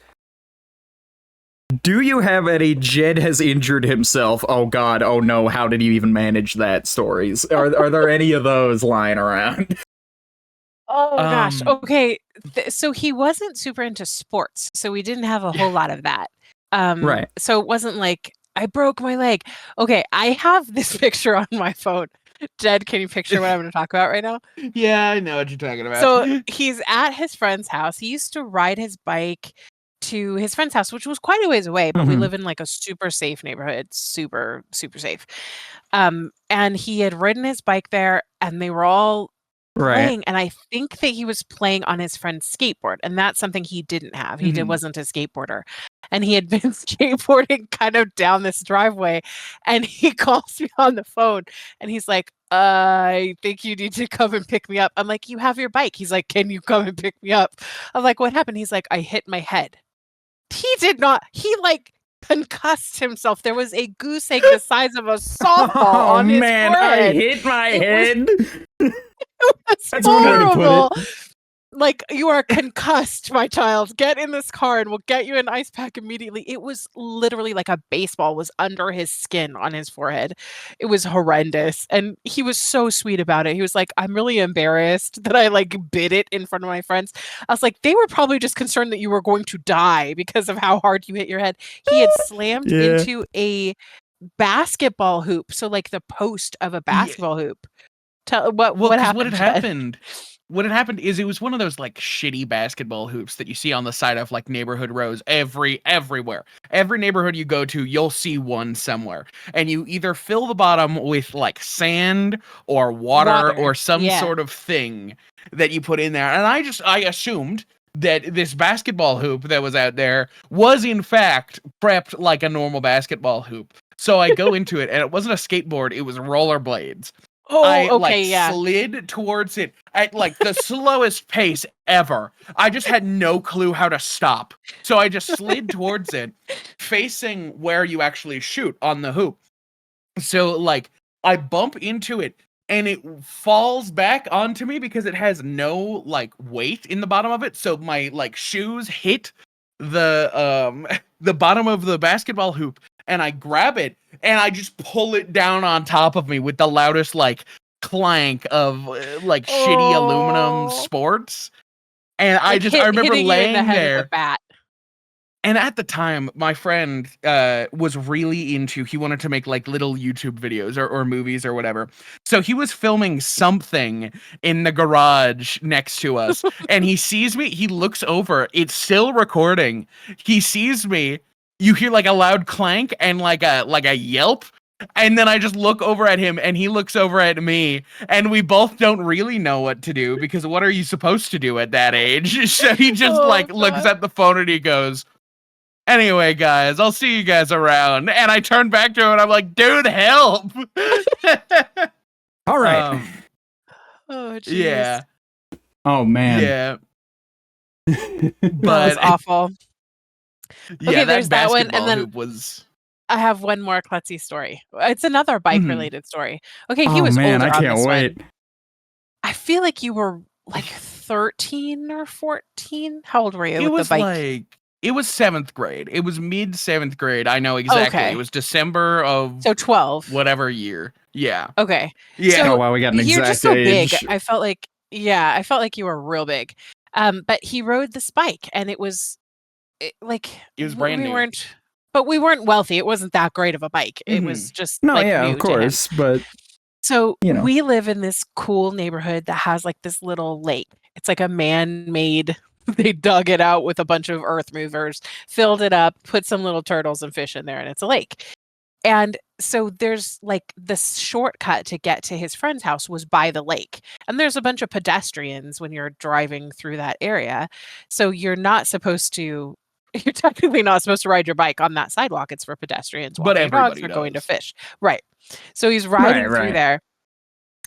do you have any Jed has injured himself? Oh god, oh no, how did you even manage that stories? Are there any of those lying around? Oh gosh. Um, Okay. So he wasn't super into sports, so we didn't have a whole lot of that. Right. So it wasn't like I broke my leg. Okay, I have this picture on my phone. Jed, can you picture what I'm going to talk about right now? yeah, I know what you're talking about. So he's at his friend's house. He used to ride his bike to his friend's house, which was quite a ways away, but we Mhm. live in like a super safe neighborhood, super, super safe. And he had ridden his bike there and they were all Right. playing, and I think that he was playing on his friend's skateboard, and that's something he didn't have. He Mhm. wasn't a skateboarder. And he had been skateboarding kind of down this driveway, and he calls me on the phone and he's like, I think you need to come and pick me up. I'm like, you have your bike. He's like, can you come and pick me up? I'm like, what happened? He's like, I hit my head. He did not. He like concussed himself. There was a goose egg the size of a softball on his man, forehead. I hit my It head. That's That's one way to put it. horrible. Like, you are concussed, my child. Get in this car and we'll get you an ice pack immediately. It was literally like a baseball was under his skin on his forehead. It was horrendous. And he was so sweet about it. He was like, I'm really embarrassed that I like bit it in front of my friends. I was like, they were probably just concerned that you were going to die because of how hard you hit your head. He had slammed Yeah. into a basketball hoop. So like the post of a basketball hoop. Tell what Well, because happened, Jed? what had happened is it was one of those like shitty basketball hoops that you see on the side of like neighborhood rows everywhere. Every neighborhood you go to, you'll see one somewhere. And you either fill the bottom with like sand or water or some Yeah. sort of thing that you put in there. And I assumed that this basketball hoop that was out there was in fact prepped like a normal basketball hoop. So I go into it and it wasn't a skateboard, it was rollerblades. Oh, I okay, like yeah. slid towards it at like the slowest pace ever. I just had no clue how to stop. So I just slid towards it, facing where you actually shoot on the hoop. So like I bump into it and it falls back onto me because it has no like weight in the bottom of it. So my like shoes hit the bottom of the basketball hoop and I grab it and I just pull it down on top of me with the loudest like clank of like shitty aluminum Oh. sports. And I Like remember hitting you in the laying head there. with a bat. And at the time, my friend was really into, he wanted to make like little YouTube videos or movies or whatever. So he was filming something in the garage next to us. And he sees me, he looks over, it's still recording. He sees me, you hear like a loud clank and like a yelp. And then I just look over at him and he looks over at me and we both don't really know what to do because what are you supposed to do at that age? So he just Oh, looks God. at the phone and he goes, anyway, guys, I'll see you guys around. And I turn back to him and I'm like, dude, help. All right. Oh, jeez. Yeah. Oh man. Yeah. That But was awful. yeah, Okay, that there's that one, and basketball then hoop was I have one more klutzy story. It's another bike-related story. Okay, he Oh was man, older I on can't this wait. one. I feel like you were like 13 or 14. How old were you it with the was bike? like it was 7th grade. It was mid 7th grade. I know exactly. Okay. It was December of So 12. whatever year. Yeah. Okay. Yeah. So Oh wow, we got an you're exact just so big. age. I felt like you were real big. But he rode this bike and it was like It was brand we new. we weren't wealthy. It wasn't that great of a bike. It was just No, like yeah, new of to him. course, but So you know. we live in this cool neighborhood that has like this little lake. It's like a man-made. They dug it out with a bunch of earth movers, filled it up, put some little turtles and fish in there, and it's a lake. And so there's like this shortcut to get to his friend's house was by the lake. And there's a bunch of pedestrians when you're driving through that area. So you're technically not supposed to ride your bike on that sidewalk. It's for pedestrians, But walking your dogs, everybody or going to does. fish. Right. So he's riding through right. there.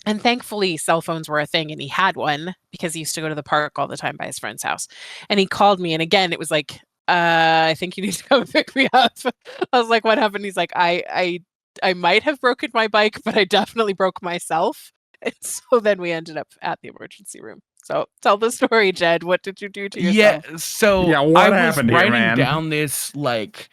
And thankfully, cell phones were a thing, and he had one because he used to go to the park all the time by his friend's house. And he called me, and again, it was like, I think you need to come pick me up. I was like, what happened? He's like, I might have broken my bike, but I definitely broke myself. And so then we ended up at the emergency room. So tell the story, Jed. What did you do to yourself? Yeah, so Yeah, what I was happened here, riding man? down this like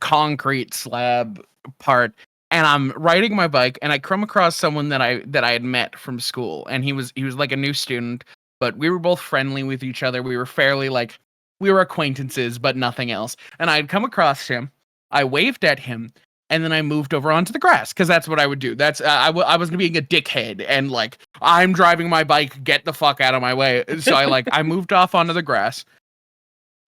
concrete slab part and I'm riding my bike and I come across someone that I had met from school and he was like a new student but we were both friendly with each other. We were fairly like, we were acquaintances, but nothing else. And I'd come across him, I waved at him, and then I moved over onto the grass because that's what I would do. That's I wasn't being a dickhead and like, I'm driving my bike, get the fuck out of my way. So I moved off onto the grass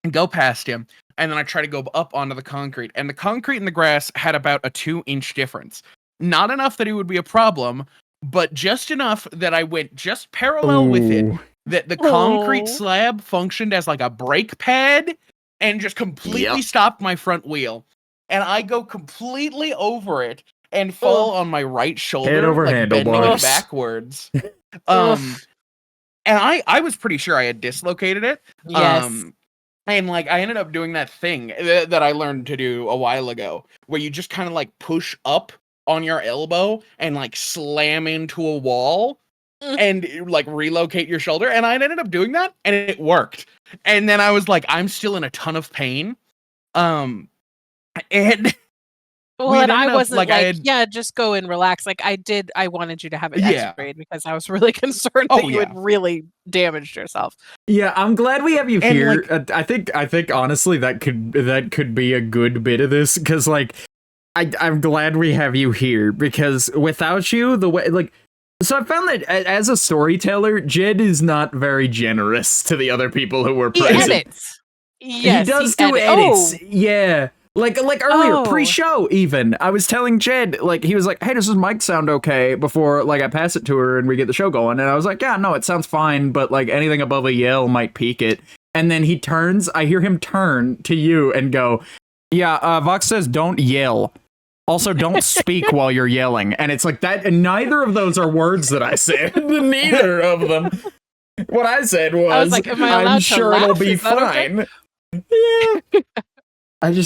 and go past him, and then I try to go up onto the concrete, and the concrete and the grass had about a 2-inch difference. Not enough that it would be a problem, but just enough that I went just parallel with it, that the concrete slab functioned as like a brake pad and just completely stopped my front wheel. And I go completely over it and fall on my right shoulder, head over like bending handlebars. backwards. And I was pretty sure I had dislocated it. Yes. And like I ended up doing that thing that I learned to do a while ago, where you just kind of like push up on your elbow and like slam into a wall and like relocate your shoulder. And I ended up doing that, and it worked. And then I was like, I'm still in a ton of pain. And well, and I wasn't like, I had, yeah, just go and relax. Like I wanted you to have it x-rayed because I was really concerned that you had really damaged yourself. Yeah, I'm glad we have you And, here. I think honestly that could be a good bit of this, because like I'm glad we have you here, because without you, the way like. So I found that as a storyteller, Jed is not very generous to the other people who were present. He edits. Yes, he does do edits. Yeah. Like earlier, pre-show even, I was telling Jed, like, he was like, hey, does this mic sound okay? Before, like, I pass it to her and we get the show going. And I was like, yeah, no, it sounds fine, but, like, anything above a yell might peak it. And then he turns, I hear him turn to you and go, yeah, Vox says don't yell. Also, don't speak while you're yelling. And it's like that, and neither of those are words that I said. Neither of them. What I said was, I was like, am I allowed I'm to sure laugh? it'll be Is that okay? fine. Yeah. He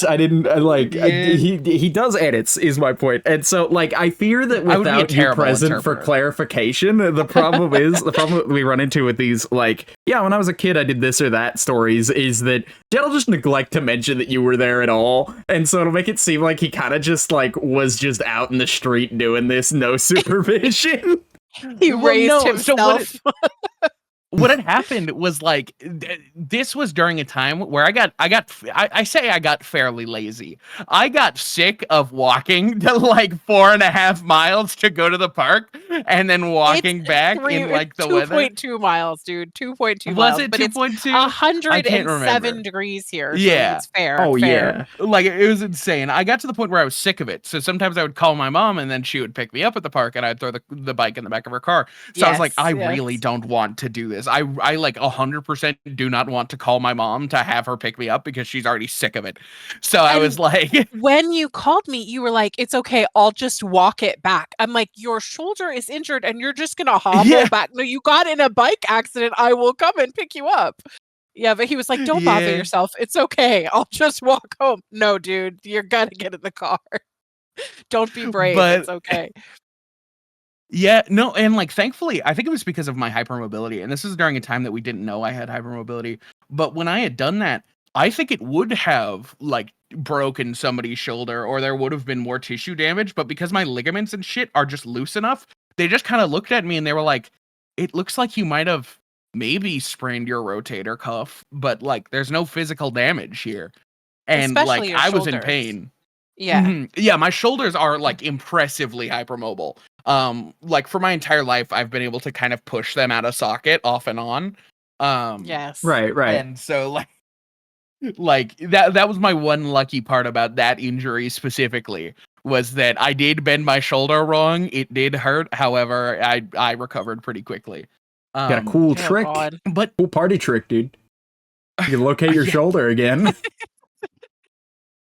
does edits, is my point. And so, like, I fear that without you present for clarification, the problem that we run into with these, like, yeah, when I was a kid, I did this or that stories, is that Jed will just neglect to mention that you were there at all. And so it'll make it seem like he kind of just, like, was just out in the street doing this, no supervision. He raised himself. So what had happened was like this was during a time where I got fairly lazy. I got sick of walking to like 4.5 miles to go to the park and then walking back in like the weather. 2.2 miles, dude. 2.2 miles. Was it 2.2? 107 degrees here. Yeah. So it's fair. Oh, fair. yeah. Like it was insane. I got to the point where I was sick of it. So sometimes I would call my mom and then she would pick me up at the park and I'd throw the bike in the back of her car. So I was like, I really don't want to do this. I like 100% do not want to call my mom to have her pick me up because she's already sick of it. So I was like, when you called me, you were like, it's okay, I'll just walk it back. I'm like, your shoulder is injured and you're just gonna hobble back. No, you got in a bike accident. I will come and pick you up. Yeah, but he was like, don't bother yourself. It's okay. I'll just walk home. No, dude, you're gonna get in the car. Don't be brave. It's okay. Yeah, no, and like thankfully, I think it was because of my hypermobility, and this is during a time that we didn't know I had hypermobility. But when I had done that, I think it would have like broken somebody's shoulder, or there would have been more tissue damage. But because my ligaments and shit are just loose enough, they just kind of looked at me and they were like, "It looks like you might have maybe sprained your rotator cuff, but like there's no physical damage here." And especially like I was in pain. Yeah. Mm-hmm. Yeah, my shoulders are like impressively hypermobile. Like for my entire life, I've been able to kind of push them out of socket off and on. Yes. Right. And so like that was my one lucky part about that injury specifically, was that I did bend my shoulder wrong. It did hurt. However, I recovered pretty quickly. Got a cool trick. But cool party trick, dude. You can locate your shoulder again.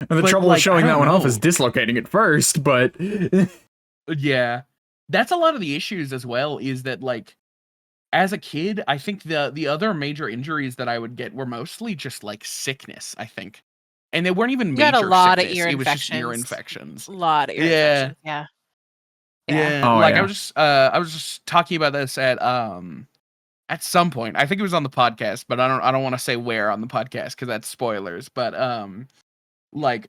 And the trouble with showing that one off is dislocating it first, but yeah, that's a lot of the issues as well, is that like as a kid, I think the other major injuries that I would get were mostly just like sickness, I think. And they weren't even major sickness. A lot sickness. Of ear it was infections. Just ear infections. A lot of ear infections. Yeah. Oh, like I was just talking about this at some point. I think it was on the podcast, but I don't want to say where on the podcast because that's spoilers. But like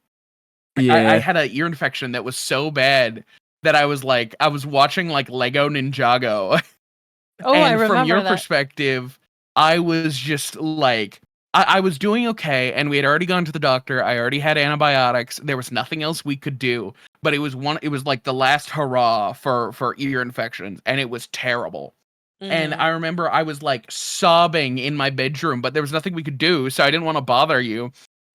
I had an ear infection that was so bad that I was watching like Lego Ninjago. Oh, and I remember from your that. perspective, I was just like, I was doing okay, and we had already gone to the doctor. I already had antibiotics. There was nothing else we could do, but it was like the last hurrah for ear infections, and it was terrible. And I remember I was like sobbing in my bedroom, but there was nothing we could do, so I didn't want to bother you.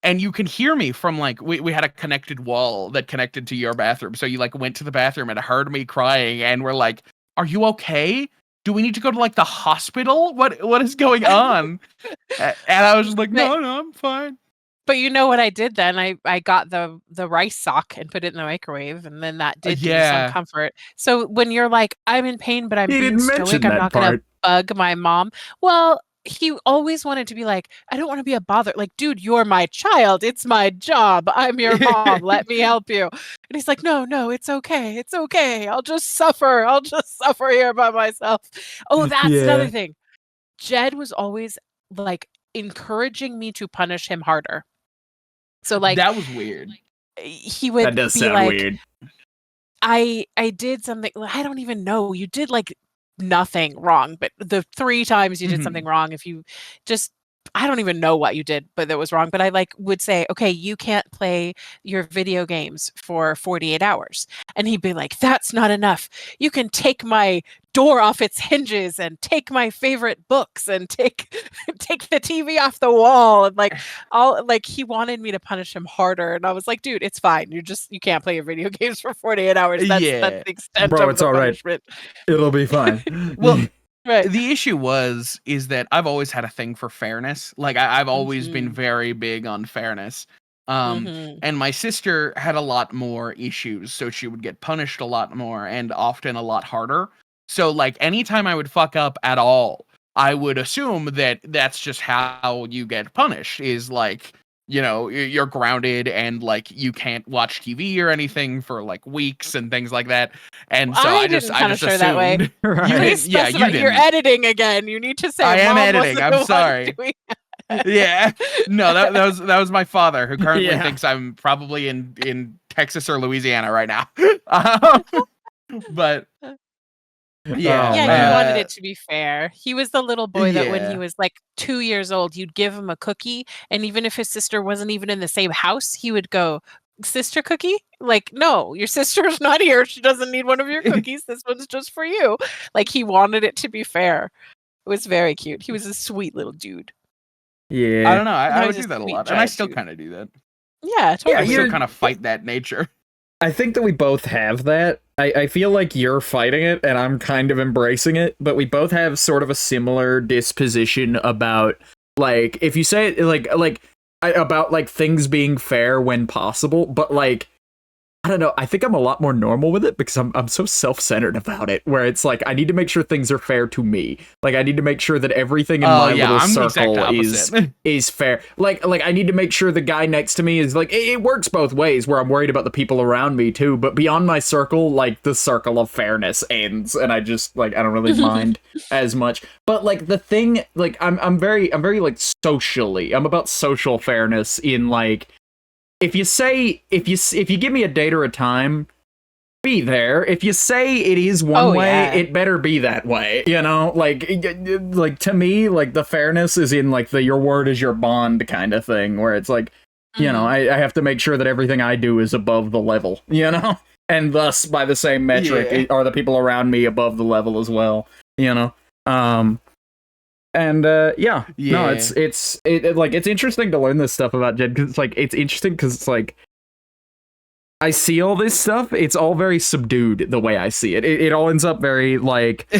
And you can hear me from like we had a connected wall that connected to your bathroom. So you like went to the bathroom and heard me crying and were like, "Are you okay? Do we need to go to like the hospital? What is going on?" And I was just like, "No, I'm fine." But you know what I did then? I got the rice sock and put it in the microwave, and then that did give me some comfort. So when you're like, I'm in pain, but I'm being stoic, I'm not going to bug my mom. Well, he always wanted to be like, I don't want to be a bother. Like, dude, you're my child. It's my job. I'm your mom. Let me help you. And he's like, no, it's okay. It's okay. I'll just suffer. I'll just suffer here by myself. Oh, that's another thing. Jed was always like encouraging me to punish him harder. So like that was weird. He would that does be sound like, weird. I did something. I don't even know. You did like nothing wrong, but the 3 times you did something wrong, if you just, I don't even know what you did, but that was wrong. But I like would say, okay, you can't play your video games for 48 hours. And he'd be like, that's not enough. You can take my door off its hinges and take my favorite books and take the TV off the wall. And like all like he wanted me to punish him harder. And I was like, dude, it's fine. You can't play your video games for 48 hours. That's the extent of the punishment. Right. It'll be fine. Well, right. The issue is that I've always had a thing for fairness. Like I've always been very big on fairness. And my sister had a lot more issues, so she would get punished a lot more and often a lot harder. So like anytime I would fuck up at all, I would assume that that's just how you get punished, is like, you know, you're grounded and like you can't watch TV or anything for like weeks and things like that. And so I just assumed that way. Right. You didn't. You're editing again. You need to say I am editing. I'm sorry. Yeah. No, that was my father, who currently thinks I'm probably in Texas or Louisiana right now. But he wanted it to be fair. He was the little boy that when he was like 2 years old, you'd give him a cookie, and even if his sister wasn't even in the same house, he would go, sister cookie? Like, no, your sister's not here. She doesn't need one of your cookies. This one's just for you. Like, he wanted it to be fair. It was very cute. He was a sweet little dude. Yeah. I don't know. I would do that a lot. And I still kind of do that. Yeah, totally. I still kind of fight that nature. I think that we both have that. I feel like you're fighting it and I'm kind of embracing it, but we both have sort of a similar disposition about, like, if you say it about like things being fair when possible, but like, I don't know, I think I'm a lot more normal with it because I'm so self-centered about it, where it's like I need to make sure things are fair to me. Like I need to make sure that everything in my little circle is fair. Like I need to make sure the guy next to me is like, it works both ways, where I'm worried about the people around me too, but beyond my circle, like the circle of fairness ends, and I just like, I don't really mind as much. But like the thing, like I'm very like socially, I'm about social fairness in like, if you give me a date or a time, be there. If you say it is one way, it better be that way. You know, like to me, like the fairness is in like the your word is your bond kind of thing, where it's like, you know, I have to make sure that everything I do is above the level, you know, and thus by the same metric are the people around me above the level as well, you know. No, it's interesting to learn this stuff about Jed, because it's like, it's interesting because it's like, I see all this stuff, it's all very subdued the way I see it. It all ends up very like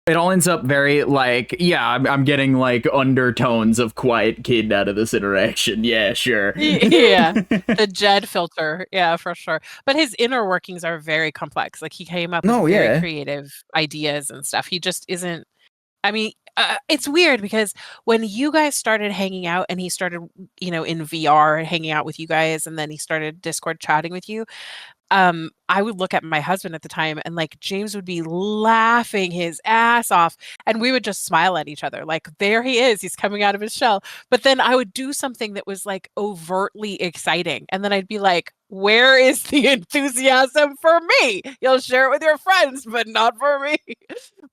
I'm getting like undertones of quiet kid out of this interaction. Yeah, sure. Yeah, the Jed filter. Yeah, for sure. But his inner workings are very complex. Like he came up with very creative ideas and stuff. He just isn't. I mean, it's weird because when you guys started hanging out and he started, you know, in VR hanging out with you guys, and then he started Discord chatting with you, I would look at my husband at the time, and like James would be laughing his ass off, and we would just smile at each other. Like, there he is, he's coming out of his shell. But then I would do something that was like overtly exciting, and then I'd be like, where is the enthusiasm for me? You'll share it with your friends, but not for me.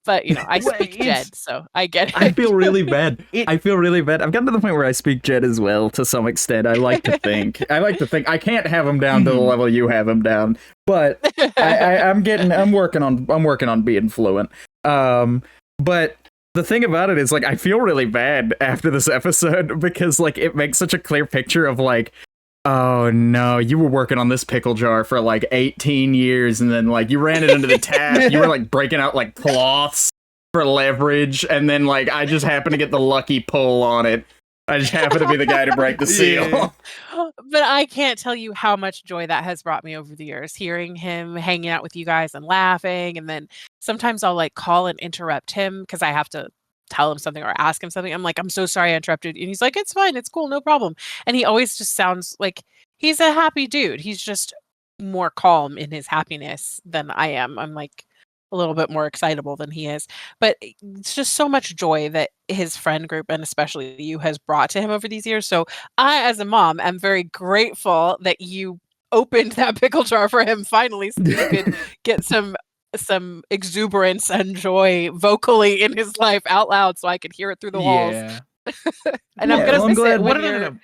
But I speak Jed, so I get it. I feel really bad. I feel really bad. I've gotten to the point where I speak Jed as well, to some extent. I like to think. I can't have him down to the level you have him down, but I'm working on being fluent. But the thing about it is, like, I feel really bad after this episode because, like, it makes such a clear picture of, like, oh no, you were working on this pickle jar for like 18 years and then like you ran it into the tap. You were like breaking out like cloths for leverage, and then like I just happened to get the lucky pull on it. I just happened to be the guy to break the seal. Yeah. But I can't tell you how much joy that has brought me over the years, hearing him hanging out with you guys and laughing. And then sometimes I'll like call and interrupt him because I have to tell him something or ask him something. I'm like, I'm so sorry I interrupted. And he's like, it's fine. It's cool. No problem. And he always just sounds like he's a happy dude. He's just more calm in his happiness than I am. I'm like a little bit more excitable than he is. But it's just so much joy that his friend group, and especially you, has brought to him over these years. So I, as a mom, am very grateful that you opened that pickle jar for him finally so you could get some exuberance and joy vocally in his life out loud so I could hear it through the walls. And I'm gonna miss it when you're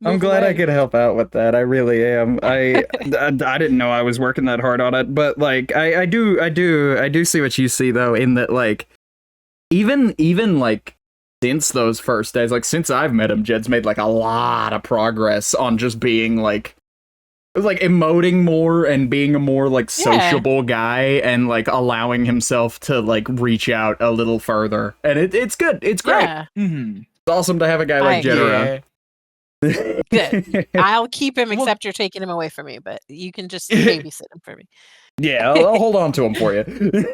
I'm glad I could help out with that. I really am. I didn't know I was working that hard on it, but like I do see what you see though, in that like even like since those first days, like since I've met him, Jed's made like a lot of progress on just being like emoting more and being a more like sociable guy and like allowing himself to like reach out a little further. And it's good. It's great. Yeah. Mm-hmm. It's awesome to have a guy like Jed around. Good. I'll keep him, except you're taking him away from me, but you can just babysit him for me. Yeah, I'll hold on to him for you.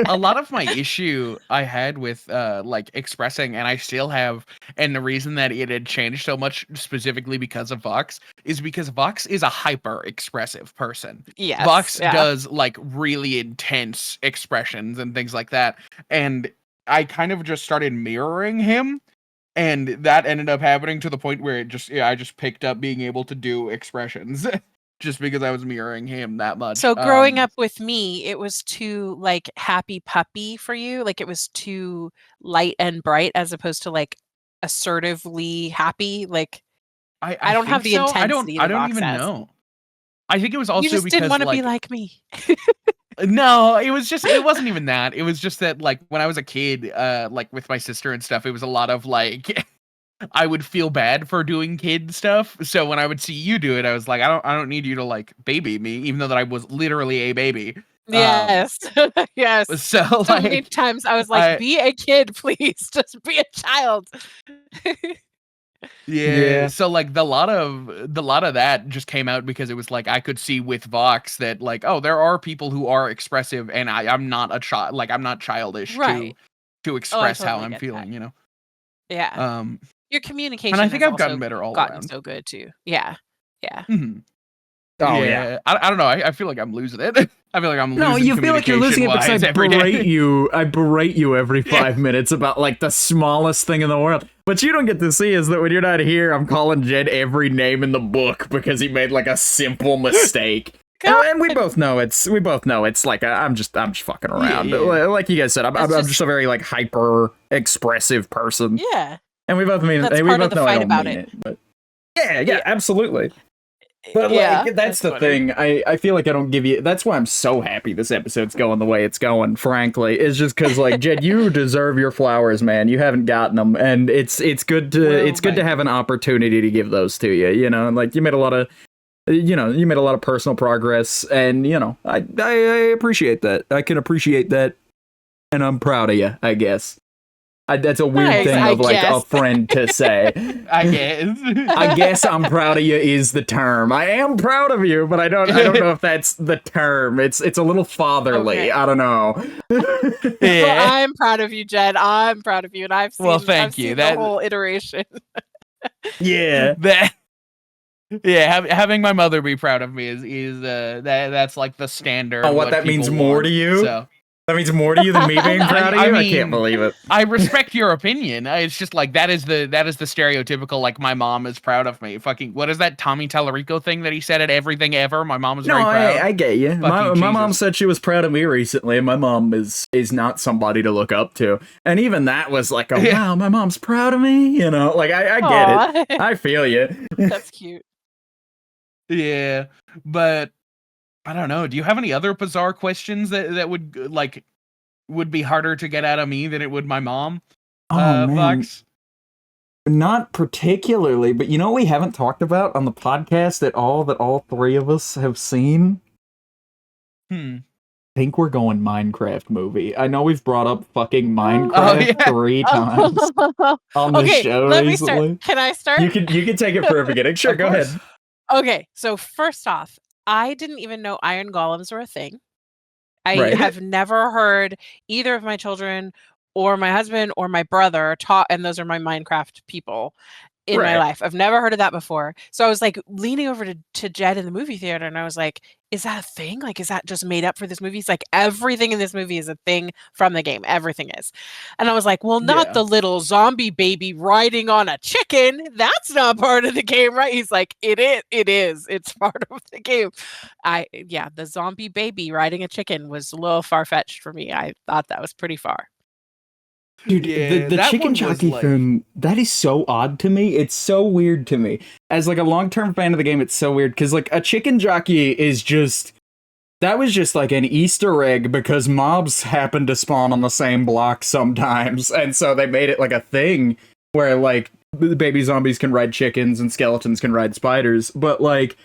A lot of my issue I had with like expressing, and I still have, and the reason that it had changed so much specifically because of Vox is because Vox is a hyper expressive person. Yes, Vox does like really intense expressions and things like that, and I kind of just started mirroring him. And that ended up happening to the point where I just picked up being able to do expressions just because I was mirroring him that much. So growing up with me, it was too like happy puppy for you. Like it was too light and bright as opposed to like assertively happy. Like I don't have the intensity. I don't even know. I think it was also you just because didn't want to like, be like me. No, it wasn't even that. It was just that like when I was a kid, like with my sister and stuff, it was a lot of like I would feel bad for doing kid stuff. So when I would see you do it, I was like, I don't need you to like baby me, even though that I was literally a baby. Yes. Yes. So like, many times I was like, be a kid, please. Just be a child. Yeah. So like the lot of that just came out because it was like I could see with Vox that like, oh, there are people who are expressive, and I'm not a child. Like I'm not childish to express how I'm feeling. You know. Yeah. Your communication. And I think I've gotten better all around. So good too. Yeah. Yeah. Mm-hmm. Oh yeah. I don't know. I feel like I'm losing it. I feel like I'm losing. No, you feel like you're losing it because I berate you every 5 minutes about like the smallest thing in the world. What you don't get to see is that when you're not here, I'm calling Jed every name in the book because he made like a simple mistake. And we both know it's like I'm just fucking around. Yeah. Like you guys said, I'm just a very like hyper expressive person. Yeah. And we both mean that's we both know I don't about mean it. But yeah, absolutely. But like that's the thing. I feel like I don't give you. That's why I'm so happy this episode's going the way it's going. Frankly, it's just because like Jed, you deserve your flowers, man. You haven't gotten them, and it's good to have an opportunity to give those to you. You know, like you made a lot of personal progress, and you know I appreciate that. I can appreciate that, and I'm proud of you. I guess. That's a weird thing of like a friend to say. I guess I'm proud of you is the term. I am proud of you, but I don't know if that's the term. It's a little fatherly. Okay. I don't know. Well, I'm proud of you, Jed. I'm proud of you, and I've seen, thank you. The whole iteration. Yeah. Having my mother be proud of me is that's like the standard. Oh, what that means more to you? So. That means more to you than me being proud of you? I can't believe it. I respect your opinion. It's just like that is the stereotypical, like, my mom is proud of me. Fucking, what is that Tommy Tallarico thing that he said at everything ever? My mom is very proud. I get you. My mom said she was proud of me recently, and my mom is not somebody to look up to. And even that was like, wow, my mom's proud of me? You know, like, I get it. I feel you. That's cute. Yeah, but I don't know. Do you have any other bizarre questions that would be harder to get out of me than it would my mom? Man. Vox? Not particularly, but you know what we haven't talked about on the podcast at all that all three of us have seen? I think we're going Minecraft movie. I know we've brought up fucking Minecraft 3 times on the show let recently. Me start. Can I start? You can take it for a beginning. Sure, go ahead. Okay, so first off, I didn't even know iron golems were a thing. I have never heard either of my children or my husband or my brother talk, and those are my Minecraft people in my life. I've never heard of that before. So I was like leaning over to Jed in the movie theater, and I was like, is that a thing? Like, is that just made up for this movie? It's like everything in this movie is a thing from the game. Everything is. And I was like, well, not the little zombie baby riding on a chicken. That's not part of the game, right? He's like, it is. It's part of the game. The zombie baby riding a chicken was a little far-fetched for me. I thought that was pretty far. Dude, the chicken jockey thing, that is so odd to me. It's so weird to me. As like a long-term fan of the game, it's so weird because like a chicken jockey is just, that was just like an Easter egg because mobs happen to spawn on the same block sometimes. And so they made it like a thing where like the baby zombies can ride chickens and skeletons can ride spiders. But like,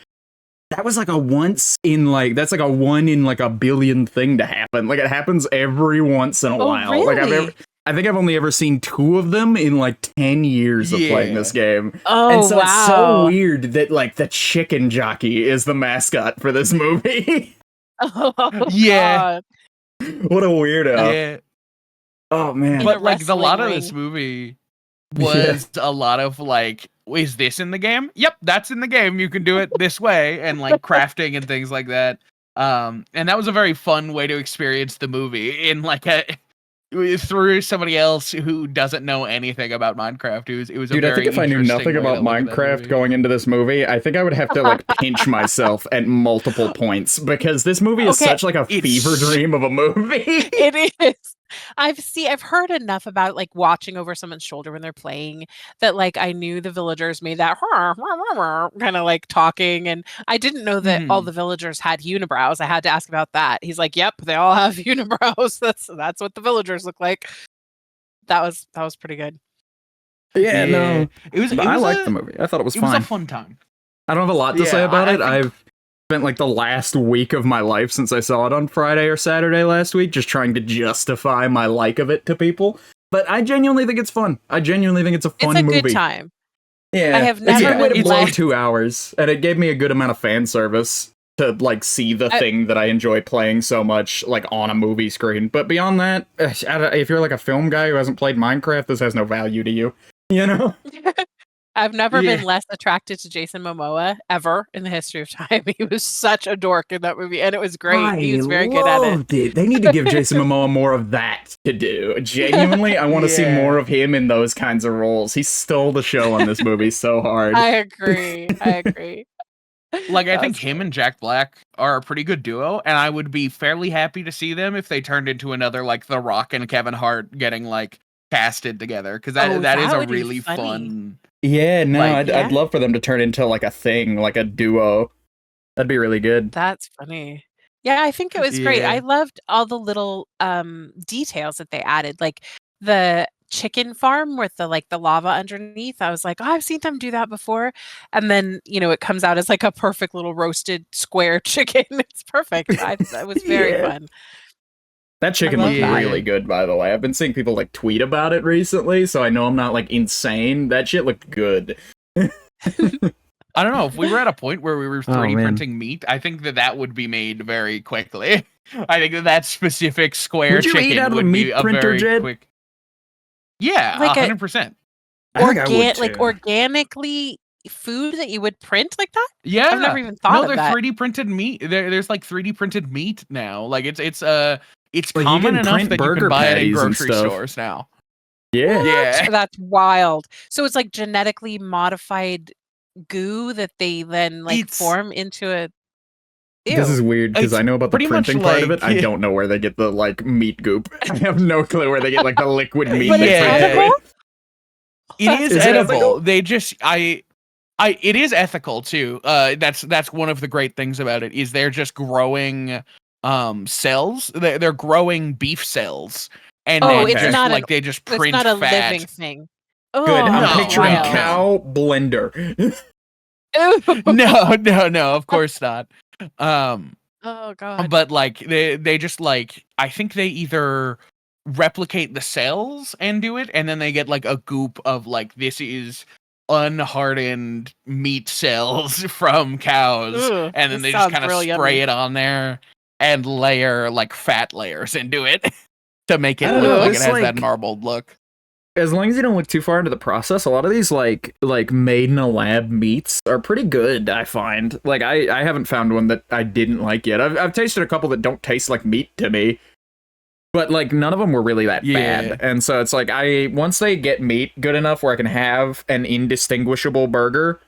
that was like a once in like, that's like a 1 in like a billion thing to happen. Like it happens every once in a while. Really? Like I think I've only ever seen 2 of them in like 10 years of playing this game. Oh, and so it's so weird that like the chicken jockey is the mascot for this movie. Yeah. What a weirdo. Yeah. Oh man. But like a lot of this movie was a lot of like, is this in the game? Yep, that's in the game. You can do it this way, and like crafting and things like that. And that was a very fun way to experience the movie in like through somebody else who doesn't know anything about Minecraft. It was Dude, I think if I knew nothing about Minecraft going into this movie, I think I would have to like pinch myself at multiple points because this movie is such like a fever dream of a movie. It is. I've heard enough about like watching over someone's shoulder when they're playing that like I knew the villagers made that kind of like talking, and I didn't know that all the villagers had unibrows. I had to ask about that. He's like, "Yep, they all have unibrows. That's what the villagers look like." That was pretty good. Yeah, no, I liked the movie. I thought it was fun. It was a fun time. I don't have a lot to say about it. I've spent like the last week of my life since I saw it on Friday or Saturday last week just trying to justify my like of it to people. But I genuinely think it's fun. I genuinely think it's a fun movie. It's a good time. Yeah. I have never been blown 2 hours, and it gave me a good amount of fan service to like see the thing that I enjoy playing so much like on a movie screen. But beyond that, if you're like a film guy who hasn't played Minecraft, this has no value to you. You know? I've never been less attracted to Jason Momoa ever in the history of time. He was such a dork in that movie, and it was great. He was very good at it. They need to give Jason Momoa more of that to do. Genuinely, I want to see more of him in those kinds of roles. He stole the show on this movie so hard. I agree. Like, I think him and Jack Black are a pretty good duo, and I would be fairly happy to see them if they turned into another, like, The Rock and Kevin Hart getting, like, casted together, because that is a really fun... Yeah, no, like, I'd love for them to turn into, like, a thing, like a duo. That'd be really good. That's funny. Yeah, I think it was great. I loved all the little details that they added, like the chicken farm with the lava underneath. I was like, oh, I've seen them do that before. And then, it comes out as like a perfect little roasted square chicken. It's perfect. It was very fun. That chicken looked really good, by the way. I've been seeing people like tweet about it recently, so I know I'm not like insane. That shit looked good. I don't know. If we were at a point where we were 3D printing meat, I think that would be made very quickly. I think that specific square chicken eat out of would a be meat a printer, very Jed? quick. Yeah, like 100%. Organically food that you would print like that? Yeah, I've never even thought of that. No, they're 3D printed meat. There's like 3D printed meat now. Like it's It's Like, you common can enough print that you burger can buy it in patties and grocery stuff. stores now. Yeah. Yeah. That's wild. So it's like genetically modified goo that they then like It's- form into a. Ew. This is weird because It's I know about the pretty much printing part of it. like- I don't know where they get the like meat goop. I have no clue where they get like the liquid meat. But they it's print edible? with. It is Is it edible. ethical? They just it is ethical too. That's one of the great things about it is they're just growing cells. They're growing beef cells, and Oh, then it's just not like they just It's print not a fat. living thing. Oh, Good. I'm No, picturing no. cow blender. Ew. No, of course not. Oh god. But like they just like I think they either replicate the cells and do it, and then they get like a goop of like this is unhardened meat cells from cows, Ugh, and then this they just sounds kind of real spray yummy. it on there and layer like fat layers into it to make it I don't look know, like it this, has that like- marbled look. As long as you don't look too far into the process, a lot of these like made in a lab meats are pretty good. I find like I haven't found one that I didn't like yet. I've tasted a couple that don't taste like meat to me, but like none of them were really that Yeah. bad. And so it's like once they get meat good enough where I can have an indistinguishable burger,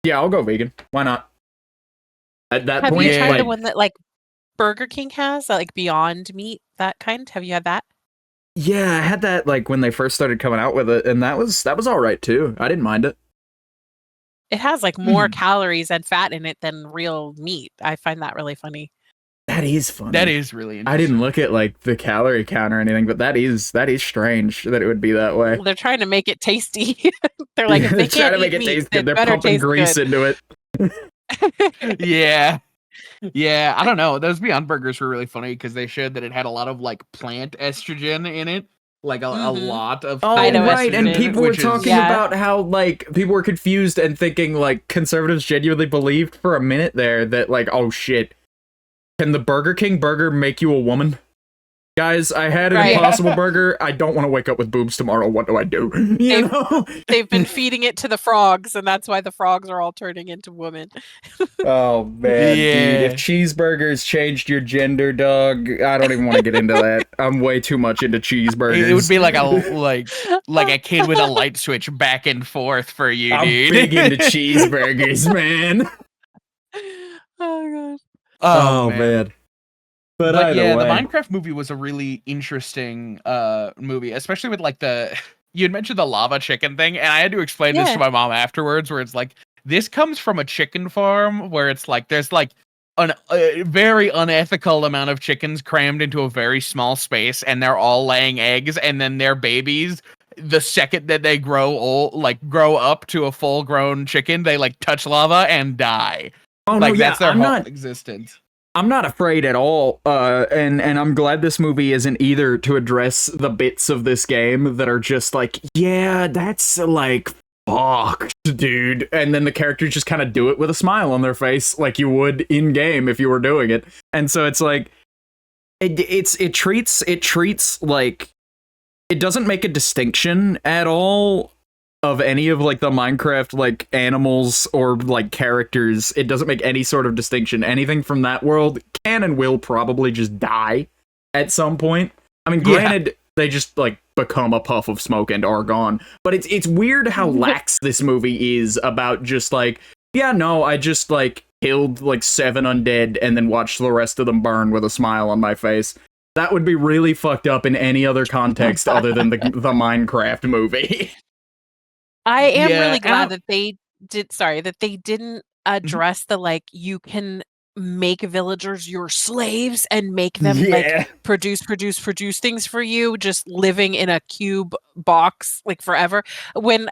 yeah, I'll go vegan. Why not? At that Have point, you tried like, the one that like Burger King has, like Beyond Meat, that kind? Have you had that? yeah, I had that like when they first started coming out with it, and that was all right too. I didn't mind it. It has like more calories and fat in it than real meat. I find that really funny. That is funny. That is really interesting. I didn't look at like the calorie count or anything, but that is strange that it would be that way. They're trying to make it tasty. They're like, if They're they trying can't to make eat it meat, taste it good. They're better pumping taste grease good. into it. Yeah, I don't know. Those Beyond Burgers were really funny because they showed that it had a lot of like plant estrogen in it, like a Mhm. lot of Oh, plant right. And estrogen, people were which is- talking Yeah. about how like people were confused and thinking like conservatives genuinely believed for a minute there that like, oh shit, can the Burger King burger make you a woman? Guys, I had an Right. Impossible Burger. I don't want to wake up with boobs tomorrow. What do I do? You know? They've been feeding it to the frogs, and that's why the frogs are all turning into women. Oh man, dude! Yeah. If cheeseburgers changed your gender, dog, I don't even want to get into that. I'm way too much into cheeseburgers. It would be like a kid with a light switch back and forth for you, I'm dude. big into cheeseburgers, man. Oh Oh man. But either yeah, way, the Minecraft movie was a really interesting movie, especially with like you had mentioned the lava chicken thing, and I had to explain this Yeah. to my mom afterwards, where it's like this comes from a chicken farm where it's like there's like a very unethical amount of chickens crammed into a very small space, and they're all laying eggs, and then their babies, the second that they grow up to a full grown chicken, they like touch lava and die. oh Like no, yeah, that's their I'm whole not. existence. I'm not afraid at all, and I'm glad this movie isn't either to address the bits of this game that are just like, yeah, that's like fucked, dude, and then the characters just kind of do it with a smile on their face, like you would in game if you were doing it, and so it's like, it treats like it doesn't make a distinction at all of any of like the Minecraft like animals or like characters. It doesn't make any sort of distinction. Anything from that world can and will probably just die at some point. I mean, granted, they just like become a puff of smoke and are gone. But it's weird how lax this movie is about just like, yeah, no, I just like killed like 7 undead and then watched the rest of them burn with a smile on my face. That would be really fucked up in any other context other than the Minecraft movie. I am Yeah, really and glad that they didn't address the like you can make villagers your slaves and make them like produce things for you, just living in a cube box like forever. When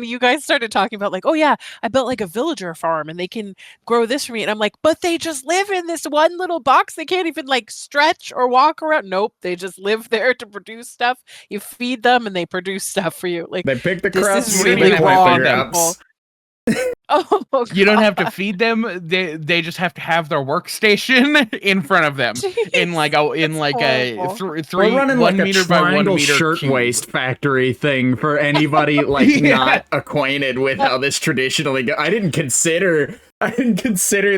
you guys started talking about like, oh yeah, I built like a villager farm and they can grow this for me, and I'm like, but they just live in this one little box. They can't even like stretch or walk around. Nope, they just live there to produce stuff. You feed them and they produce stuff for you. Like They pick the this crops is and really they plant wrong, the people. crops. Oh, You don't God. have to feed them. They just have to have their workstation in front of them in like a That's horrible. three We're running 1 like a meter by 1 triangle meter shirtwaist factory thing for anybody like not acquainted with how this traditionally goes. I didn't consider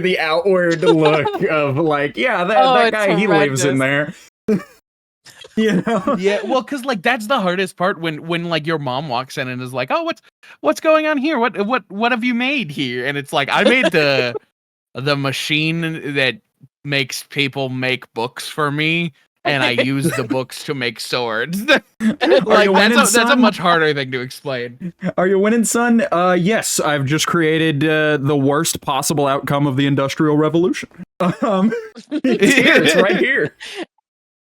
the outward look of like, yeah, that Oh, that it's guy, he lives in there. horrendous. You know? Yeah, well, because like that's the hardest part when like your mom walks in and is like, "Oh, what's going on here? What have you made here?" And it's like, I made the machine that makes people make books for me, and I use the books to make swords. Like that's a much harder thing to explain. Are you winning, son? Yes, I've just created the worst possible outcome of the Industrial Revolution. It's here, it's right here.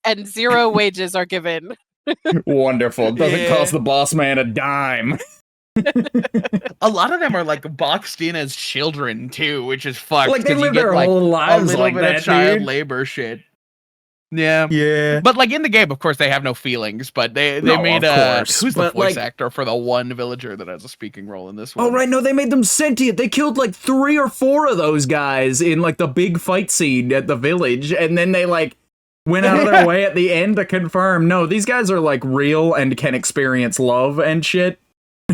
And 0 wages are given. Wonderful. Doesn't cost the boss man a dime. A lot of them are like boxed in as children too, which is fucked. Like they 'cause live you get their like whole a lives little like bit that, of child dude. labor shit. Yeah, Yeah. but like in the game, of course, they have no feelings. But they No, made of course, who's the but, voice like- actor for the one villager that has a speaking role in this one? Oh right, no, they made them sentient. They killed like 3 or 4 of those guys in like the big fight scene at the village, and then they like went out of their way at the end to confirm, no, these guys are like real and can experience love and shit.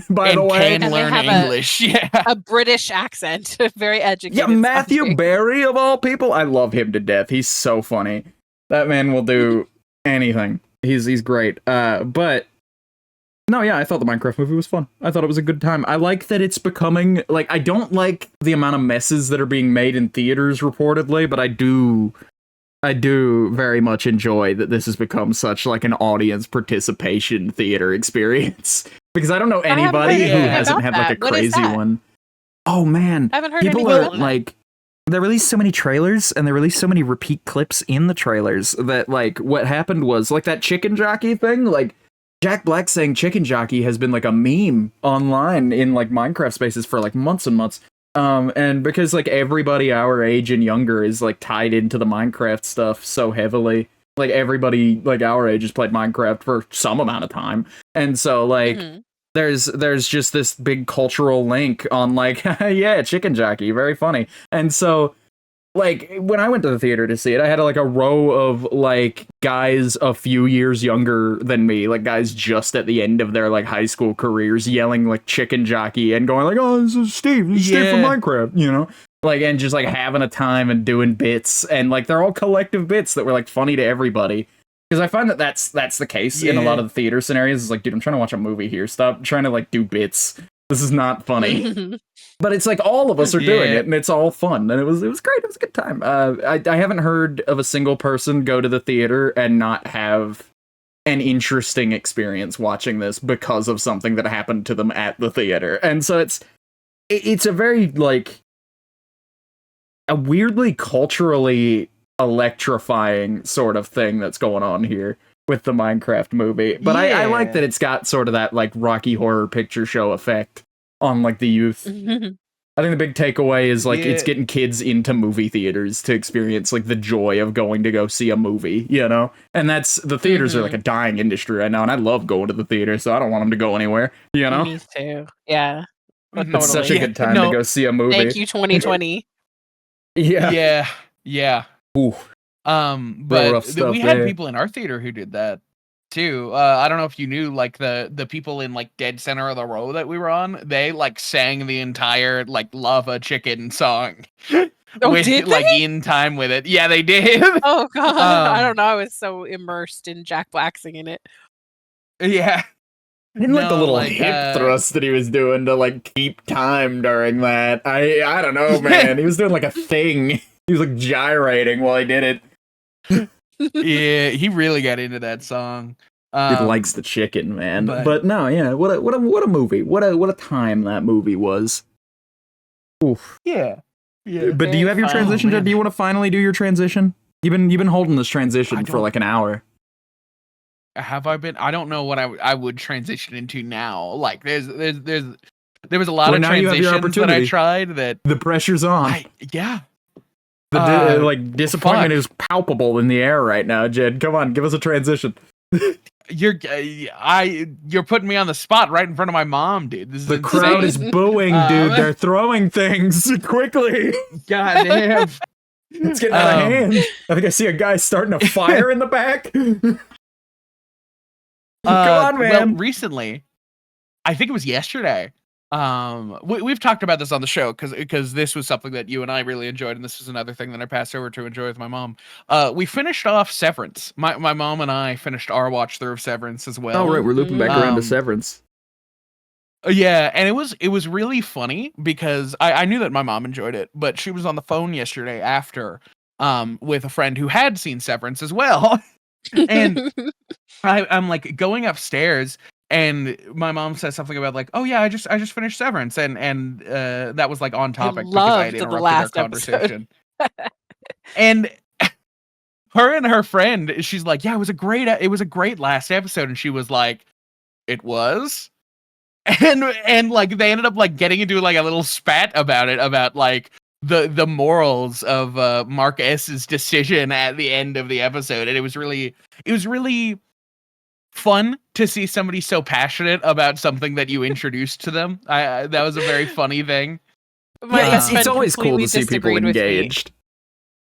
By and the way, can And they learn have English. Yeah, A British accent. Very educated. yeah, Matthew sounding. Barry of all people, I love him to death. He's so funny. That man will do anything. He's great. But no, yeah, I thought the Minecraft movie was fun. I thought it was a good time. I like that it's becoming like I don't like the amount of messes that are being made in theaters reportedly, but I do very much enjoy that this has become such like an audience participation theater experience. Because I don't know haven't anybody heard who anything hasn't about had like a that. What is crazy that? one. Oh man. I haven't heard People anything are about that. like they released so many trailers and they released so many repeat clips in the trailers that like what happened was like that chicken jockey thing, like Jack Black saying chicken jockey has been like a meme online in like Minecraft spaces for like months and months. And because like everybody our age and younger is like tied into the Minecraft stuff so heavily, like everybody like our age has played Minecraft for some amount of time. And so like Mhm. there's just this big cultural link on like yeah, chicken jockey, very funny. And so like when I went to the theater to see it, I had like a row of like guys a few years younger than me, like guys just at the end of their like high school careers yelling like chicken jockey and going like, oh, this is Steve from Minecraft, you know, like, and just like having a time and doing bits, and like they're all collective bits that were like funny to everybody. Because I find that that's the case in a lot of the theater scenarios. It's like, dude, I'm trying to watch a movie here. Stop trying to like do bits. This is not funny. But it's like all of us are doing it, and it's all fun, and it was great. It was a good time. I haven't heard of a single person go to the theater and not have an interesting experience watching this because of something that happened to them at the theater. And so it's a very like a weirdly culturally electrifying sort of thing that's going on here with the Minecraft movie. But I like that it's got sort of that like Rocky Horror Picture Show effect on like the youth. I think the big takeaway is like it's getting kids into movie theaters to experience like the joy of going to go see a movie, you know? And that's the theaters are like a dying industry right now, and I love going to the theater, so I don't want them to go anywhere, you know? Me too. Yeah. It's such a good time to go see a movie. Thank you, 2020. Yeah. Ooh. But rough stuff we had there. people in our theater who did that too. I don't know if you knew, like the people in like dead center of the row that we were on, they like sang the entire like lava chicken song. Oh, with, did like they? in time with it. Yeah, they did. Oh god, I don't know. I was so immersed in Jack Black singing it. Yeah. I didn't like the No, little like, hip thrust that he was doing to like keep time during that. I don't know, man. He was doing like a thing. He was like gyrating while he did it. Yeah, he really got into that song. He likes the chicken, man. but- no, yeah, what a movie. What a time that movie was. Oof. Yeah. But do you have your Very fun. transition, Oh, Jed? man. Do you want to finally do your transition? You've been holding this transition I for don't- like an hour. Have I been? I don't know what I would transition into now. Like there was a lot Well, of now you have your transitions that I opportunity. tried that The pressure's on. yeah. Like disappointment fuck. is palpable in the air right now, Jed. Come on, give us a transition. You're putting me on the spot right in front of my mom, dude. This is The crowd is insane. booing, dude. They're throwing things quickly. God damn. It's getting out of hand. I think I see a guy starting a fire in the back. Come on, man. Well, recently, I think it was yesterday, we've talked about this on the show because this was something that you and I really enjoyed, and this was another thing that I passed over to enjoy with my mom. We finished off Severance. My mom and I finished our watch through of Severance as well. Oh right, we're looping back around to Um, Severance. Yeah, and it was really funny because I knew that my mom enjoyed it, but she was on the phone yesterday after with a friend who had seen Severance as well. And I'm like going upstairs and my mom says something about like, oh yeah, I just finished Severance, and that was like on I topic because I had loved the interrupted our last episode. conversation. And her and her friend, she's like, yeah, it was a great last episode, and she was like, it was. And like they ended up like getting into like a little spat about it, about like the morals of Mark S's decision at the end of the episode, and it was really fun to see somebody so passionate about something that you introduced to them. I that was a very funny thing. My Yeah, best it's friend always cool completely to see people disagreed with me. engaged.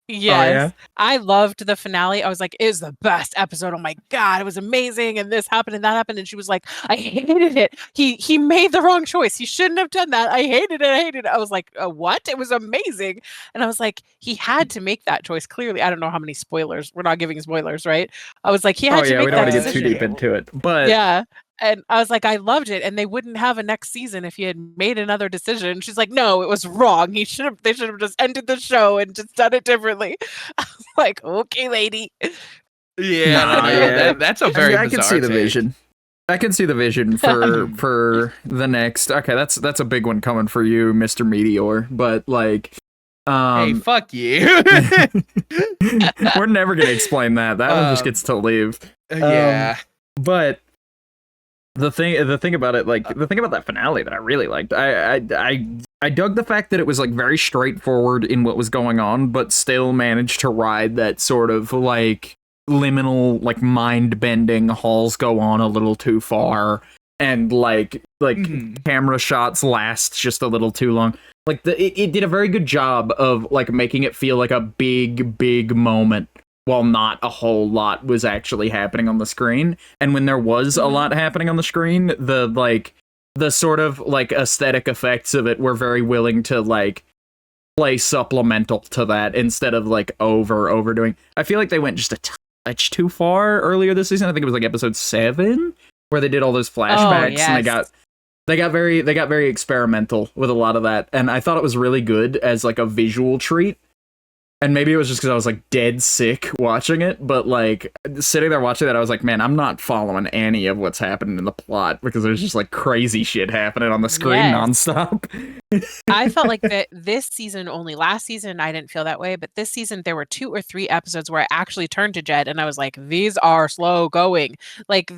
Yes. yeah? I loved the finale. I was like, it was the best episode. Oh my God, it was amazing. And this happened and that happened. And she was like, I hated it. He made the wrong choice. He shouldn't have done that. I hated it. I hated it. I was like, what? It was amazing. And I was like, he had to make that choice. Clearly, I don't know how many spoilers. We're not giving spoilers, right? I was like, he had Oh to yeah, make we don't that want to get too decision. deep into it. But Yeah. And I was like, I loved it. And they wouldn't have a next season if he had made another decision. She's like, no, it was wrong. They should have just ended the show and just done it differently. I was like, okay, lady. Yeah, Nah, no, yeah. that's a very I can see the bizarre take. vision. I can see the vision for the next. Okay, that's a big one coming for you, Mr. Meteor. But like, Hey, fuck you. we're never gonna explain that. That one just gets to leave. Yeah. But the thing about it, like the thing about that finale that I really liked, I dug the fact that it was like very straightforward in what was going on, but still managed to ride that sort of like liminal, like mind bending halls go on a little too far, and like camera shots last just a little too long. Like it did a very good job of like making it feel like a big moment, while not a whole lot was actually happening on the screen. And when there was a lot happening on the screen, the sort of like aesthetic effects of it were very willing to like play supplemental to that instead of like overdoing. I feel like they went just a touch too far earlier this season. I think it was like episode 7 where they did all those flashbacks and they got very experimental with a lot of that. And I thought it was really good as like a visual treat. And maybe it was just because I was like dead sick watching it, but like sitting there watching that, I was like, man, I'm not following any of what's happening in the plot because there's just like crazy shit happening on the screen nonstop. I felt like that this season only. Last season, I didn't feel that way, but this season there were 2 or 3 episodes where I actually turned to Jed and I was like, these are slow going. Like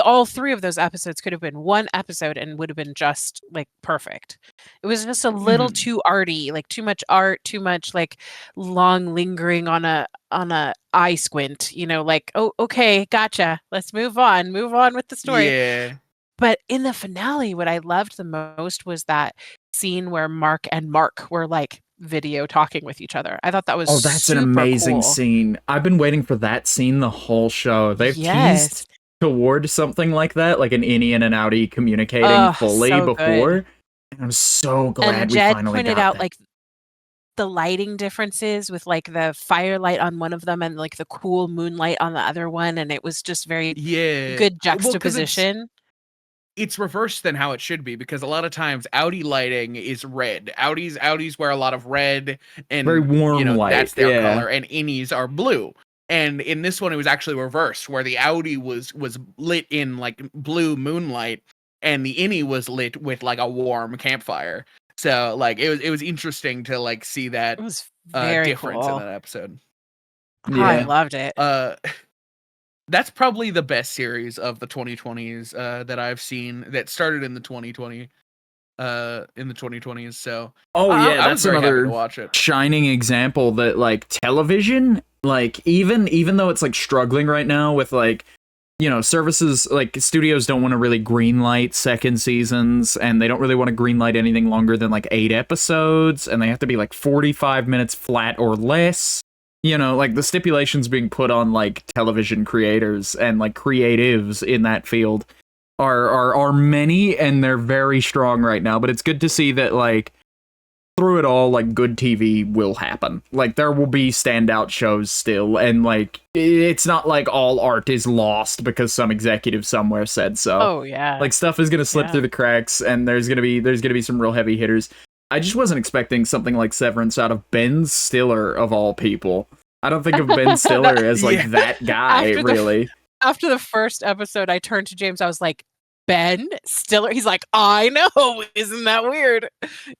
all 3 of those episodes could have been one episode and would have been just like perfect. It was just a little too arty, like too much art, too much like long lingering on a eye squint, like, oh, okay, gotcha, let's move on with the story. Yeah. But in the finale, what I loved the most was that scene where Mark and Mark were like video talking with each other. I thought that was that's an amazing scene. I've been waiting for that scene the whole show. They've teased toward something like that, like an innie and an outie communicating fully before. Good. And I'm so glad we Jed finally pointed got out that. like the lighting differences with like the firelight on one of them and like the cool moonlight on the other one, and it was just very good juxtaposition. It's reversed than how it should be, because a lot of times outie lighting is red. Outies wear a lot of red and very warm light. That's their color, and innies are blue. And in this one, it was actually reversed, where the outie was lit in like blue moonlight, and the innie was lit with like a warm campfire. So like it was interesting to like see that it was very difference cool in that episode. Yeah. I loved it. That's probably the best series of the 2020s that I've seen that started in the 2020s. So that's another watch it. Shining example that like television, like even though it's like struggling right now with like, services, like studios don't want to really greenlight second seasons, and they don't really want to greenlight anything longer than like 8 episodes, and they have to be like 45 minutes flat or less. Like the stipulations being put on like television creators and like creatives in that field are many, and they're very strong right now. But it's good to see that, like, through it all, like, good TV will happen. Like, there will be standout shows still, and, like, it's not like all art is lost because some executive somewhere said so. Oh yeah. Like, stuff is gonna slip through the cracks, and there's gonna be some real heavy hitters. I just wasn't expecting something like Severance out of Ben Stiller of all people. I don't think of Ben Stiller as like that guy, really. After the first episode, I turned to James. I was like, Ben Stiller. He's like, I know. Isn't that weird?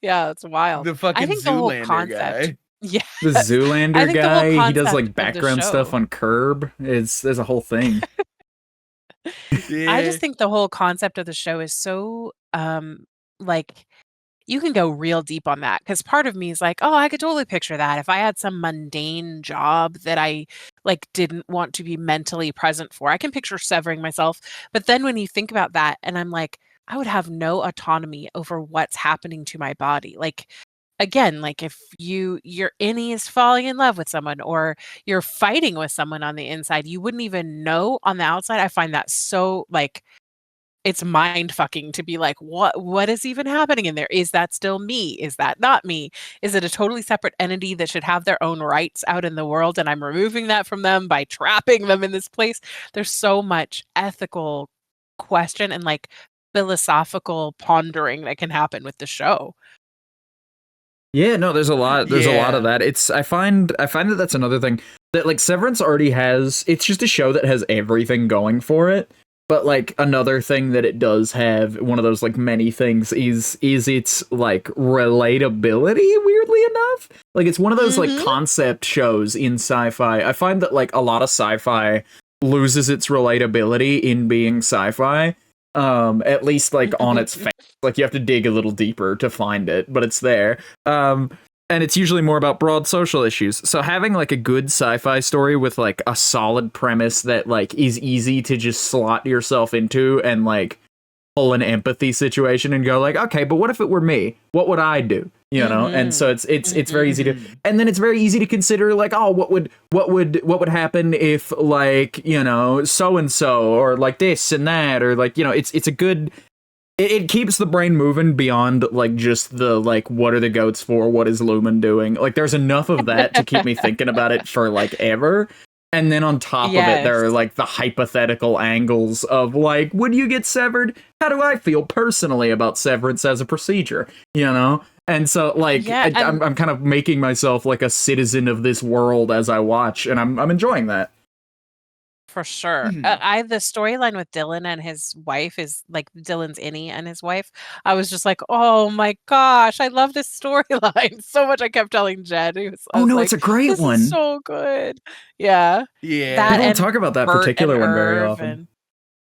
Yeah, it's wild. The fucking Zoolander guy. Yeah, the Zoolander guy. He does like background stuff on Curb. There's a whole thing. Yeah. I just think the whole concept of the show is so like, you can go real deep on that, because part of me is like, oh, I could totally picture that if I had some mundane job that I like didn't want to be mentally present for. I can picture severing myself. But then when you think about that, and I'm like, I would have no autonomy over what's happening to my body. Like, again, like if your innie is falling in love with someone, or you're fighting with someone on the inside, you wouldn't even know on the outside. I find that so, like, it's mind fucking to be like, what is even happening in there? Is that still me? Is that not me? Is it a totally separate entity that should have their own rights out in the world, and I'm removing that from them by trapping them in this place? There's so much ethical question and like philosophical pondering that can happen with the show. Yeah, no, there's a lot of that. I find that that's another thing that, like, Severance already has. It's just a show that has everything going for it. But, like, another thing that it does have, one of those, like, many things, is its, like, relatability, weirdly enough. Like, it's one of those, like, concept shows in sci-fi. I find that, like, a lot of sci-fi loses its relatability in being sci-fi. At least, like, on its face. Like, you have to dig a little deeper to find it, but it's there. And it's usually more about broad social issues. So having, like, a good sci-fi story with, like, a solid premise that, like, is easy to just slot yourself into and, like, pull an empathy situation and go, like, okay, but what if it were me? What would I do? You know? And so it's very easy to, and then it's very easy to consider, like, oh, what would happen if, like, you know, so and so, or like this and that, or like, you know, it's a good. It keeps the brain moving beyond, like, just the, like, what are the goats for? What is Lumen doing? Like, there's enough of that to keep me thinking about it for, like, ever. And then on top of it, there are, like, the hypothetical angles of, like, would you get severed? How do I feel personally about severance as a procedure? You know? And so, like, I'm kind of making myself, like, a citizen of this world as I watch, and I'm enjoying that. For sure. The storyline with Dylan and his wife is like Dylan's innie and his wife. I was just like, oh my gosh, I love this storyline so much. I kept telling Jed. It's a great one. Is so good. Yeah. Yeah. We don't talk about that particular one very often.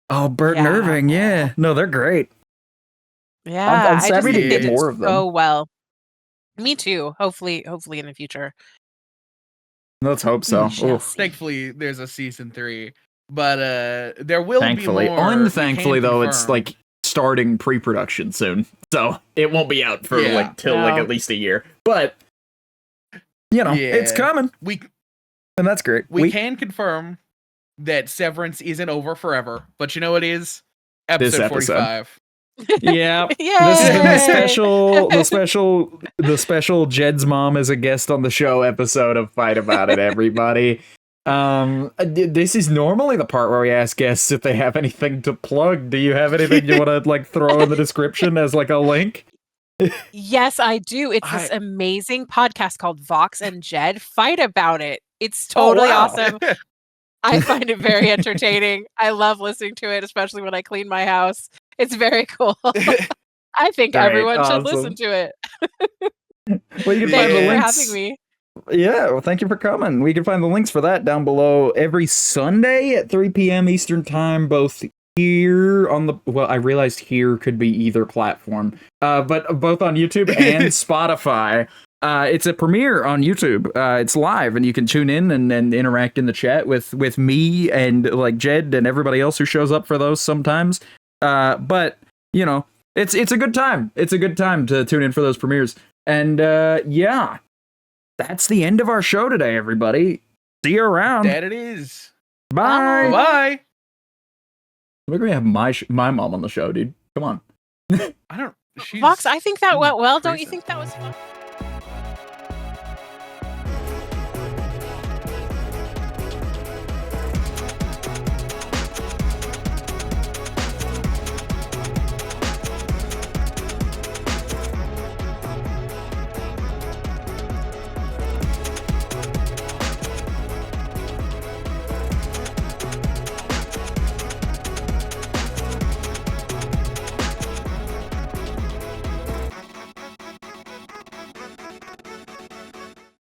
Oh, Bert and Irving. Yeah. No, they're great. Yeah. I'm happy to get more of them. So well. Me too. Hopefully in the future. Let's hope so. Thankfully, there's a season 3, but there will be more. Unthankfully, though, it's like starting pre-production soon, so it won't be out for till at least a year. But you know, it's coming. And that's great. We can confirm that Severance isn't over forever, but you know what is? Episode 45. Yeah, this has been the special Jed's mom as a guest on the show episode of Fight About It, everybody. This is normally the part where we ask guests if they have anything to plug. Do you have anything you want to, like, throw in the description as, like, a link? Yes, I do. It's this amazing podcast called Vox and Jed. Fight About It. It's totally awesome. I find it very entertaining. I love listening to it, especially when I clean my house. It's very cool. I think everyone should listen to it. Well, you can find the links. For having me. Yeah, well, thank you for coming. We can find the links for that down below every Sunday at 3 p.m. Eastern Time, both here on the... Well, I realized here could be either platform, but both on YouTube and Spotify. It's a premiere on YouTube. It's live, and you can tune in and interact in the chat with me and, like, Jed and everybody else who shows up for those sometimes. But, you know, it's a good time. It's a good time to tune in for those premieres. And, yeah, that's the end of our show today, everybody. See you around. That it is. Bye. Bye. We're gonna have my mom on the show, dude. Come on. I don't. She's Vox, I think that went well. Don't you crazy. think that was fun?